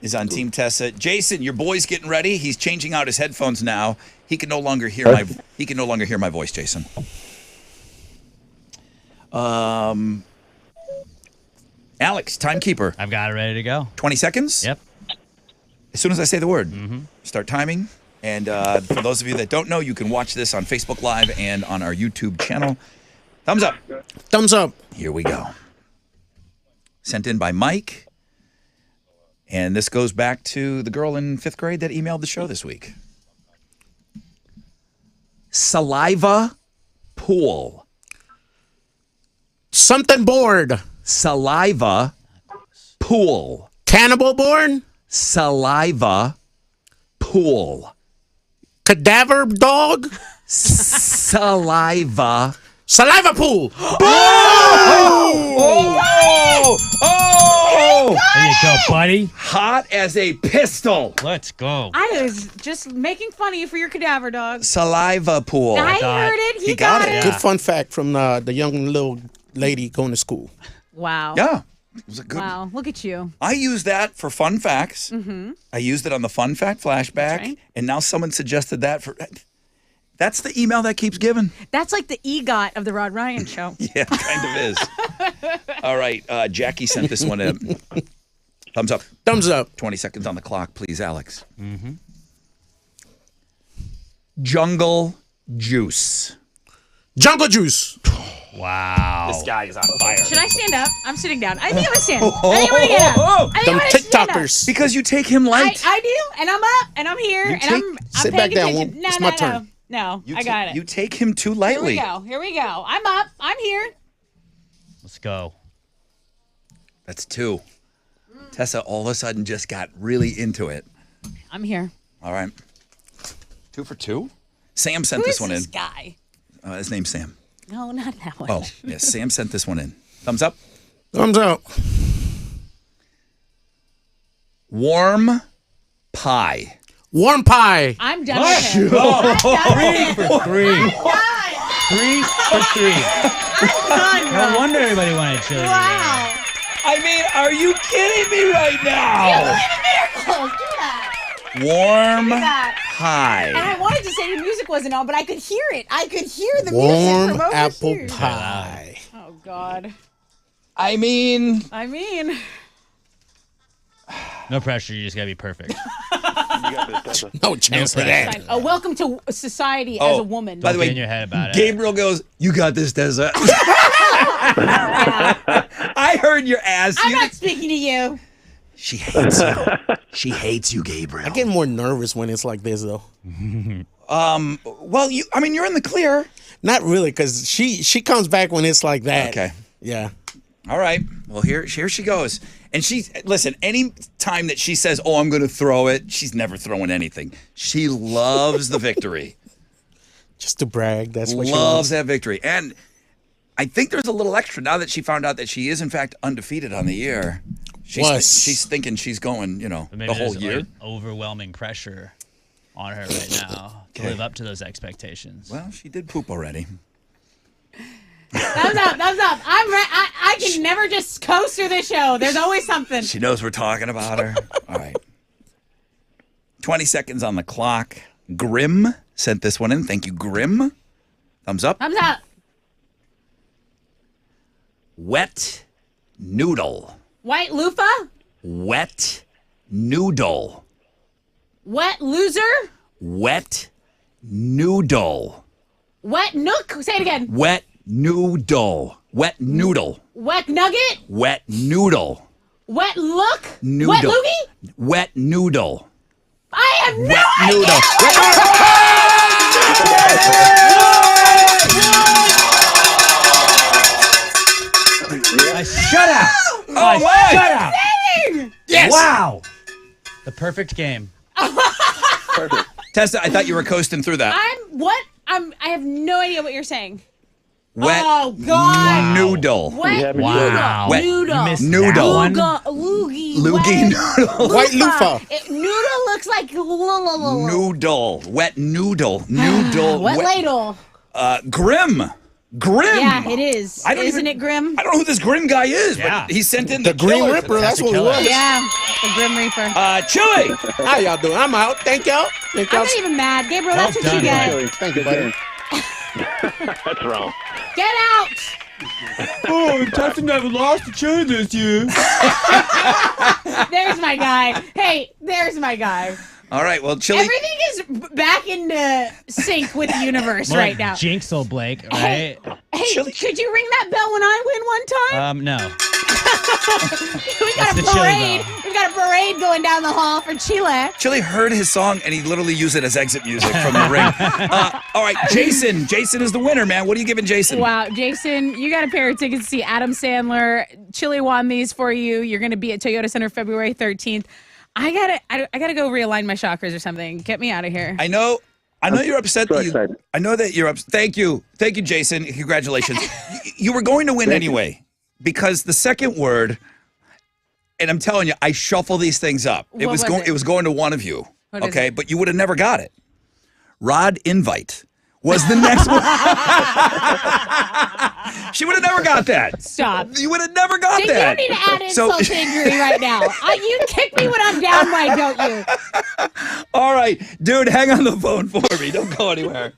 is on Team Tessa. Jason, your boy's getting ready. He's changing out his headphones now. He can no longer hear my voice, Jason. Alex, timekeeper. I've got it ready to go. 20 seconds? Yep. As soon as I say the word, start timing. And for those of you that don't know, you can watch this on Facebook Live and on our YouTube channel. Thumbs up. Thumbs up. Here we go. Sent in by Mike. And this goes back to the girl in 5th grade that emailed the show this week. Saliva pool. Something board. Saliva pool. Cannibal born. Saliva pool. Cadaver dog. Saliva. Saliva pool. Oh! There you go, buddy. Hot as a pistol. Let's go. I was just making fun of you for your cadaver dog. Saliva pool. I got heard it. it. He got got it. it. Good fun fact from the young little lady going to school. Wow. Yeah. It was a good. Wow, look at you. I used that for fun facts. Mm-hmm. I used it on the fun fact flashback, That's right. and now someone suggested that for. That's the email that keeps giving. That's like the EGOT of the Rod Ryan show. Yeah, kind of is. All right, Jackie sent this one in. Thumbs up. Thumbs up. 20 seconds on the clock, please, Alex. Jungle Juice. Jungle Juice. Wow. This guy is on fire. Should I stand up? I'm sitting down. I think I'm gonna stand. I think I'm gonna get up. I think Them I'm gonna stand up. TikTokers. Because you take him light. I do, and I'm up, and I'm here, and I'm sit paying back down. attention. No, It's no, my no. turn. No, You I got it. You take him too Here lightly. we go. Here we go. I'm up. I'm here. Let's go. That's 2. Tessa all of a sudden just got really into it. I'm here. All right. 2 for 2? Sam sent Who this is one this in. guy? His name's Sam. No, not that one. Oh, yes. Sam sent this one in. Thumbs up. Thumbs up. Warm pie. Warm pie. I'm done with him. I'm done with him. 3 I'm 3 for 3. done, No bro. wonder everybody wanted chili. Wow. I mean, are you kidding me right now? Miracles. Do that. Warm that. pie. And I wanted to say the music wasn't on, but I could hear it. I could hear the Warm music from apple overseas. pie. Oh, God. I mean, No pressure. You just gotta be perfect. No chance for that. Oh, welcome to society as a woman. By the Don't way, get in your head about it. Gabriel goes, "You got this, Tessa." I heard your ass. I'm not speaking to you. She hates you. She hates you, Gabriel. I get more nervous when it's like this, though. Well, you're in the clear. Not really, because she comes back when it's like that. Okay. Yeah. All right. Well, here she goes. And listen, any time that she says, "Oh, I'm going to throw it," she's never throwing anything. She loves the victory. Just to brag. That's what she Loves wants. that victory. And I think there's a little extra now that she found out that she is, in fact, undefeated on the year. She's thinking she's going, But maybe the whole there's, year. like, overwhelming pressure on her right now to live up to those expectations. Well, she did poop already. Thumbs up, thumbs up. I can never just coast through this show. There's always something. She knows we're talking about her. All right. 20 seconds on the clock. Grim sent this one in. Thank you, Grim. Thumbs up. Thumbs up. Wet noodle. White loofah. Wet noodle. Wet loser. Wet noodle. Wet nook. Say it again. Wet noodle. Wet noodle. Wet nugget. Wet noodle. Wet look. Noodle. Wet loogie. Wet noodle. I have no Wet idea. noodle. Shut up! Oh, my! Shut up! Yes! Wow! The perfect game. Tessa, I thought you were coasting through that. I have no idea what you're saying. Wet Oh God. noodle. Wet Wow. Wet noodle. You missed noodle. that one. Loogie. Loogie Wet noodle. White loofah. Noodle looks like Noodle. Wet noodle. Noodle. Wet ladle. Grim. Grim. Yeah, it is. Isn't it grim? I don't know who this Grim guy is, Yeah. but he sent in The Green killer. Ripper, that's what it killer. was. Yeah, the Grim Reaper. Chili. How y'all doing? I'm out. Thank y'all. Thank I'm y'all. not even mad. Gabriel, Well that's what you done, get. buddy. Thank you, buddy. That's wrong. Get out. Oh, Tessa never lost to chili this year. There's my guy. Hey, there's my guy. All right, well, Chili. Everything is back into sync with the universe right now. Jinxel Blake, right? Hey, could you ring that bell when I win one time? No. We got a the Chili parade. bell. We got a parade going down the hall for Chile. Chili heard his song and he literally used it as exit music from the ring. All right, Jason. Jason is the winner, man. What are you giving Jason? Wow, Jason, you got a pair of tickets to see Adam Sandler. Chile won these for you. You're going to be at Toyota Center February 13th. I gotta go realign my chakras or something. Get me out of here. I know you're upset. so That excited. I know that you're upset. Thank you, Jason. Congratulations. You were going to win anyway because the second word, and I'm telling you, I shuffle these things up. It What was was going. it? It was going to one of you. What is Okay, it? but you would have never got it. Rod invite was the next one. She would have never got that. Stop. You would have never got You that. need to add insult to injury right now. You kick me when I'm down, right, don't you? All right, dude, hang on the phone for me. Don't go anywhere.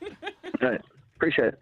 All right. Appreciate it.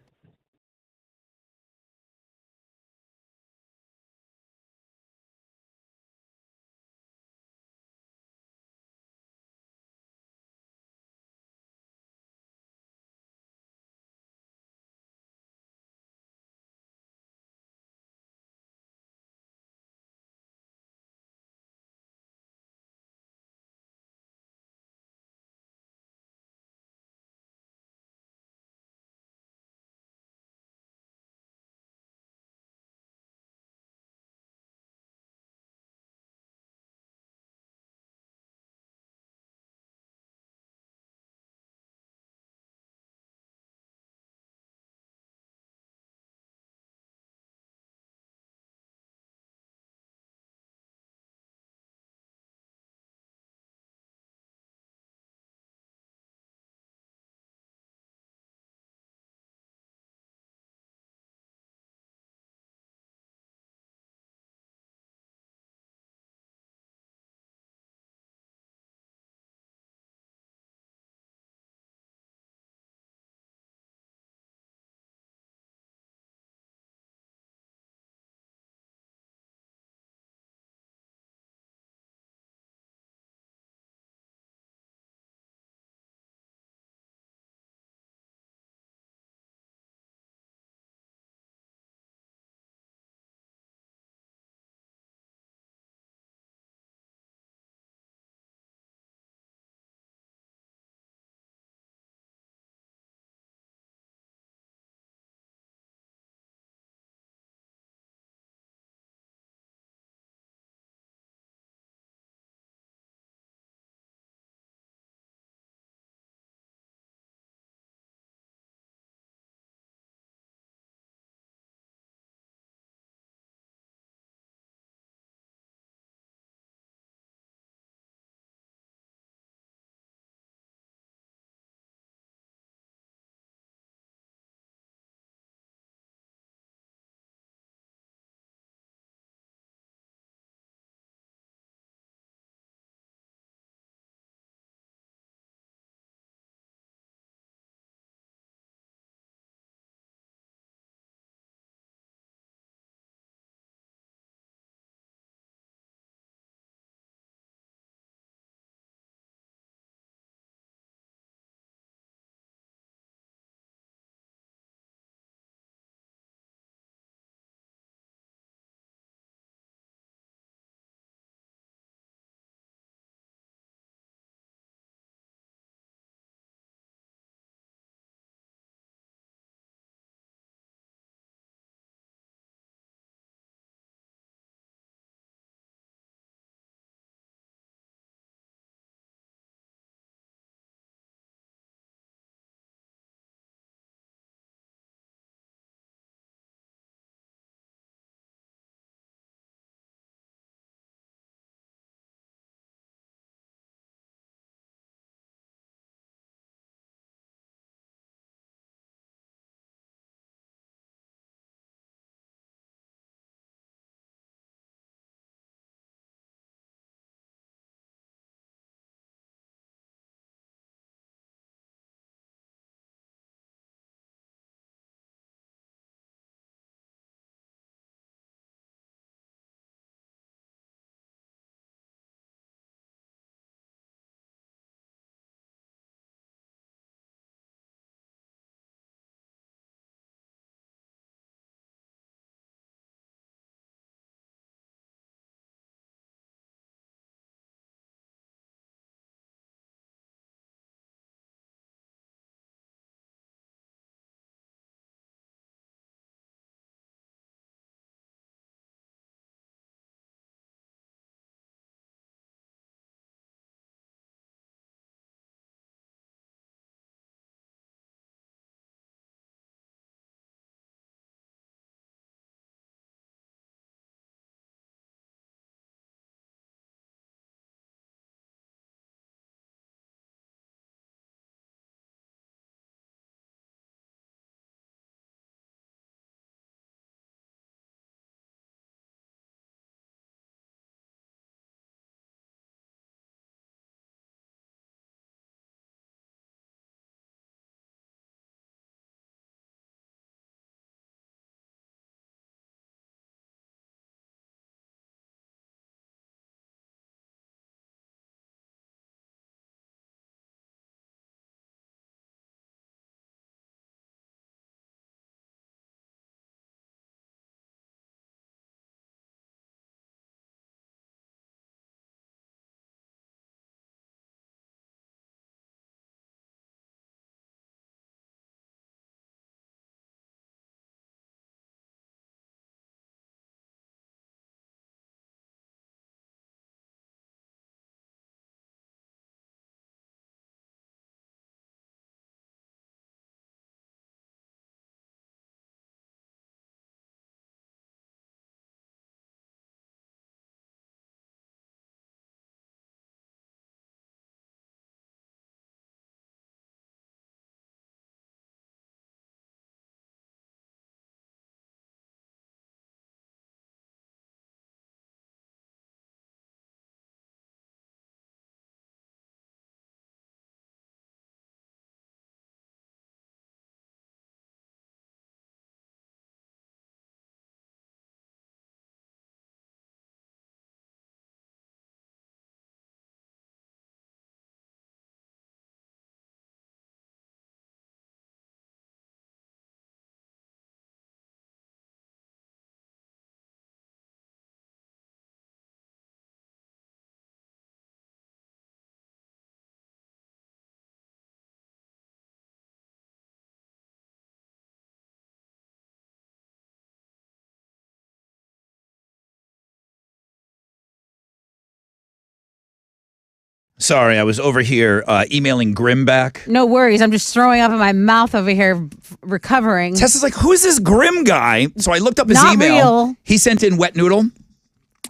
Sorry, I was over here emailing Grim back. No worries. I'm just throwing up in my mouth over here, recovering. Tessa's like, who is this Grim guy? So I looked up his Not email. real. He sent in Wet Noodle.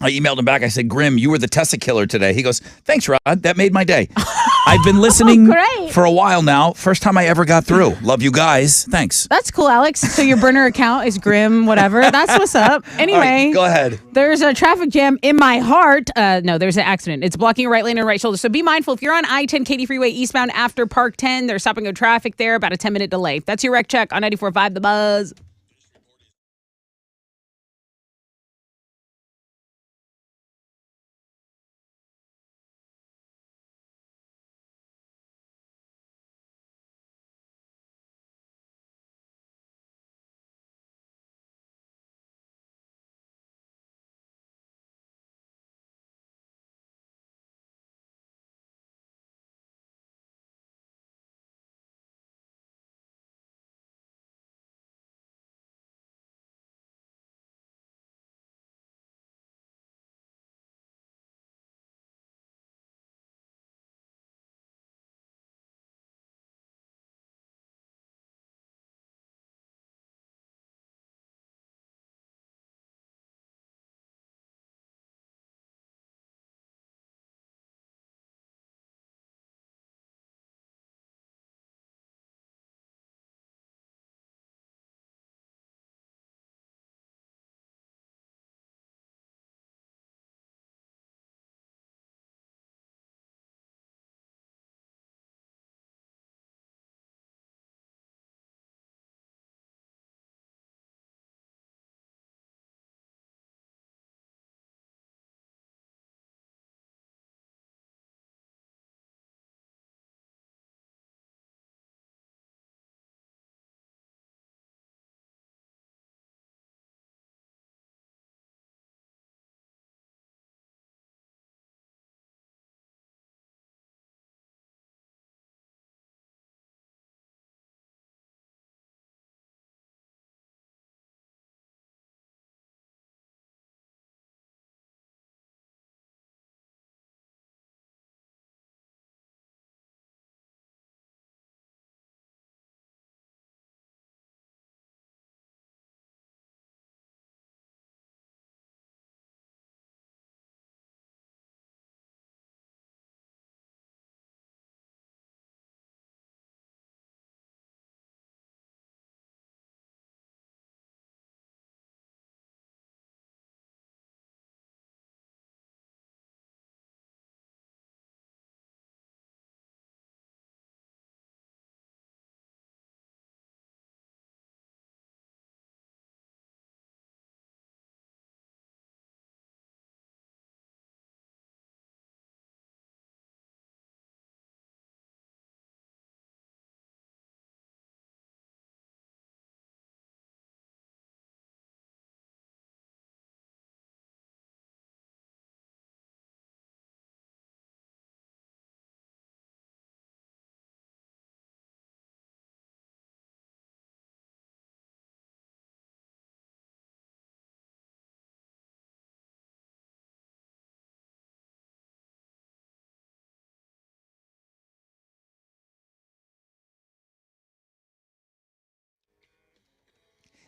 I emailed him back. I said, Grim, you were the Tessa killer today. He goes, thanks, Rod. That made my day. I've been listening Great. for a while now. First time I ever got through. Love you guys. Thanks. That's cool, Alex. So your burner account is Grim, whatever. That's what's up. Anyway, All right, go ahead. There's a traffic jam in my heart. No, there's an accident. It's blocking your right lane and right shoulder. So be mindful. If you're on I-10 Katy Freeway eastbound after Park 10, there's stopping go traffic there, about a 10-minute delay. That's your wreck check on 94.5 The Buzz.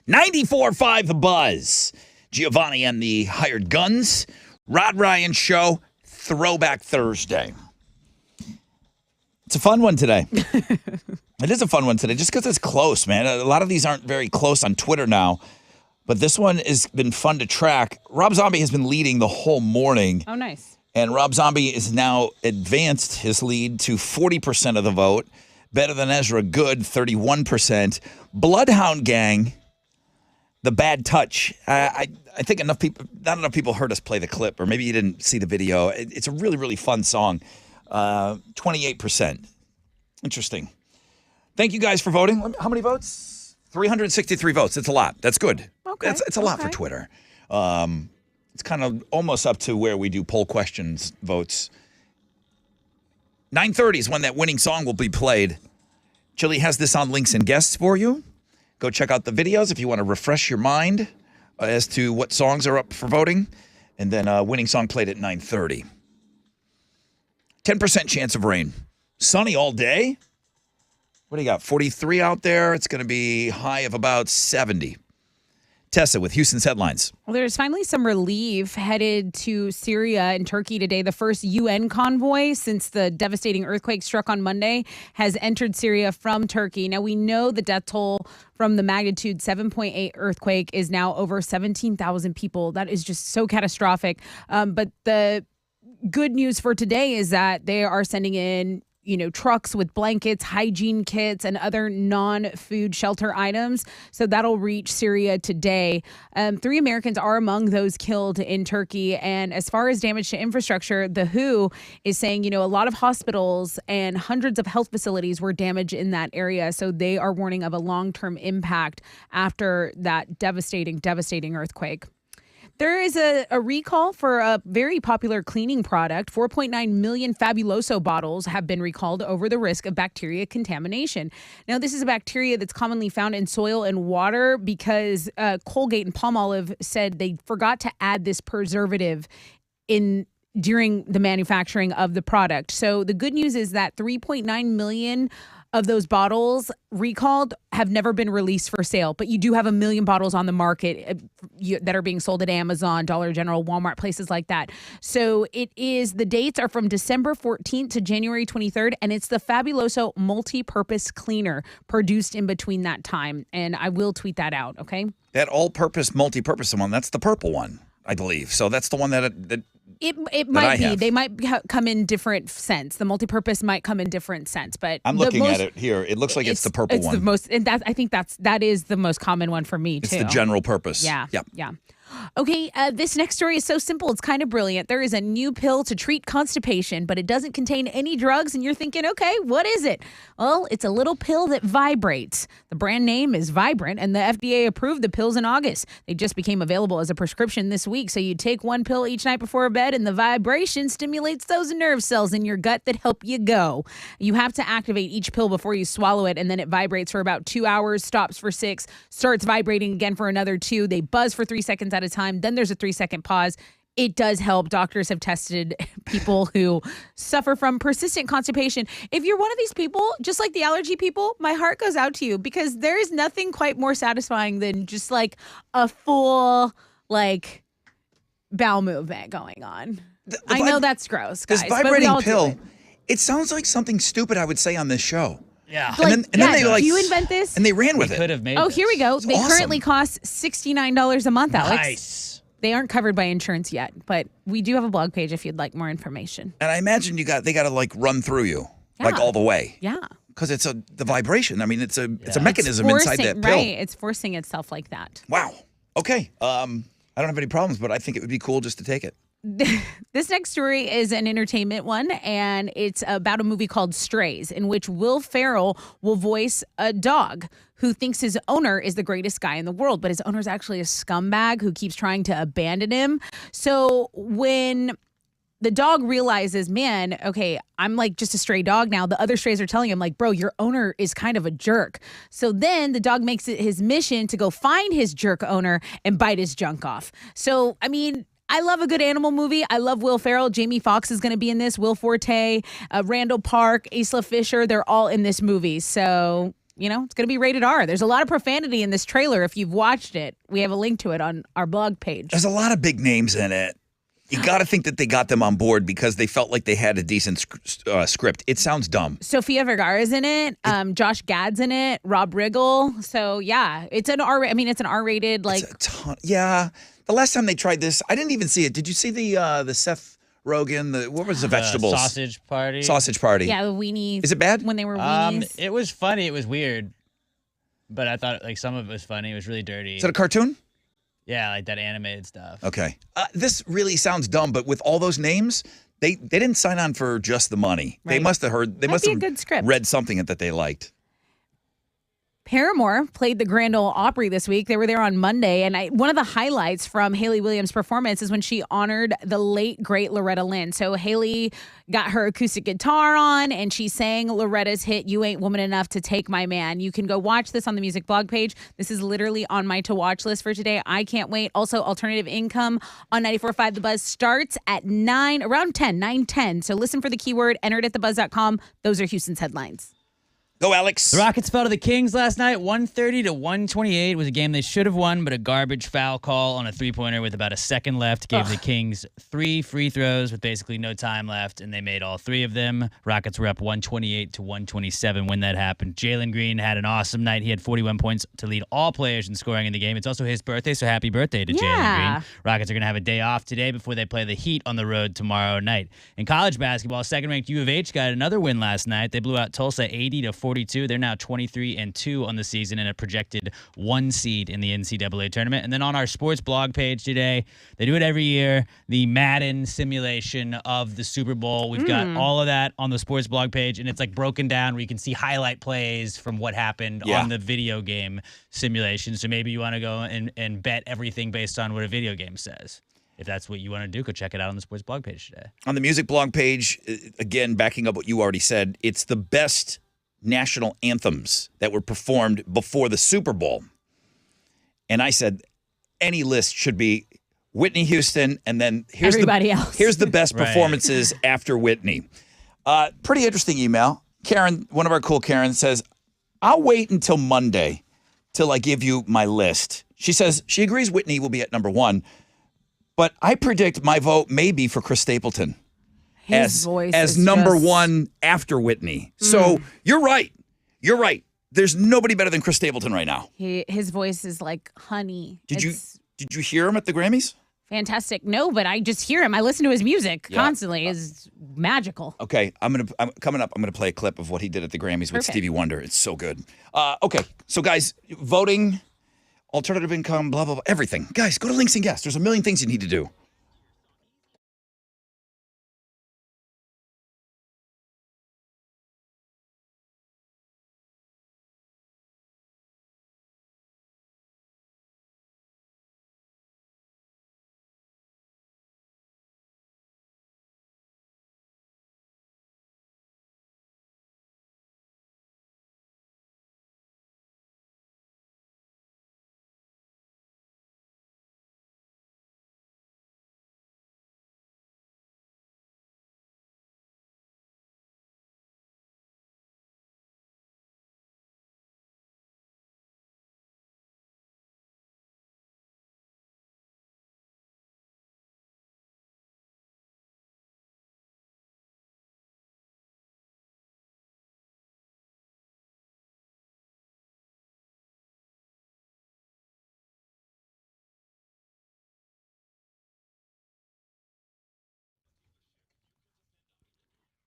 .94.5 The Buzz. Giovanni and the Hired Guns. Rod Ryan Show. Throwback Thursday. It's a fun one today. It is a fun one today just because it's close, man. A lot of these aren't very close on Twitter now. But this one has been fun to track. Rob Zombie has been leading the whole morning. Oh, nice. And Rob Zombie is now advanced his lead to 40% of the vote. Better Than Ezra Good, 31%. Bloodhound Gang, The Bad Touch. I think not enough people heard us play the clip, or maybe you didn't see the video. It's a really, really fun song. 28%. Interesting. Thank you guys for voting. How many votes? 363 votes. It's a lot. That's good. Okay. It's a lot for Twitter. It's kind of almost up to where we do poll questions votes. 9:30 is when that winning song will be played. Chili has this on links and guests for you. Go check out the videos if you want to refresh your mind as to what songs are up for voting. And then winning song played at 9:30. 10% chance of rain. Sunny all day. What do you got? 43 out there. It's going to be high of about 70. Tessa with Houston's headlines. Well, there's finally some relief headed to Syria and Turkey today. The first UN convoy since the devastating earthquake struck on Monday has entered Syria from Turkey. Now, we know the death toll from the magnitude 7.8 earthquake is now over 17,000 people. That is just so catastrophic. But the good news for today is that they are sending in trucks with blankets, hygiene kits, and other non-food shelter items. So that'll reach Syria today. 3 Americans are among those killed in Turkey. And as far as damage to infrastructure, the WHO is saying, a lot of hospitals and hundreds of health facilities were damaged in that area. So they are warning of a long-term impact after that devastating earthquake. There is a recall for a very popular cleaning product. 4.9 million Fabuloso bottles have been recalled over the risk of bacteria contamination. Now, this is a bacteria that's commonly found in soil and water because Colgate and Palmolive said they forgot to add this preservative during the manufacturing of the product. So the good news is that 3.9 million of those bottles recalled have never been released for sale, but you do have 1 million bottles on the market that are being sold at Amazon, Dollar General, Walmart, places like that. So the dates are from December 14th to January 23rd, and it's the Fabuloso multi-purpose cleaner produced in between that time. And I will tweet that out, okay? That all-purpose, multi-purpose one, that's the purple one, I believe. So that's the one that It might be. They might come in different scents. The multi-purpose might come in different scents, but I'm looking at it here. It looks like it's the purple one. It's the most, and I think that is the most common one for me too. It's the general purpose. Yeah. Yep. Yeah. Okay, this next story is so simple. It's kind of brilliant. There is a new pill to treat constipation, but it doesn't contain any drugs. And you're thinking, okay, what is it? Well, it's a little pill that vibrates. The brand name is Vibrant, and the FDA approved the pills in August. They just became available as a prescription this week. So you take one pill each night before bed, and the vibration stimulates those nerve cells in your gut that help you go. You have to activate each pill before you swallow it, and then it vibrates for about 2 hours, stops for 6, starts vibrating again for another 2. They buzz for 3 seconds at a time. Then there's a 3-second pause. It does help. Doctors have tested people who suffer from persistent constipation. If you're one of these people, just like the allergy people, my heart goes out to you because there is nothing quite more satisfying than just like a full bowel movement going on. I know that's gross, guys. This vibrating but we all pill, do it sounds like something stupid I would say on this show. Yeah. And then they do you invent this? And they ran with it. Could have made Oh, this. here we go. It's They awesome. currently cost $69 a month, Alex. Nice. They aren't covered by insurance yet, but we do have a blog page if you'd like more information. And I imagine they got to run through you all the way. Yeah. Because it's the vibration. I mean, it's a mechanism inside that pill. Right. It's forcing itself like that. Wow. Okay. I don't have any problems, but I think it would be cool just to take it. This next story is an entertainment one, and it's about a movie called Strays, in which Will Ferrell will voice a dog who thinks his owner is the greatest guy in the world, but his owner is actually a scumbag who keeps trying to abandon him. So when the dog realizes, man, okay, I'm like just a stray dog now. The other strays are telling him like, bro, your owner is kind of a jerk. So then the dog makes it his mission to go find his jerk owner and bite his junk off. So, I mean, I love a good animal movie. I love Will Ferrell. Jamie Foxx is going to be in this. Will Forte, Randall Park, Isla Fisher. They're all in this movie. So, it's going to be rated R. There's a lot of profanity in this trailer. If you've watched it, we have a link to it on our blog page. There's a lot of big names in it. You got to think that they got them on board because they felt like they had a decent script. It sounds dumb. Sofia Vergara's in it. Josh Gad's in it. Rob Riggle. So yeah, it's an R-rated It's a ton. Yeah. The last time they tried this, I didn't even see it. Did you see the Seth Rogen? What was the vegetables? Sausage party. Sausage party. Yeah, the weenies. Is it bad? When they were weenies. It was funny. It was weird, but I thought some of it was funny. It was really dirty. Is it a cartoon? Yeah, like that animated stuff. Okay. This really sounds dumb, but with all those names, they didn't sign on for just the money. Right. They must have heard. They Might must be a have good script. read something that they liked. Paramore played the Grand Ole Opry this week. They were there on Monday, and one of the highlights from Hayley Williams' performance is when she honored the late, great Loretta Lynn. So Hayley got her acoustic guitar on, and she sang Loretta's hit, You Ain't Woman Enough to Take My Man. You can go watch this on the music blog page. This is literally on my to-watch list for today. I can't wait. Also, Alternative Income on 94.5 The Buzz starts at 9:10. So listen for the keyword, enter it at thebuzz.com. Those are Houston's headlines. Go, Alex. The Rockets fell to the Kings last night, 130 to 128. It was a game they should have won, but a garbage foul call on a three-pointer with about a second left gave the Kings 3 free throws with basically no time left, and they made all 3 of them. Rockets were up 128 to 127 when that happened. Jalen Green had an awesome night. He had 41 points to lead all players in scoring in the game. It's also his birthday, so happy birthday to Jalen Green. Rockets are going to have a day off today before they play the Heat on the road tomorrow night. In college basketball, second-ranked U of H got another win last night. They blew out Tulsa 80 to 42. They're now 23-2 on the season and a projected 1 seed in the NCAA tournament. And then on our sports blog page today, they do it every year, the Madden simulation of the Super Bowl. We've got all of that on the sports blog page, and it's like broken down where you can see highlight plays from what happened on the video game simulation. So maybe you want to go and bet everything based on what a video game says. If that's what you want to do, go check it out on the sports blog page today. On the music blog page, again, backing up what you already said, it's the best national anthems that were performed before the Super Bowl. And I said, any list should be Whitney Houston, and then here's everybody else. Here's the best performances after Whitney. Pretty interesting email. Karen, one of our cool Karens, says, I'll wait until Monday till I give you my list. She says she agrees Whitney will be at number 1, but I predict my vote may be for Chris Stapleton. His voice as is number just 1 after Whitney. So you're right. You're right. There's nobody better than Chris Stapleton right now. His voice is like honey. Did you hear him at the Grammys? Fantastic. No, but I just hear him. I listen to his music constantly. It's magical. Okay, coming up. I'm gonna play a clip of what he did at the Grammys with Stevie Wonder. It's so good. Okay, so guys, voting, alternative income, blah blah blah, everything. Guys, go to Links and Guests. There's a million things you need to do.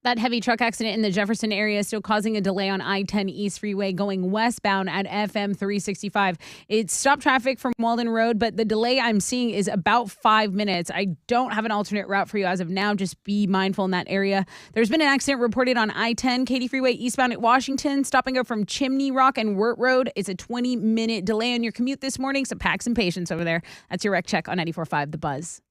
That heavy truck accident in the Jefferson area is still causing a delay on I-10 East Freeway going westbound at FM 365. It's stopped traffic from Walden Road, but the delay I'm seeing is about 5 minutes. I don't have an alternate route for you as of now. Just be mindful in that area. There's been an accident reported on I-10 Katy Freeway eastbound at Washington, stopping up from Chimney Rock and Wirt Road. It's a 20-minute delay on your commute this morning, so pack some patience over there. That's your Rec Check on 94.5 The Buzz.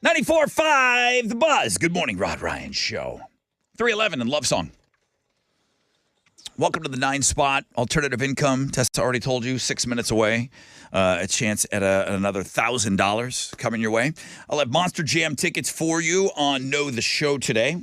94.5 The Buzz. Good morning, Rod Ryan Show. 311 and Love Song. Welcome to the 9 spot. Alternative income. Tessa already told you, 6 minutes away. A chance at another $1,000 coming your way. I'll have Monster Jam tickets for you on Know the Show today.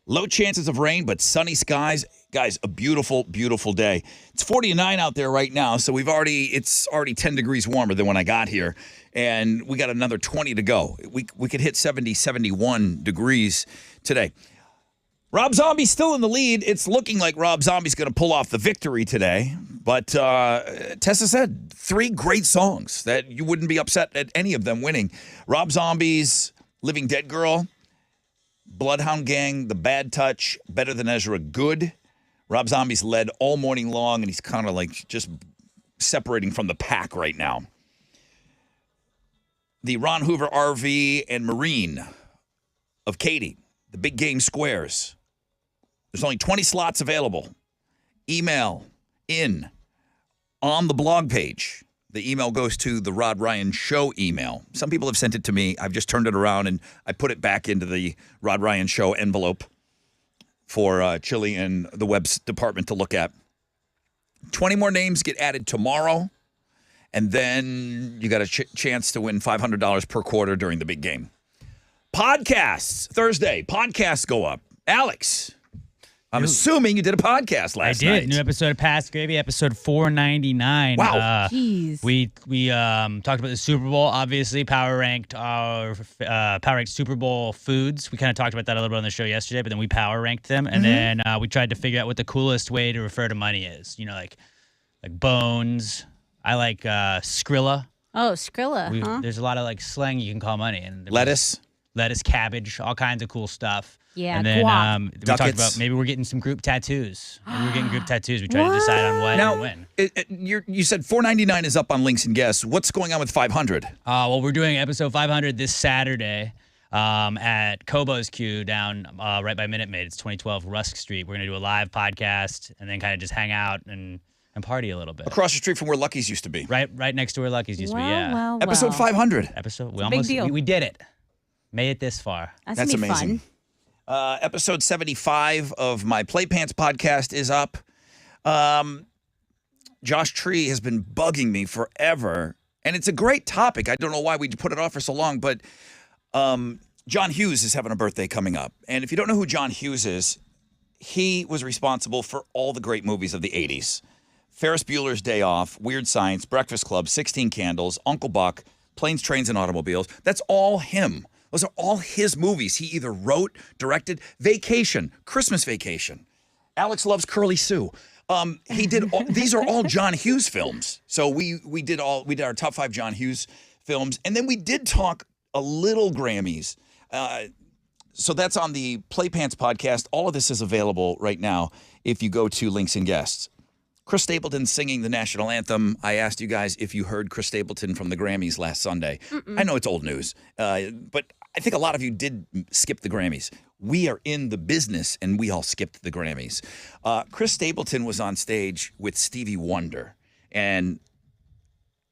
Low chances of rain, but sunny skies. Guys, a beautiful, beautiful day. It's 49 out there right now, so it's already 10 degrees warmer than when I got here. And we got another 20 to go. We could hit 70, 71 degrees today. Rob Zombie's still in the lead. It's looking like Rob Zombie's going to pull off the victory today. But Tessa said 3 great songs that you wouldn't be upset at any of them winning. Rob Zombie's Living Dead Girl, Bloodhound Gang, The Bad Touch, Better Than Ezra, Good. Rob Zombie's led all morning long, and he's kind of like just separating from the pack right now. The Ron Hoover RV and Marine of Katie, the Big Game Squares. There's only 20 slots available. Email in on the blog page. The email goes to the Rod Ryan Show email. Some people have sent it to me. I've just turned it around, and I put it back into the Rod Ryan Show envelope for Chili and the web department to look at. 20 more names get added tomorrow. And then you got a chance to win $500 per quarter during the big game. Podcasts, Thursday. Podcasts go up. Alex, I'm assuming you did a podcast last night. I did. New episode of Pass Gravy, episode 499. Wow. Jeez. We talked about the Super Bowl, obviously. Power ranked Super Bowl foods. We kind of talked about that a little bit on the show yesterday, but then we power ranked them. And then we tried to figure out what the coolest way to refer to money is. You know, like bones. I like Skrilla. Oh, Skrilla, huh? There's a lot of like slang you can call money. And lettuce, cabbage, all kinds of cool stuff. Yeah, and then we talked Ducats. about maybe we're getting some group tattoos. Maybe we're getting group tattoos. We try to decide on what and when. You said $4.99 is up on Links and Guests. What's going on with 500? Well, we're doing episode 500 this Saturday at Kobo's Q down right by Minute Maid. It's 2012 Rusk Street. We're going to do a live podcast and then kind of just hang out and party a little bit. Across the street from where Lucky's used to be. Right next to where Lucky's used to be, yeah. Wow. Episode 500. We big deal. We did it. Made it this far. That's amazing. Fun. Episode 75 of my Play Pants podcast is up. Josh Tree has been bugging me forever, and it's a great topic. I don't know why we put it off for so long, but John Hughes is having a birthday coming up. And if you don't know who John Hughes is, he was responsible for all the great movies of the 80s. Ferris Bueller's Day Off, Weird Science, Breakfast Club, 16 Candles, Uncle Buck, Planes, Trains, and Automobiles. That's all him. Those are all his movies. He either wrote, directed, Vacation, Christmas Vacation. Alex loves Curly Sue. He did. These are all John Hughes films. So we did our top 5 John Hughes films, and then we did talk a little Grammys. So that's on the Play Pants podcast. All of this is available right now if you go to Links and Guests. Chris Stapleton singing the national anthem. I asked you guys if you heard Chris Stapleton from the Grammys last Sunday. I know it's old news, but I think a lot of you did skip the Grammys. We are in the business, and we all skipped the Grammys. Chris Stapleton was on stage with Stevie Wonder, and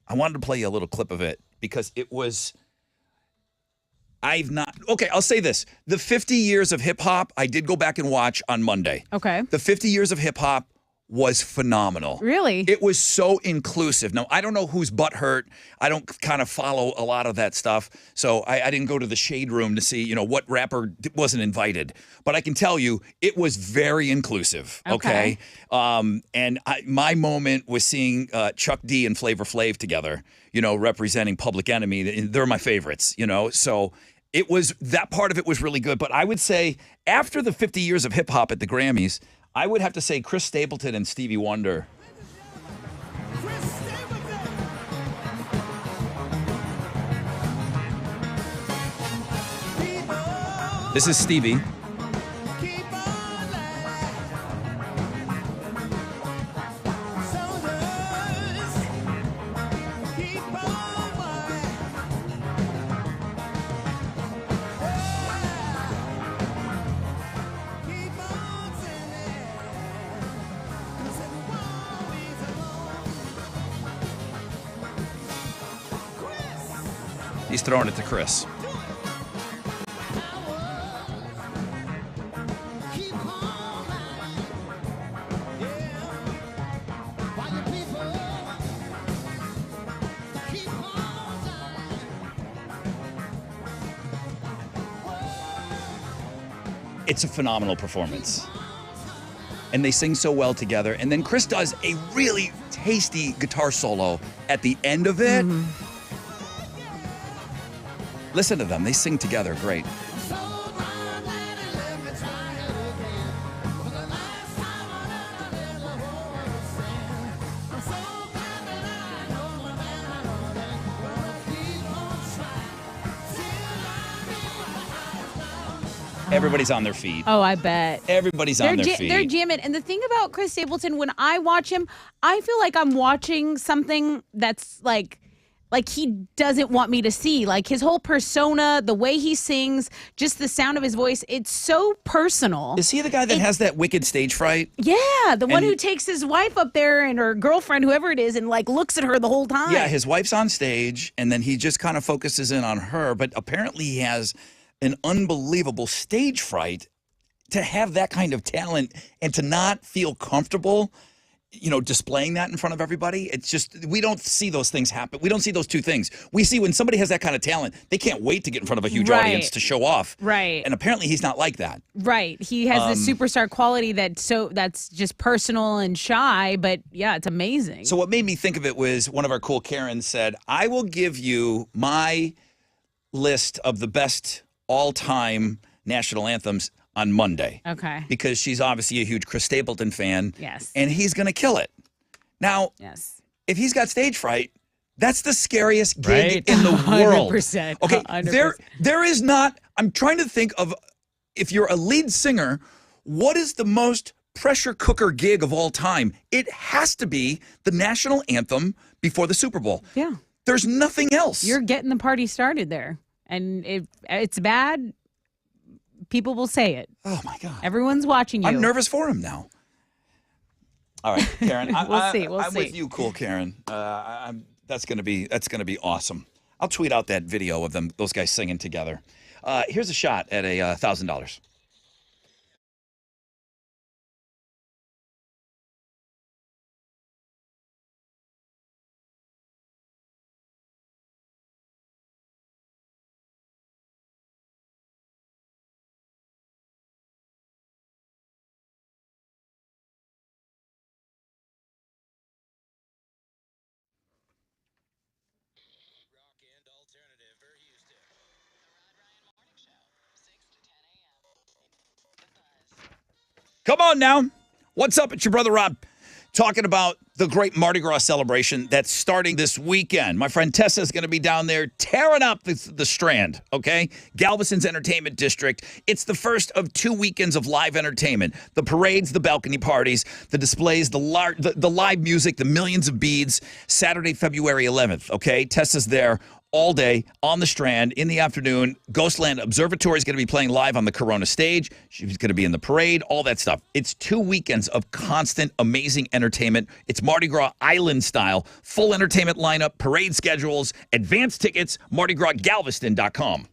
I wanted to play you a little clip of it because it was... I'll say this. The 50 years of hip-hop, I did go back and watch on Monday. Okay. The 50 years of hip-hop was phenomenal. Really? It was so inclusive. Now, I don't know who's butt hurt. I don't kind of follow a lot of that stuff. So I didn't go to the shade room to see, what rapper wasn't invited. But I can tell you, it was very inclusive. Okay. And my moment was seeing Chuck D and Flavor Flav together, representing Public Enemy. They're my favorites, So that part of it was really good. But I would say after the 50 years of hip hop at the Grammys, I would have to say Chris Stapleton and Stevie Wonder. This is Stevie. He's throwing it to Chris. It's a phenomenal performance. And they sing so well together. And then Chris does a really tasty guitar solo at the end of it. Listen to them. They sing together great. Everybody's on their feet. Oh, I bet. Everybody's on their feet. They're jamming. And the thing about Chris Stapleton, when I watch him, I feel like I'm watching something that's like he doesn't want me to see. Like his whole persona, the way he sings, just the sound of his voice, it's so personal. Is he the guy that has that wicked stage fright? Yeah, the one who takes his wife up there and her girlfriend, whoever it is, and like looks at her the whole time. Yeah, his wife's on stage, and then he just kind of focuses in on her. But apparently he has an unbelievable stage fright to have that kind of talent and to not feel comfortable, displaying that in front of everybody. It's just, we don't see those things happen. We don't see those two things. We see when somebody has that kind of talent, they can't wait to get in front of a huge audience to show off. Right. And apparently he's not like that. Right. He has this superstar quality that's just personal and shy, but yeah, it's amazing. So what made me think of it was one of our cool Karens said, I will give you my list of the best all-time national anthems on Monday. Okay. Because she's obviously a huge Chris Stapleton fan. Yes. And he's going to kill it. Now, if he's got stage fright, that's the scariest gig in the world. 100%. Okay, 100%. there is not, I'm trying to think of, if you're a lead singer, what is the most pressure cooker gig of all time? It has to be the national anthem before the Super Bowl. Yeah. There's nothing else. You're getting the party started there. And if it's bad, people will say it. Oh, my God. Everyone's watching you. I'm nervous for him now. All right, Karen. We'll see. I'm with you, cool Karen. That's gonna be awesome. I'll tweet out that video of those guys singing together. Here's a shot at $1,000. Come on now. What's up? It's your brother Rob talking about the great Mardi Gras celebration that's starting this weekend. My friend Tessa is going to be down there tearing up the Strand, okay? Galveston's Entertainment District. It's the first of 2 weekends of live entertainment. The parades, the balcony parties, the displays, the live music, the millions of beads. Saturday, February 11th, okay? Tessa's there all day on the Strand in the afternoon. Ghostland Observatory is going to be playing live on the Corona stage. She's going to be in the parade, all that stuff. It's 2 weekends of constant, amazing entertainment. It's Mardi Gras Island style, full entertainment lineup, parade schedules, advance tickets, MardiGrasGalveston.com.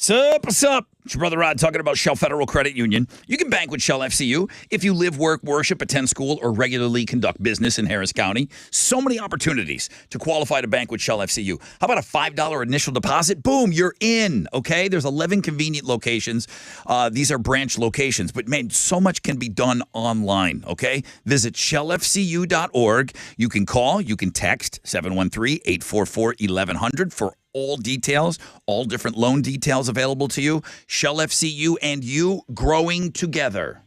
What's up? It's your brother Rod talking about Shell Federal Credit Union. You can bank with Shell FCU if you live, work, worship, attend school, or regularly conduct business in Harris County. So many opportunities to qualify to bank with Shell FCU. How about a $5 initial deposit? Boom, you're in, okay? There's 11 convenient locations. These are branch locations, but man, so much can be done online, okay? Visit shellfcu.org. You can call, you can text 713-844-1100 for all details, all different loan details available to you. Shell FCU and you growing together.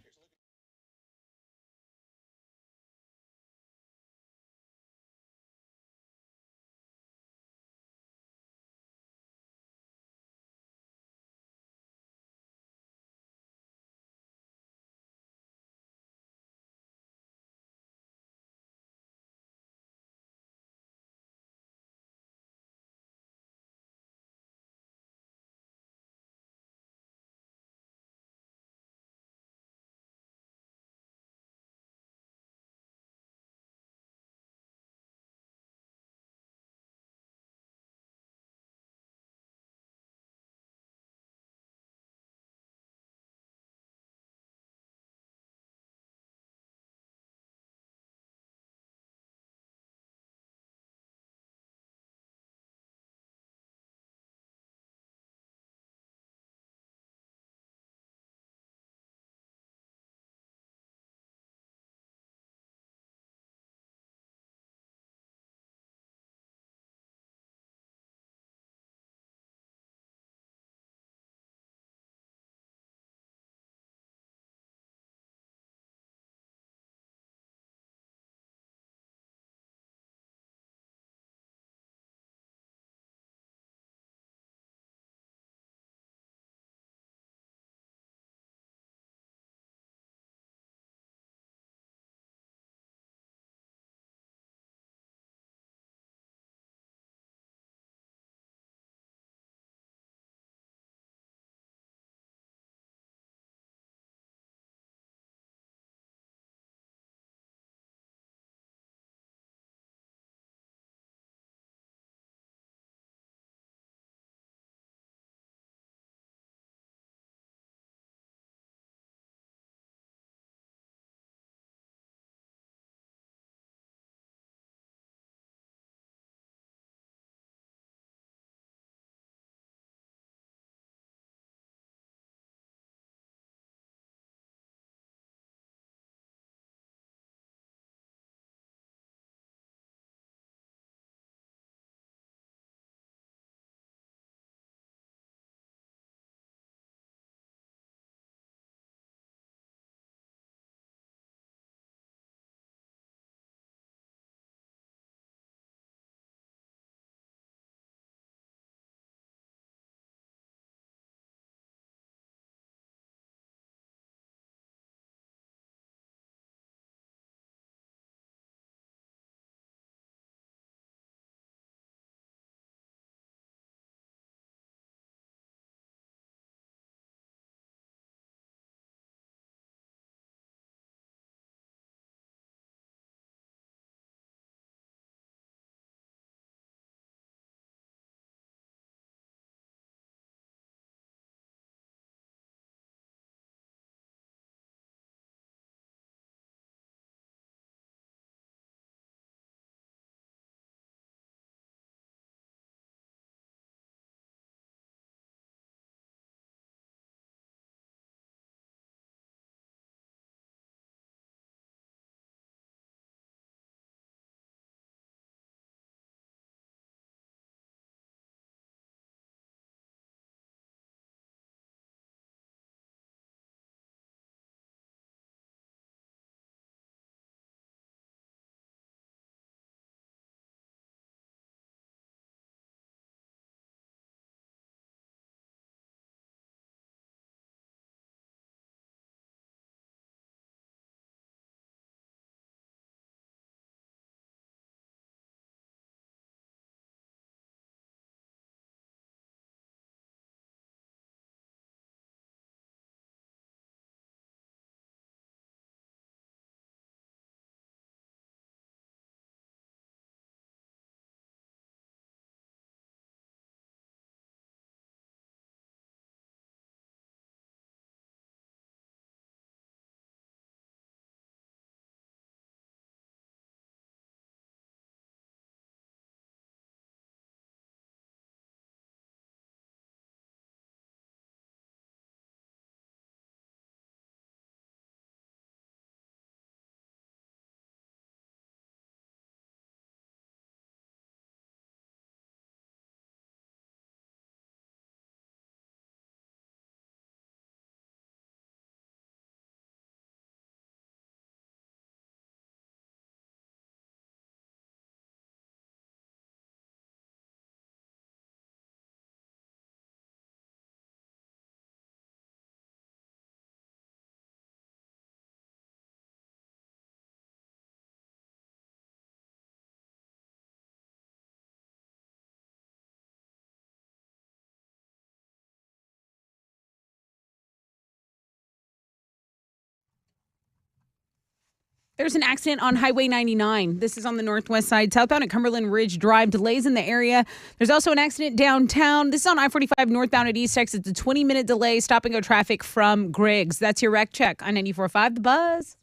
There's an accident on Highway 99. This is on the northwest side, southbound at Cumberland Ridge Drive. Delays in the area. There's also an accident downtown. This is on I-45 northbound at East Texas. It's a 20-minute delay. Stop and go traffic from Griggs. That's your wreck check on 94.5 The Buzz.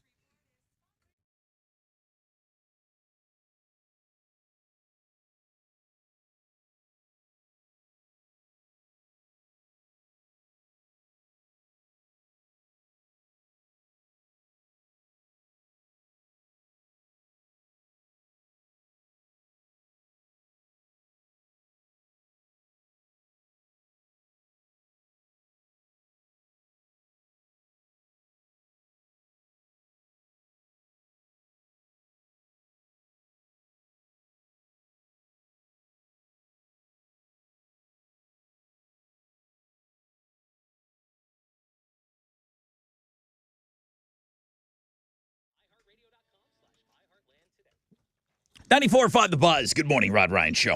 Ninety-four 94.5 The Buzz. Good morning, Rod Ryan Show.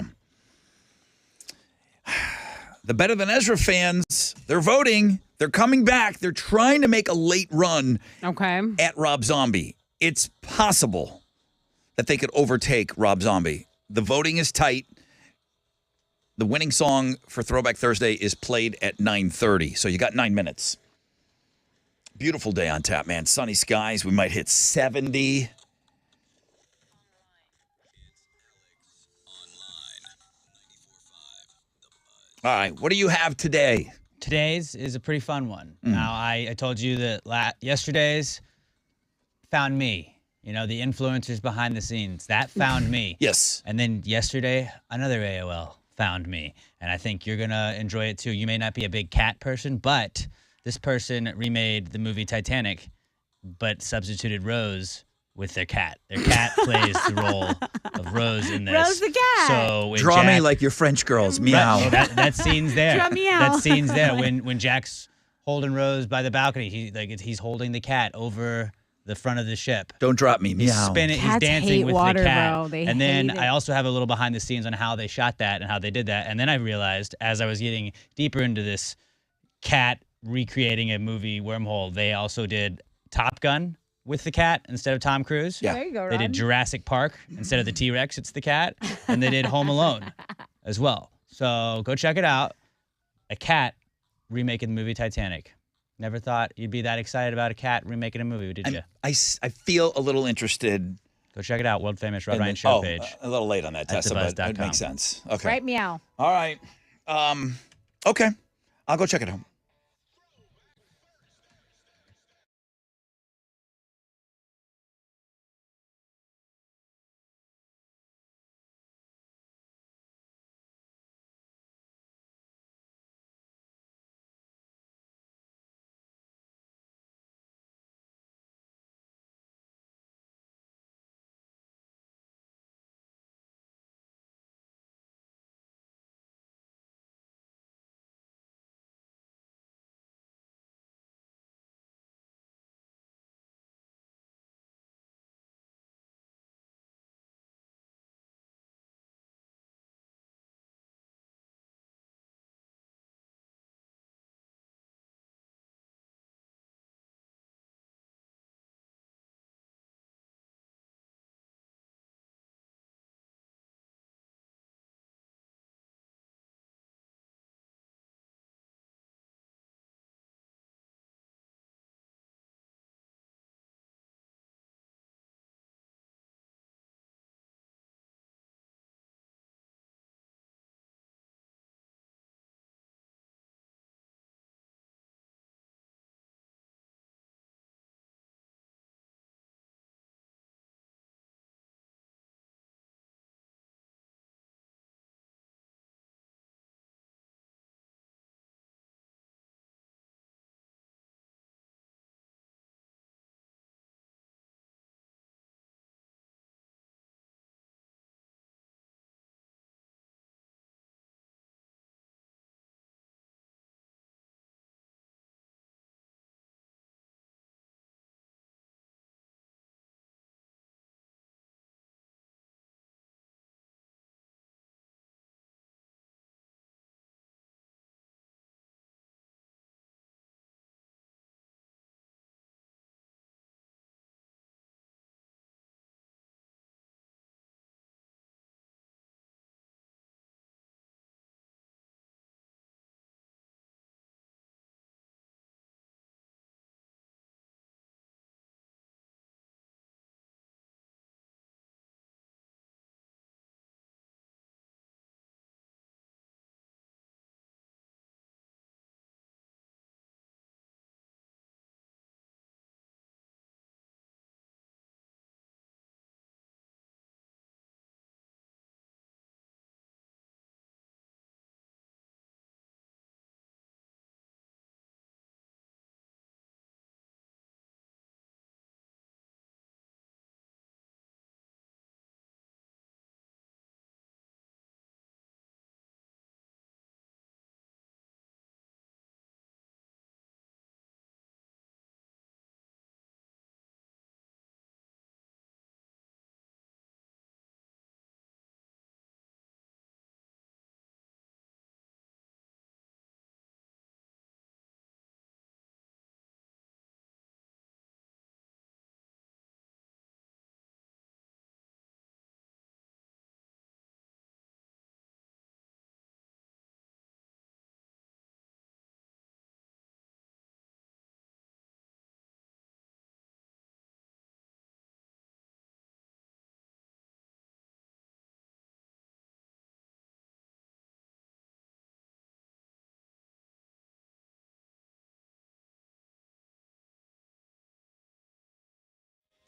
The Better Than Ezra fans, they're voting. They're coming back. They're trying to make a late run at Rob Zombie. It's possible that they could overtake Rob Zombie. The voting is tight. The winning song for Throwback Thursday is played at 9:30, so you got 9 minutes. Beautiful day on tap, man. Sunny skies. We might hit 70. All right, what do you have today? Today's is a pretty fun one. Now, I told you that yesterday's found me. You know, the influencers behind the scenes. That found me. Yes. And then yesterday, another AOL found me. And I think you're going to enjoy it too. You may not be a big cat person, but this person remade the movie Titanic, but substituted Rose with their cat. Their cat plays the role of Rose in this. Rose the cat. So when Draw me Jack- like your French girls. Meow. Right, that scene's there. Draw meow. That scene's there. When Jack's holding Rose by the balcony, he's holding the cat over the front of the ship. Don't drop me. He's Meow. spinning. He's Cats dancing hate with water, the cat. bro. They and then hate it. I also have a little behind the scenes on how they shot that and how they did that. And then I realized as I was getting deeper into this cat recreating a movie wormhole, they also did Top Gun with the cat instead of Tom Cruise. Yeah. There you go, They did Rod. Jurassic Park instead of the T-Rex, it's the cat. And they did Home Alone as well. So go check it out. A cat remaking the movie Titanic. Never thought you'd be that excited about a cat remaking a movie, did you? I feel a little interested. Go check it out. World famous Rod in Ryan the- Show page. a little late on that, At Tessa, but thebuzz.com. it makes sense. Okay. Right, meow. All right. Okay. I'll go check it out.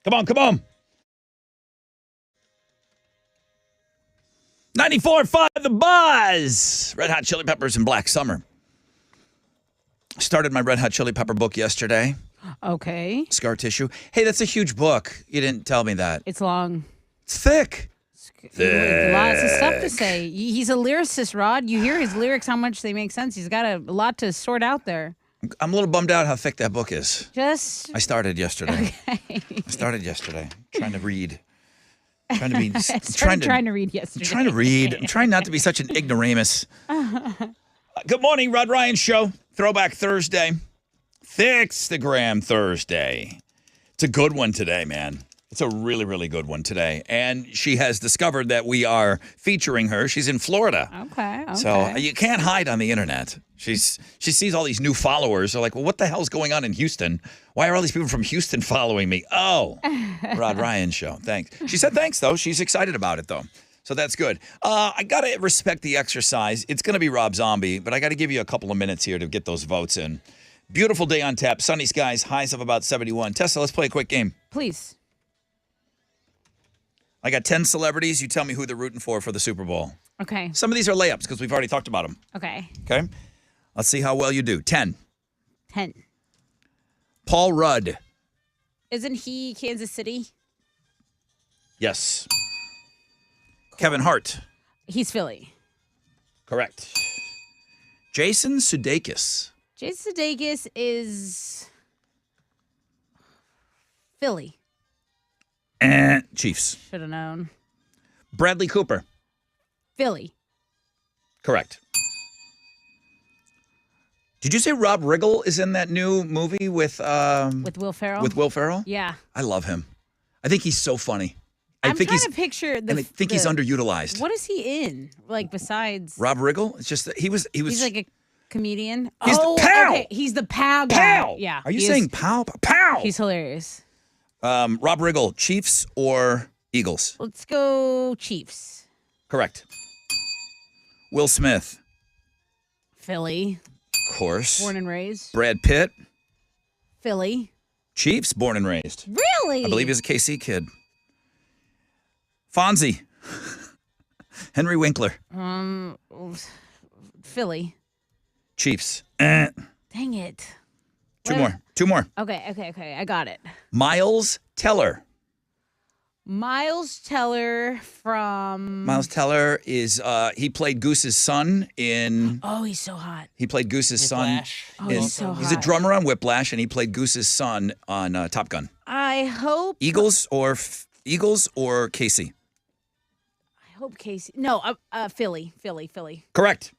Come on, come on. 94.5 The Buzz. Red Hot Chili Peppers and Black Summer. Started my Red Hot Chili Pepper book yesterday. Okay. Scar Tissue. Hey, that's a huge book. You didn't tell me that. It's long. It's thick. Lots of stuff to say. He's a lyricist, Rod. You hear his lyrics, how much they make sense. He's got a lot to sort out there. I'm a little bummed out how thick that book is. Just. I started yesterday. Okay. Trying to read. Trying to be. Trying to read yesterday. I'm trying to read. I'm trying not to be such an ignoramus. Good morning, Rod Ryan Show. Throwback Thursday. Thickstagram Thursday. It's a good one today, man. It's a really, really good one today. And she has discovered that we are featuring her. She's in Florida. Okay. So you can't hide on the internet. She sees all these new followers. They're like, well, what the hell's going on in Houston? Why are all these people from Houston following me? Oh, Rod Ryan Show. Thanks. She said thanks, though. She's excited about it, though. So that's good. I got to respect the exercise. It's going to be Rob Zombie, but I got to give you a couple of minutes here to get those votes in. Beautiful day on tap. Sunny skies. Highs of about 71. Tessa, let's play a quick game. Please. I got 10 celebrities. You tell me who they're rooting for the Super Bowl. Okay. Some of these are layups because we've already talked about them. Okay. Okay? Let's see how well you do. 10. 10. Paul Rudd. Isn't he Kansas City? Yes. Kevin Hart. He's Philly. Correct. Jason Sudeikis. Jason Sudeikis is Philly. Chiefs. Should have known. Bradley Cooper. Philly. Correct. Did you say Rob Riggle is in that new movie with Will Ferrell? With Will Ferrell? Yeah. I love him. I think he's so funny. I'm trying to picture and I think he's underutilized. What is he in? Like besides Rob Riggle? It's just that he was he's like a comedian. He's the pal. Okay. He's the pal guy. Pal. Yeah. Are you saying pal? Pal. He's hilarious. Rob Riggle, Chiefs or Eagles? Let's go Chiefs. Correct. Will Smith. Philly. Of course. Born and raised. Brad Pitt. Philly. Chiefs, born and raised. Really? I believe he's a KC kid. Fonzie. Henry Winkler. Philly. Chiefs. Dang it. Two more. Okay. I got it. Miles Teller. Miles Teller from. Miles Teller is he played Goose's son in. Oh, he's so hot. He played Goose's Whiplash. son. Oh, he's so hot. He's a drummer on Whiplash, and he played Goose's son on Top Gun. I hope. Eagles or KC. I hope Casey. No, Philly. Correct.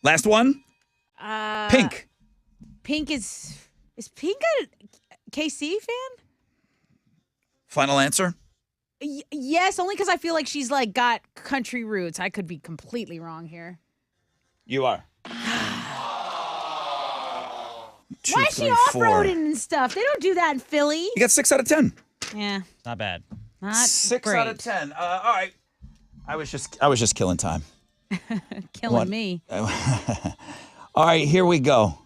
Last one. Pink. Pink is Pink a KC fan? Final answer. Yes, only because I feel like she's like got country roots. I could be completely wrong here. You are. Why is she off-roading and stuff? They don't do that in Philly. You got 6 out of 10. Yeah. Not bad. Not 6 great. out of 10. All right. I was just killing time. Killing me. All right, here we go.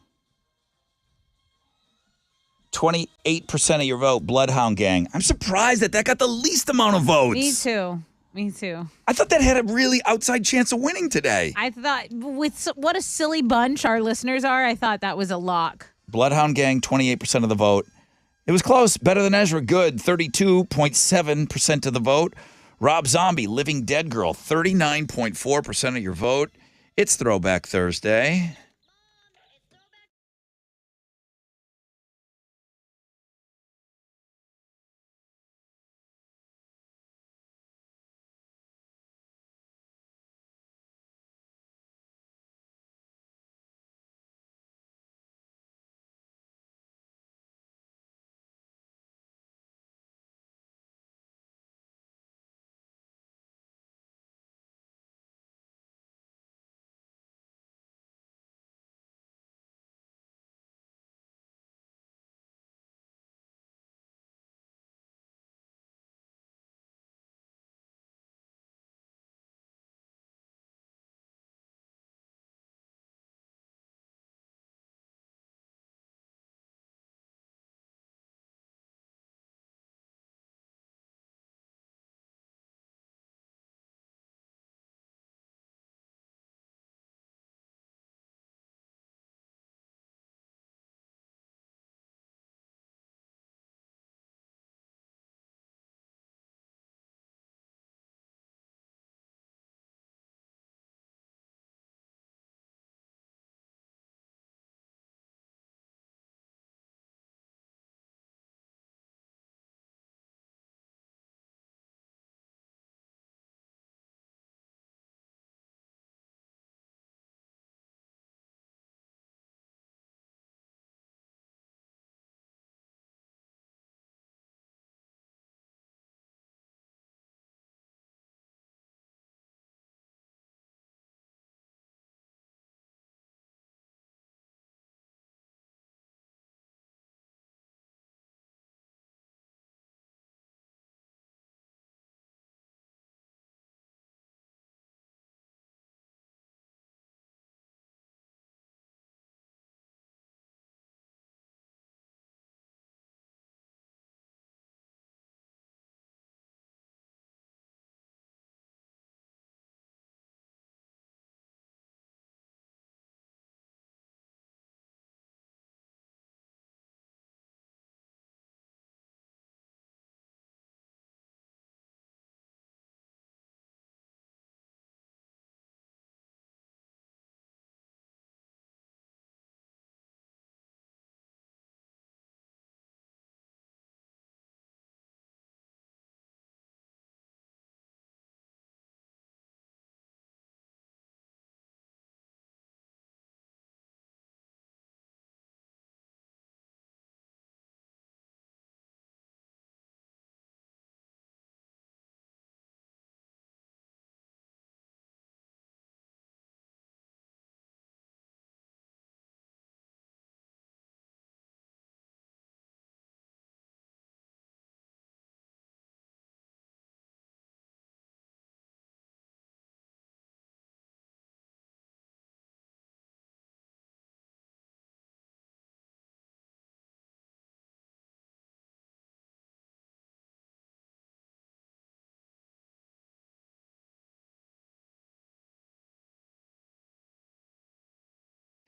28% of your vote, Bloodhound Gang. I'm surprised that got the least amount of votes. Me too. I thought that had a really outside chance of winning today. I thought with what a silly bunch our listeners are, I thought that was a lock. Bloodhound Gang, 28% of the vote. It was close. Better Than Ezra, good. 32.7% of the vote. Rob Zombie, Living Dead Girl, 39.4% of your vote. It's Throwback Thursday.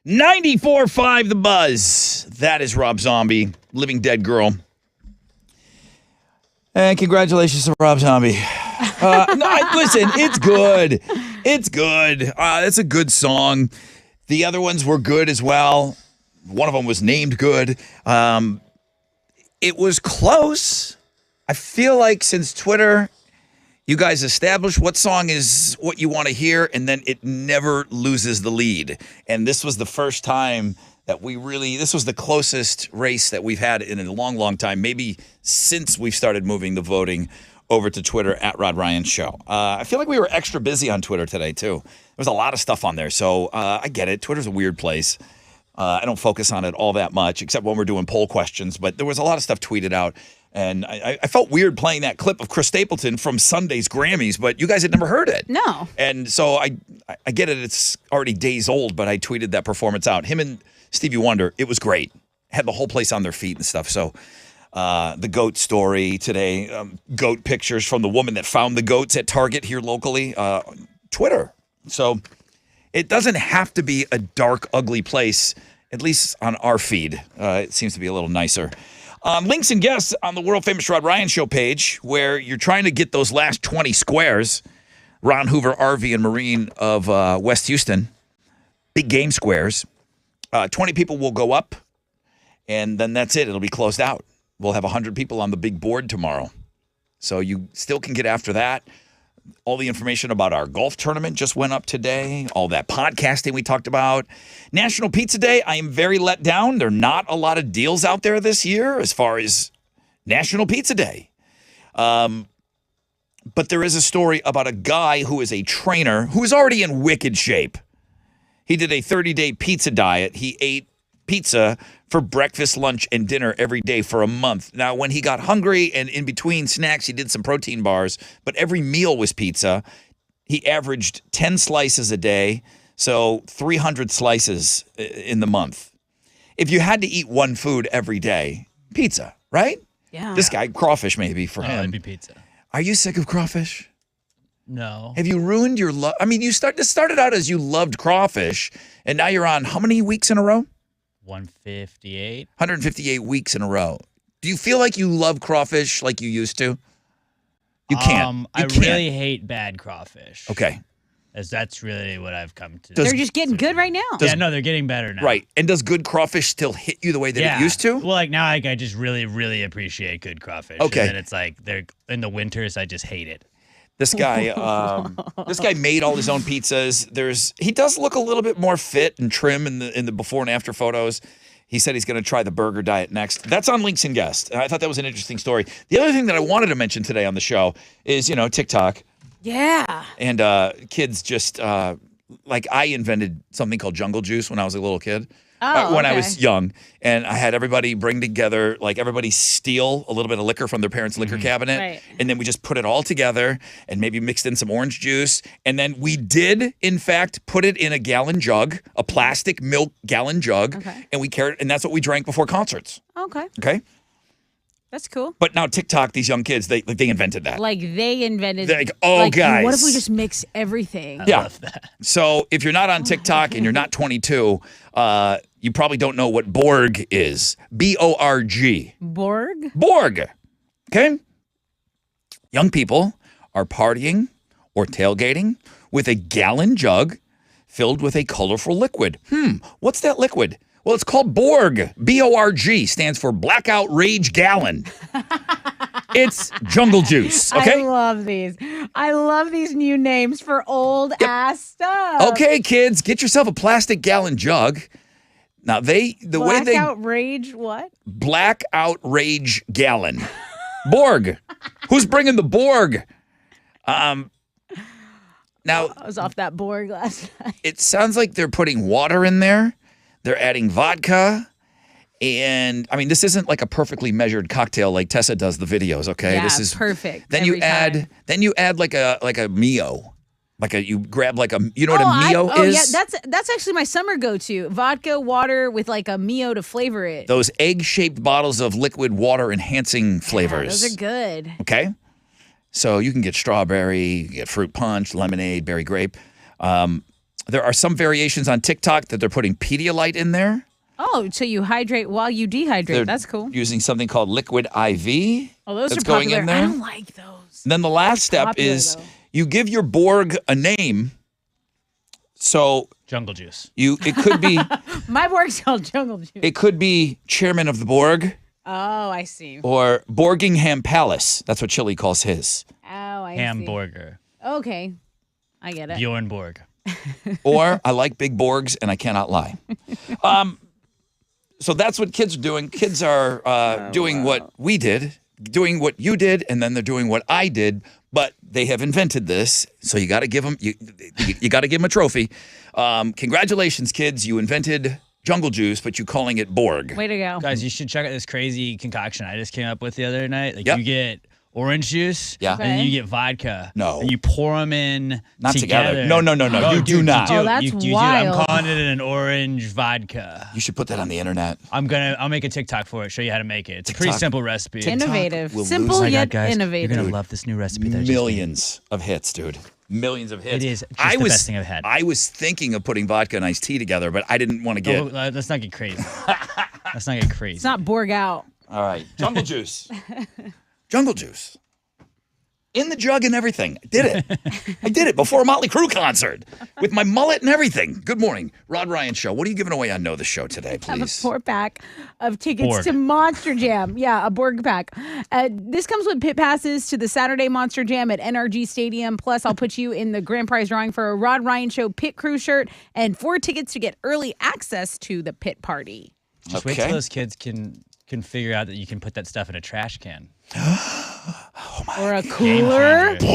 94.5 The Buzz. That is Rob Zombie, Living Dead Girl. And congratulations to Rob Zombie. Listen, it's good. It's good. It's a good song. The other ones were good as well. One of them was named good. It was close. I feel like since Twitter, you guys established what song is what you want to hear, and then it never loses the lead. And this was the first time that this was the closest race that we've had in a long, long time, maybe since we've started moving the voting over to Twitter at Rod Ryan Show. I feel like we were extra busy on Twitter today, too. There was a lot of stuff on there, so I get it. Twitter's a weird place. I don't focus on it all that much, except when we're doing poll questions, but there was a lot of stuff tweeted out. And I felt weird playing that clip of Chris Stapleton from Sunday's Grammys, but you guys had never heard it. No. And so I get it. It's already days old, but I tweeted that performance out. Him and Stevie Wonder, it was great. Had the whole place on their feet and stuff. So the goat story today, goat pictures from the woman that found the goats at Target here locally, Twitter. So it doesn't have to be a dark, ugly place, at least on our feed. It seems to be a little nicer. Links and guests on the world-famous Rod Ryan Show page, where you're trying to get those last 20 squares. Ron Hoover RV and Marine of West Houston. Big game squares. 20 people will go up, and then that's it. It'll be closed out. We'll have 100 people on the big board tomorrow. So you still can get after that. All the information about our golf tournament just went up today. All that podcasting we talked about. National Pizza Day, I am very let down. There are not a lot of deals out there this year as far as National Pizza Day. But there is a story about a guy who is a trainer who is already in wicked shape. He did a 30-day pizza diet. He ate pizza for breakfast, lunch, and dinner every day for a month. Now, when he got hungry and in between snacks, he did some protein bars, but every meal was pizza. He averaged 10 slices a day, so 300 slices in the month. If you had to eat one food every day, pizza, right? Yeah. This guy, crawfish maybe for him. It'd be pizza. Are you sick of crawfish? No. Have you ruined your love? I mean, this started out as you loved crawfish, and now you're on how many weeks in a row? 158. 158 weeks in a row. Do you feel like you love crawfish like you used to? You can't. I really hate bad crawfish. Okay. As that's really what I've come to. They're just getting good right now. Yeah, no, they're getting better now. Right. And does good crawfish still hit you the way that it used to? Well, like now, I just really, really appreciate good crawfish. Okay. And then it's like they're in the winters, I just hate it. This guy, made all his own pizzas. He does look a little bit more fit and trim in the before and after photos. He said he's going to try the burger diet next. That's on Links and Guests. I thought that was an interesting story. The other thing that I wanted to mention today on the show is, TikTok. Yeah. And kids just, like I invented something called Jungle Juice when I was a little kid. When I was young. And I had everybody bring together, like everybody steal a little bit of liquor from their parents' liquor cabinet. Right. And then we just put it all together and maybe mixed in some orange juice. And then we did, in fact, put it in a gallon jug, a plastic milk gallon jug. Okay. And we carried, and that's what we drank before concerts. Okay. Okay? That's cool. But now TikTok, these young kids, they invented that. Like they invented. They're like, guys. What if we just mix everything? I love that. So if you're not on TikTok and you're not 22, you probably don't know what Borg is. B-O-R-G. Borg? Borg. Okay? Young people are partying or tailgating with a gallon jug filled with a colorful liquid. What's that liquid? Well, it's called Borg. B-O-R-G stands for Blackout Rage Gallon. It's Jungle Juice, okay? I love these. I love these new names for old ass stuff. Okay, kids, get yourself a plastic gallon jug. Now Blackout Rage what? Blackout Rage Gallon. Borg. Who's bringing the Borg? Now I was off that Borg last night. it sounds like they're putting water in there. They're adding vodka. And I mean, this isn't like a perfectly measured cocktail like Tessa does the videos, okay? Yeah, This is perfect. Then every you time. add like a Mio. You grab like a, you know what a Mio is? Yeah, that's actually my summer go-to. Vodka, water with like a Mio to flavor it. Those egg-shaped bottles of liquid water enhancing flavors. Those are good. Okay? So you can get strawberry, you can get fruit punch, lemonade, berry grape. There are some variations on TikTok that they're putting Pedialyte in there. Oh, so you hydrate while you dehydrate. They're That's cool. using something called Liquid IV. Oh, those that's are popular. going in there. I don't like those. And then the last step popular, is though. you give your Borg a name. So Jungle juice. it could be My Borg's called Jungle Juice. it could be Chairman of the Borg Oh, I see. or Borgingham Palace. That's what Chili calls his. Oh, I Hamburger. see. Okay. I get it. Bjorn Borg. Or I like big Borgs and I cannot lie. So that's what kids are doing. Kids are doing what we did, doing what you did, and then they're doing what I did. But they have invented this, so you got to give them you got to give them a trophy. Congratulations, kids! You invented Jungle Juice, but you calling it Borg. Way to go. Guys, you should check out this crazy concoction I just came up with the other night. Like Yep. you get orange juice, Yeah. and then Okay. you get vodka. No. And you pour them in Not together. No. Oh, You do not. Oh, that's you do. wild. I'm calling it an orange vodka. You should put that on the internet. I'll make a TikTok for it, show you how to make it. It's a pretty TikTok. simple recipe. TikTok Innovative. will Simple lose- yet guys, innovative. You're gonna love this new recipe. That I just made. Millions of hits, dude. Millions of hits. It is just the best thing I've had. I was thinking of putting vodka and iced tea together, but I didn't want to get. Oh, let's not get crazy. Let's not get crazy. It's not Borg out. All right, Jungle Juice. Jungle Juice. In the jug and everything. I did it. I did it before a Motley Crue concert with my mullet and everything. Good morning, Rod Ryan Show. What are you giving away on Know the Show today, Have a please? 4-pack of tickets Borg. to Monster Jam. Yeah, a Borg pack. This comes with pit passes to the Saturday Monster Jam at NRG Stadium. Plus, I'll put you in the grand prize drawing for a Rod Ryan Show pit crew shirt and 4 tickets to get early access to the pit party. Just wait till those kids can figure out that you can put that stuff in a trash can. Or a Game cooler. changer.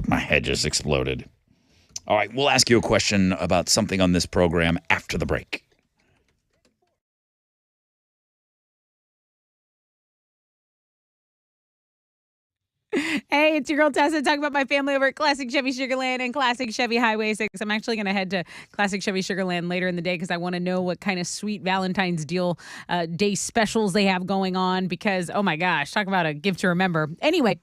My head just exploded. All right, we'll ask you a question about something on this program after the break. Hey, it's your girl Tessa talking about my family over at Classic Chevy Sugarland and Classic Chevy Highway 6. I'm actually going to head to Classic Chevy Sugarland later in the day because I want to know what kind of sweet Valentine's deal day specials they have going on because, oh my gosh, talk about a gift to remember. Anyway,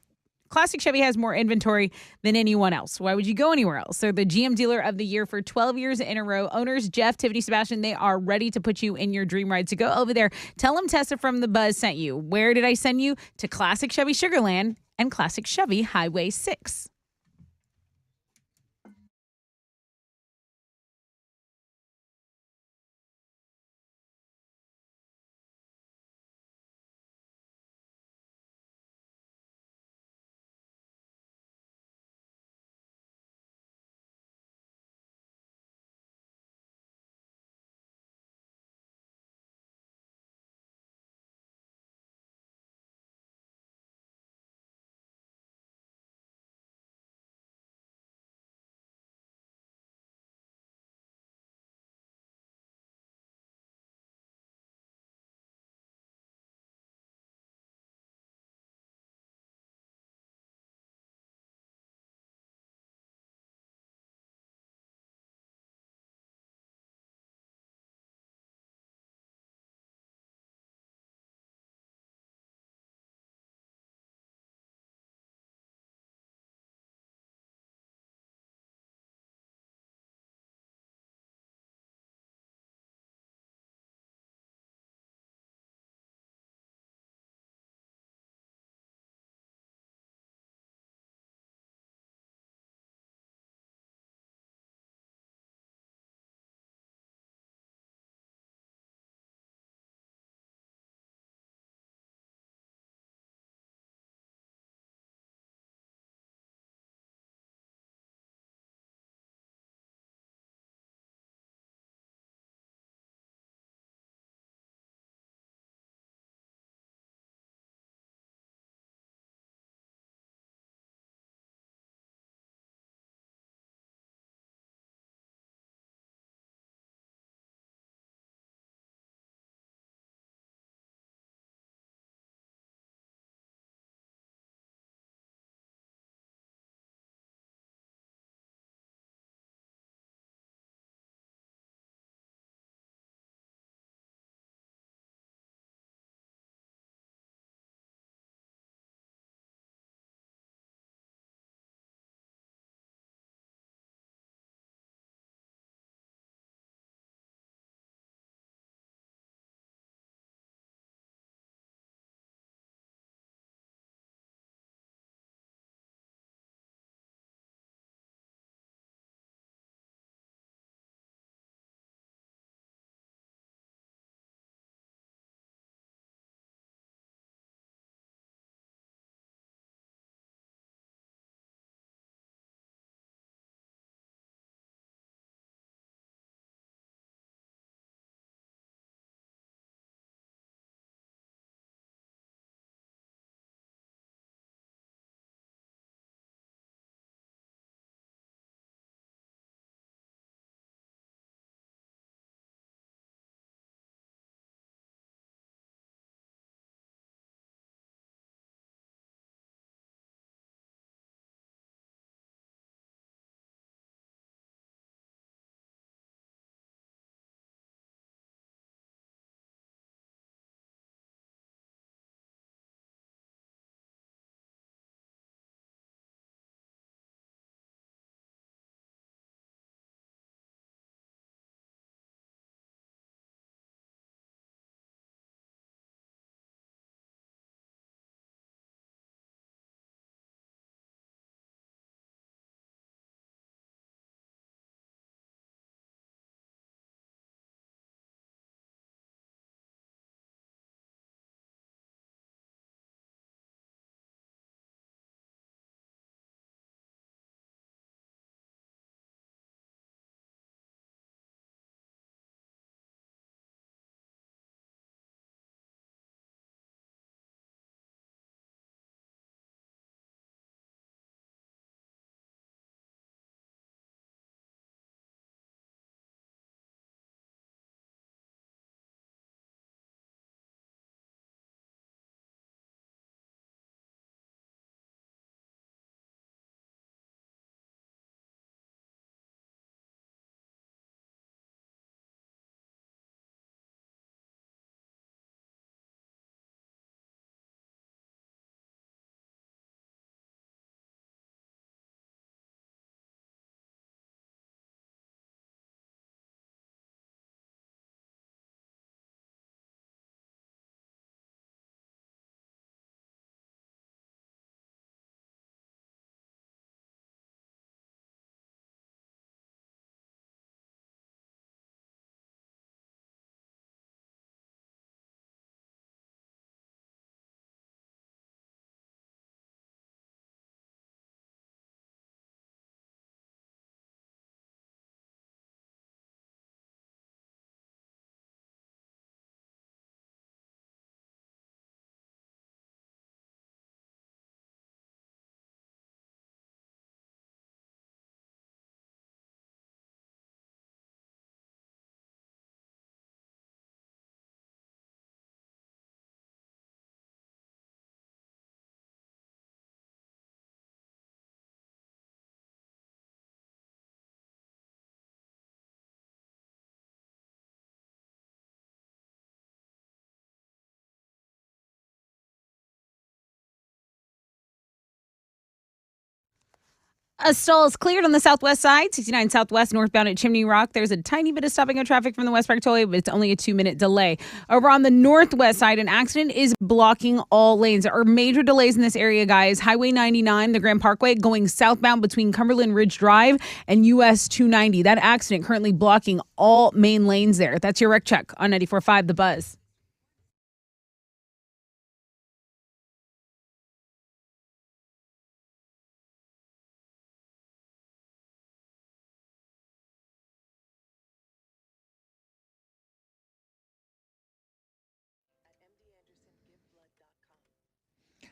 Classic Chevy has more inventory than anyone else. Why would you go anywhere else? They're the GM Dealer of the Year for 12 years in a row. Owners Jeff, Tiffany, Sebastian, they are ready to put you in your dream ride. So go over there. Tell them Tessa from The Buzz sent you. Where did I send you? To Classic Chevy Sugarland and Classic Chevy Highway 6. A stall is cleared on the southwest side, 69 Southwest, northbound at Chimney Rock. There's a tiny bit of stopping of traffic from the West Park Tollway, but it's only a 2-minute delay. Over on the northwest side, an accident is blocking all lanes. There are major delays in this area, guys. Highway 99, the Grand Parkway, going southbound between Cumberland Ridge Drive and US 290. That accident currently blocking all main lanes there. That's your wreck check on 94.5 The Buzz.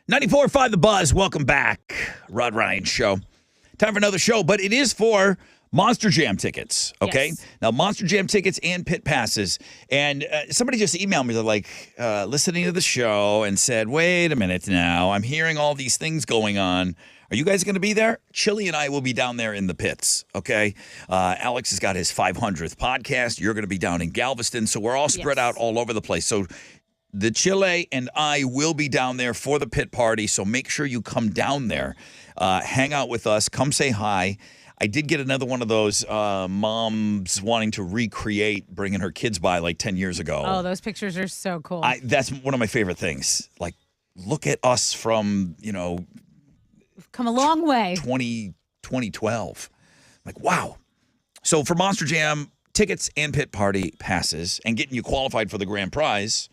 .94.5 The Buzz. Welcome back. Rod Ryan Show. Time for another show, but it is for Monster Jam tickets, okay? Yes. Now, Monster Jam tickets and pit passes. And somebody just emailed me. They're like, listening to the show and said, wait a minute now. I'm hearing all these things going on. Are you guys going to be there? Chili and I will be down there in the pits, okay? Alex has got his 500th podcast. You're going to be down in Galveston. So we're all spread out all over the place. So the Chile and I will be down there for the pit party, so make sure you come down there. Hang out with us. Come say hi. I did get another one of those moms wanting to recreate bringing her kids by like 10 years ago. Oh, those pictures are so cool. That's one of my favorite things. Like, look at us from, We've come a long way. 2012. Like, wow. So for Monster Jam, tickets and pit party passes and getting you qualified for the grand prize,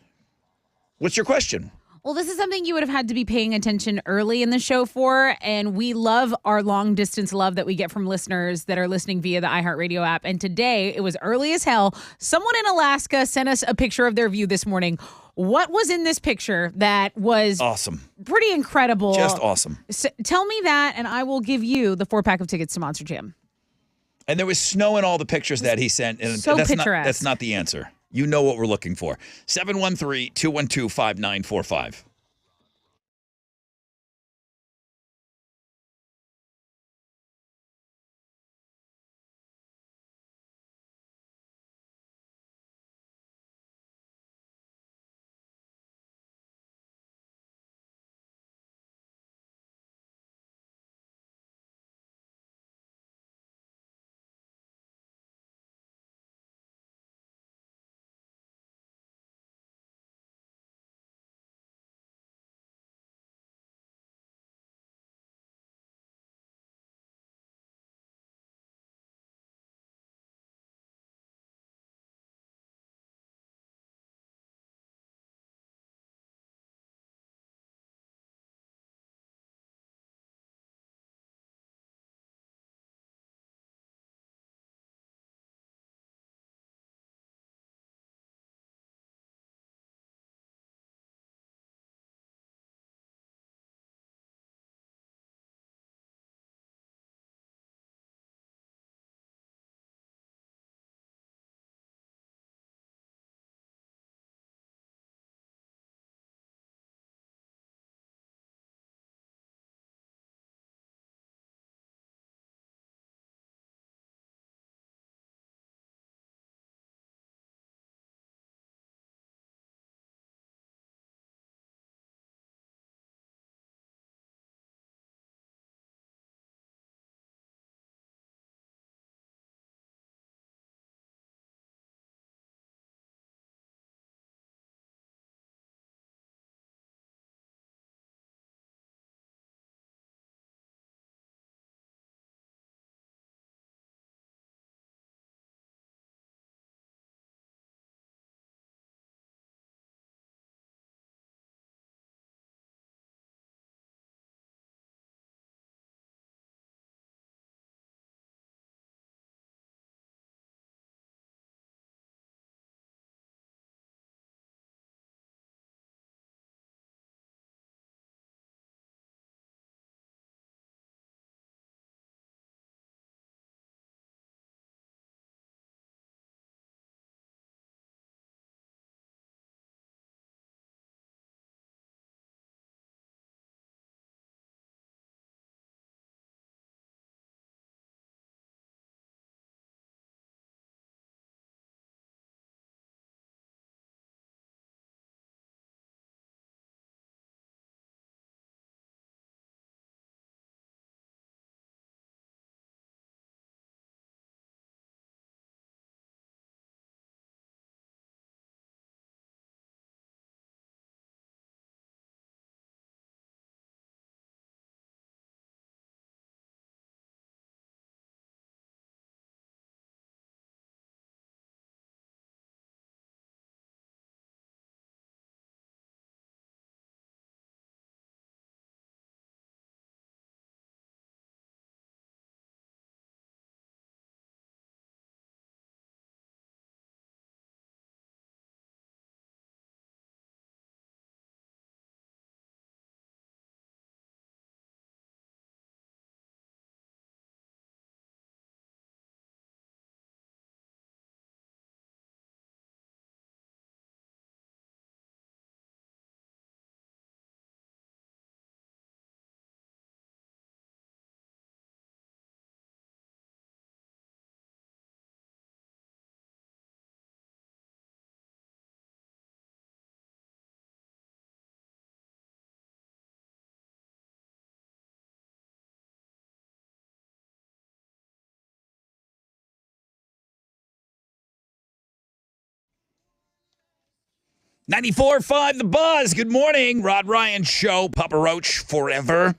what's your question? Well, this is something you would have had to be paying attention early in the show for, and we love our long distance love that we get from listeners that are listening via the iHeartRadio app. And today, it was early as hell. Someone in Alaska sent us a picture of their view this morning. What was in this picture that was awesome? Pretty incredible. Just awesome. Tell me that, and I will give you the 4-pack of tickets to Monster Jam. And there was snow in all the pictures that he sent. And so picturesque. That's not the answer. You know what we're looking for. 713-212-5945. 94.5 The Buzz. Good morning. Rod Ryan Show. Papa Roach forever.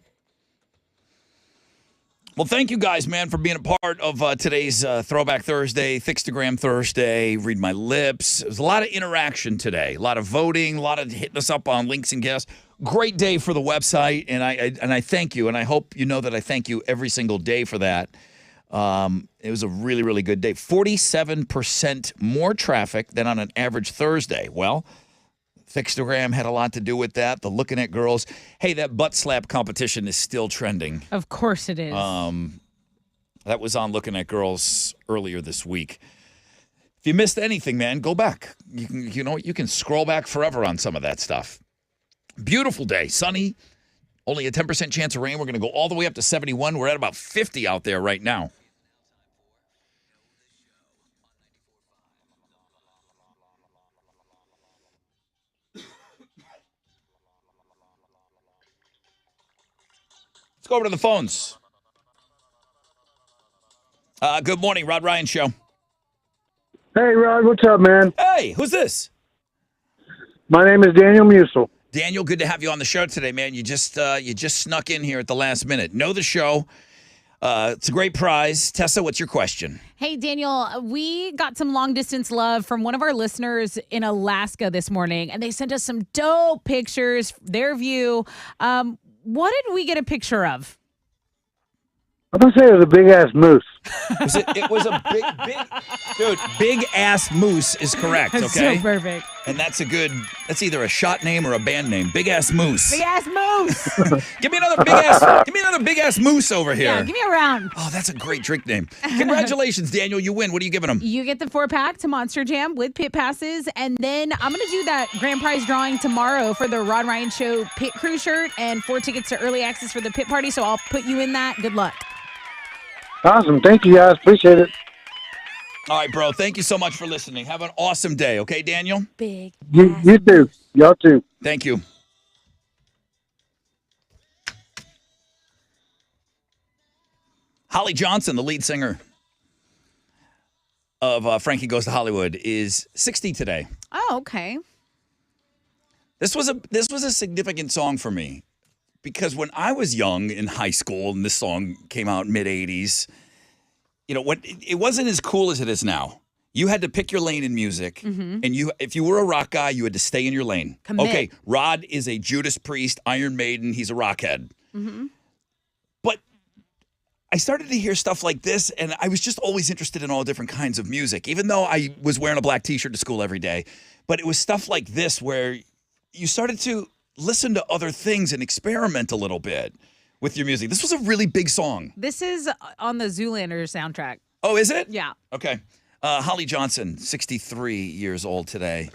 Well, thank you guys, man, for being a part of today's Throwback Thursday, Thickstagram Thursday, Read My Lips. There's a lot of interaction today, a lot of voting, a lot of hitting us up on links and guests. Great day for the website, and I thank you, and I hope you know that I thank you every single day for that. It was a really, really good day. 47% more traffic than on an average Thursday. Well, Thickstagram had a lot to do with that. The Looking at Girls. Hey, that butt slap competition is still trending. Of course it is. That was on Looking at Girls earlier this week. If you missed anything, man, go back. You can scroll back forever on some of that stuff. Beautiful day, sunny. Only a 10% chance of rain. We're going to go all the way up to 71. We're at about 50 out there right now. Let's go over to the phones. Good morning, Rod Ryan Show. Hey, Rod, what's up, man? Hey, who's this? My name is Daniel Musel. Daniel, good to have you on the show today, man. You just snuck in here at the last minute. Know the show. It's a great prize. Tessa, what's your question? Hey, Daniel, we got some long distance love from one of our listeners in Alaska this morning, and they sent us some dope pictures, their view. What did we get a picture of? I'm going to say it was a big-ass moose. It was a dude, big-ass moose is correct, okay? So perfect. And that's either a shot name or a band name. Big-ass moose. Big-ass moose. Give me another big-ass moose over here. Yeah, give me a round. Oh, that's a great drink name. Congratulations, Daniel. You win. What are you giving them? You get the 4-pack to Monster Jam with pit passes, and then I'm going to do that grand prize drawing tomorrow for the Rod Ryan Show pit crew shirt and 4 tickets to early access for the pit party, so I'll put you in that. Good luck. Awesome. Thank you, guys. Appreciate it. All right, bro. Thank you so much for listening. Have an awesome day, okay, Daniel? Big. You too. Y'all too. Thank you. Holly Johnson, the lead singer of Frankie Goes to Hollywood, is 60 today. Oh, okay. This was a significant song for me because when I was young in high school and this song came out mid-'80s, it wasn't as cool as it is now. You had to pick your lane in music, and if you were a rock guy, you had to stay in your lane. Commit. Okay, Rod is a Judas Priest, Iron Maiden. He's a rockhead. But I started to hear stuff like this, and I was just always interested in all different kinds of music, even though I was wearing a black T-shirt to school every day. But it was stuff like this where you started to listen to other things and experiment a little bit with your music. This was a really big song. This is on the Zoolander soundtrack. Oh, is it? Yeah. Okay. Holly Johnson, 63 years old today.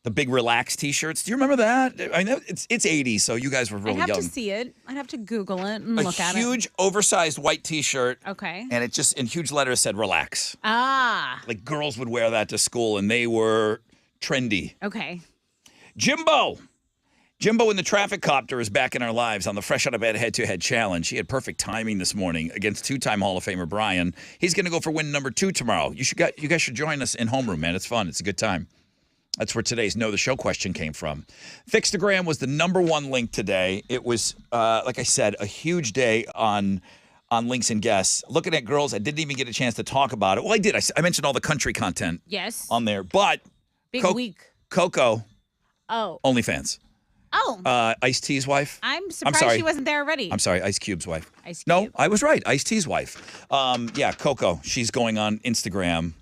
The big Relax T-shirts. Do you remember that? I know it's 80s, so you guys were really I'd have young. to see it. I'd have to Google it and look at it. A huge, oversized white T-shirt. Okay. And it just, in huge letters, said Relax. Ah. Like girls would wear that to school, and they were trendy. Okay. Jimbo in the traffic copter is back in our lives on the Fresh Out of Bed head-to-head challenge. He had perfect timing this morning against two-time Hall of Famer Brian. He's going to go for win number 2 tomorrow. You guys should join us in homeroom, man. It's fun. It's a good time. That's where today's Know the Show question came from. Thickstagram was the number 1 link today. It was, like I said, a huge day on links and guests. Looking at girls, I didn't even get a chance to talk about it. Well, I did. I mentioned all the country content on there. But Big week. Coco, Oh. OnlyFans. Oh. Ice-T's wife. I'm surprised sorry. she wasn't there already. I'm sorry, Ice Cube's wife. Ice No, Cube. I was right. Ice-T's wife. Yeah, Coco. She's going on Instagram.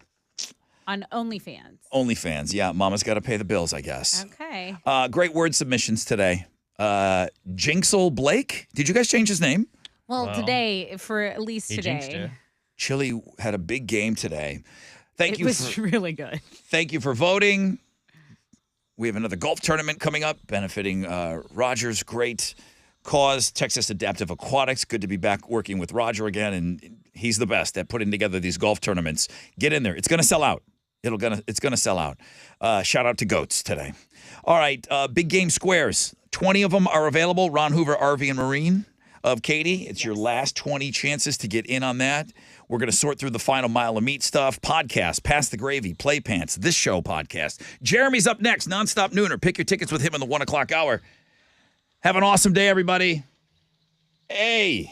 On OnlyFans. OnlyFans. Yeah, mama's got to pay the bills, I guess. Okay. Great word submissions today. Jinxel Blake. Did you guys change his name? Well, today, for at least today. Chili had a big game today. It was really good. Thank you for voting. We have another golf tournament coming up benefiting Roger's great cause, Texas Adaptive Aquatics. Good to be back working with Roger again, and he's the best at putting together these golf tournaments. Get in there. It's going to sell out. It's going to sell out. Shout out to Goats today. All right, big game squares. 20 of them are available. Ron Hoover RV and Marine. of Katie. It's your last 20 chances to get in on that. We're going to sort through the final mile of meat stuff, podcast, Pass the Gravy, Play Pants, this show podcast. Jeremy's up next, Nonstop Nooner. Pick your tickets with him in the 1 o'clock hour. Have an awesome day, everybody. A-M-F.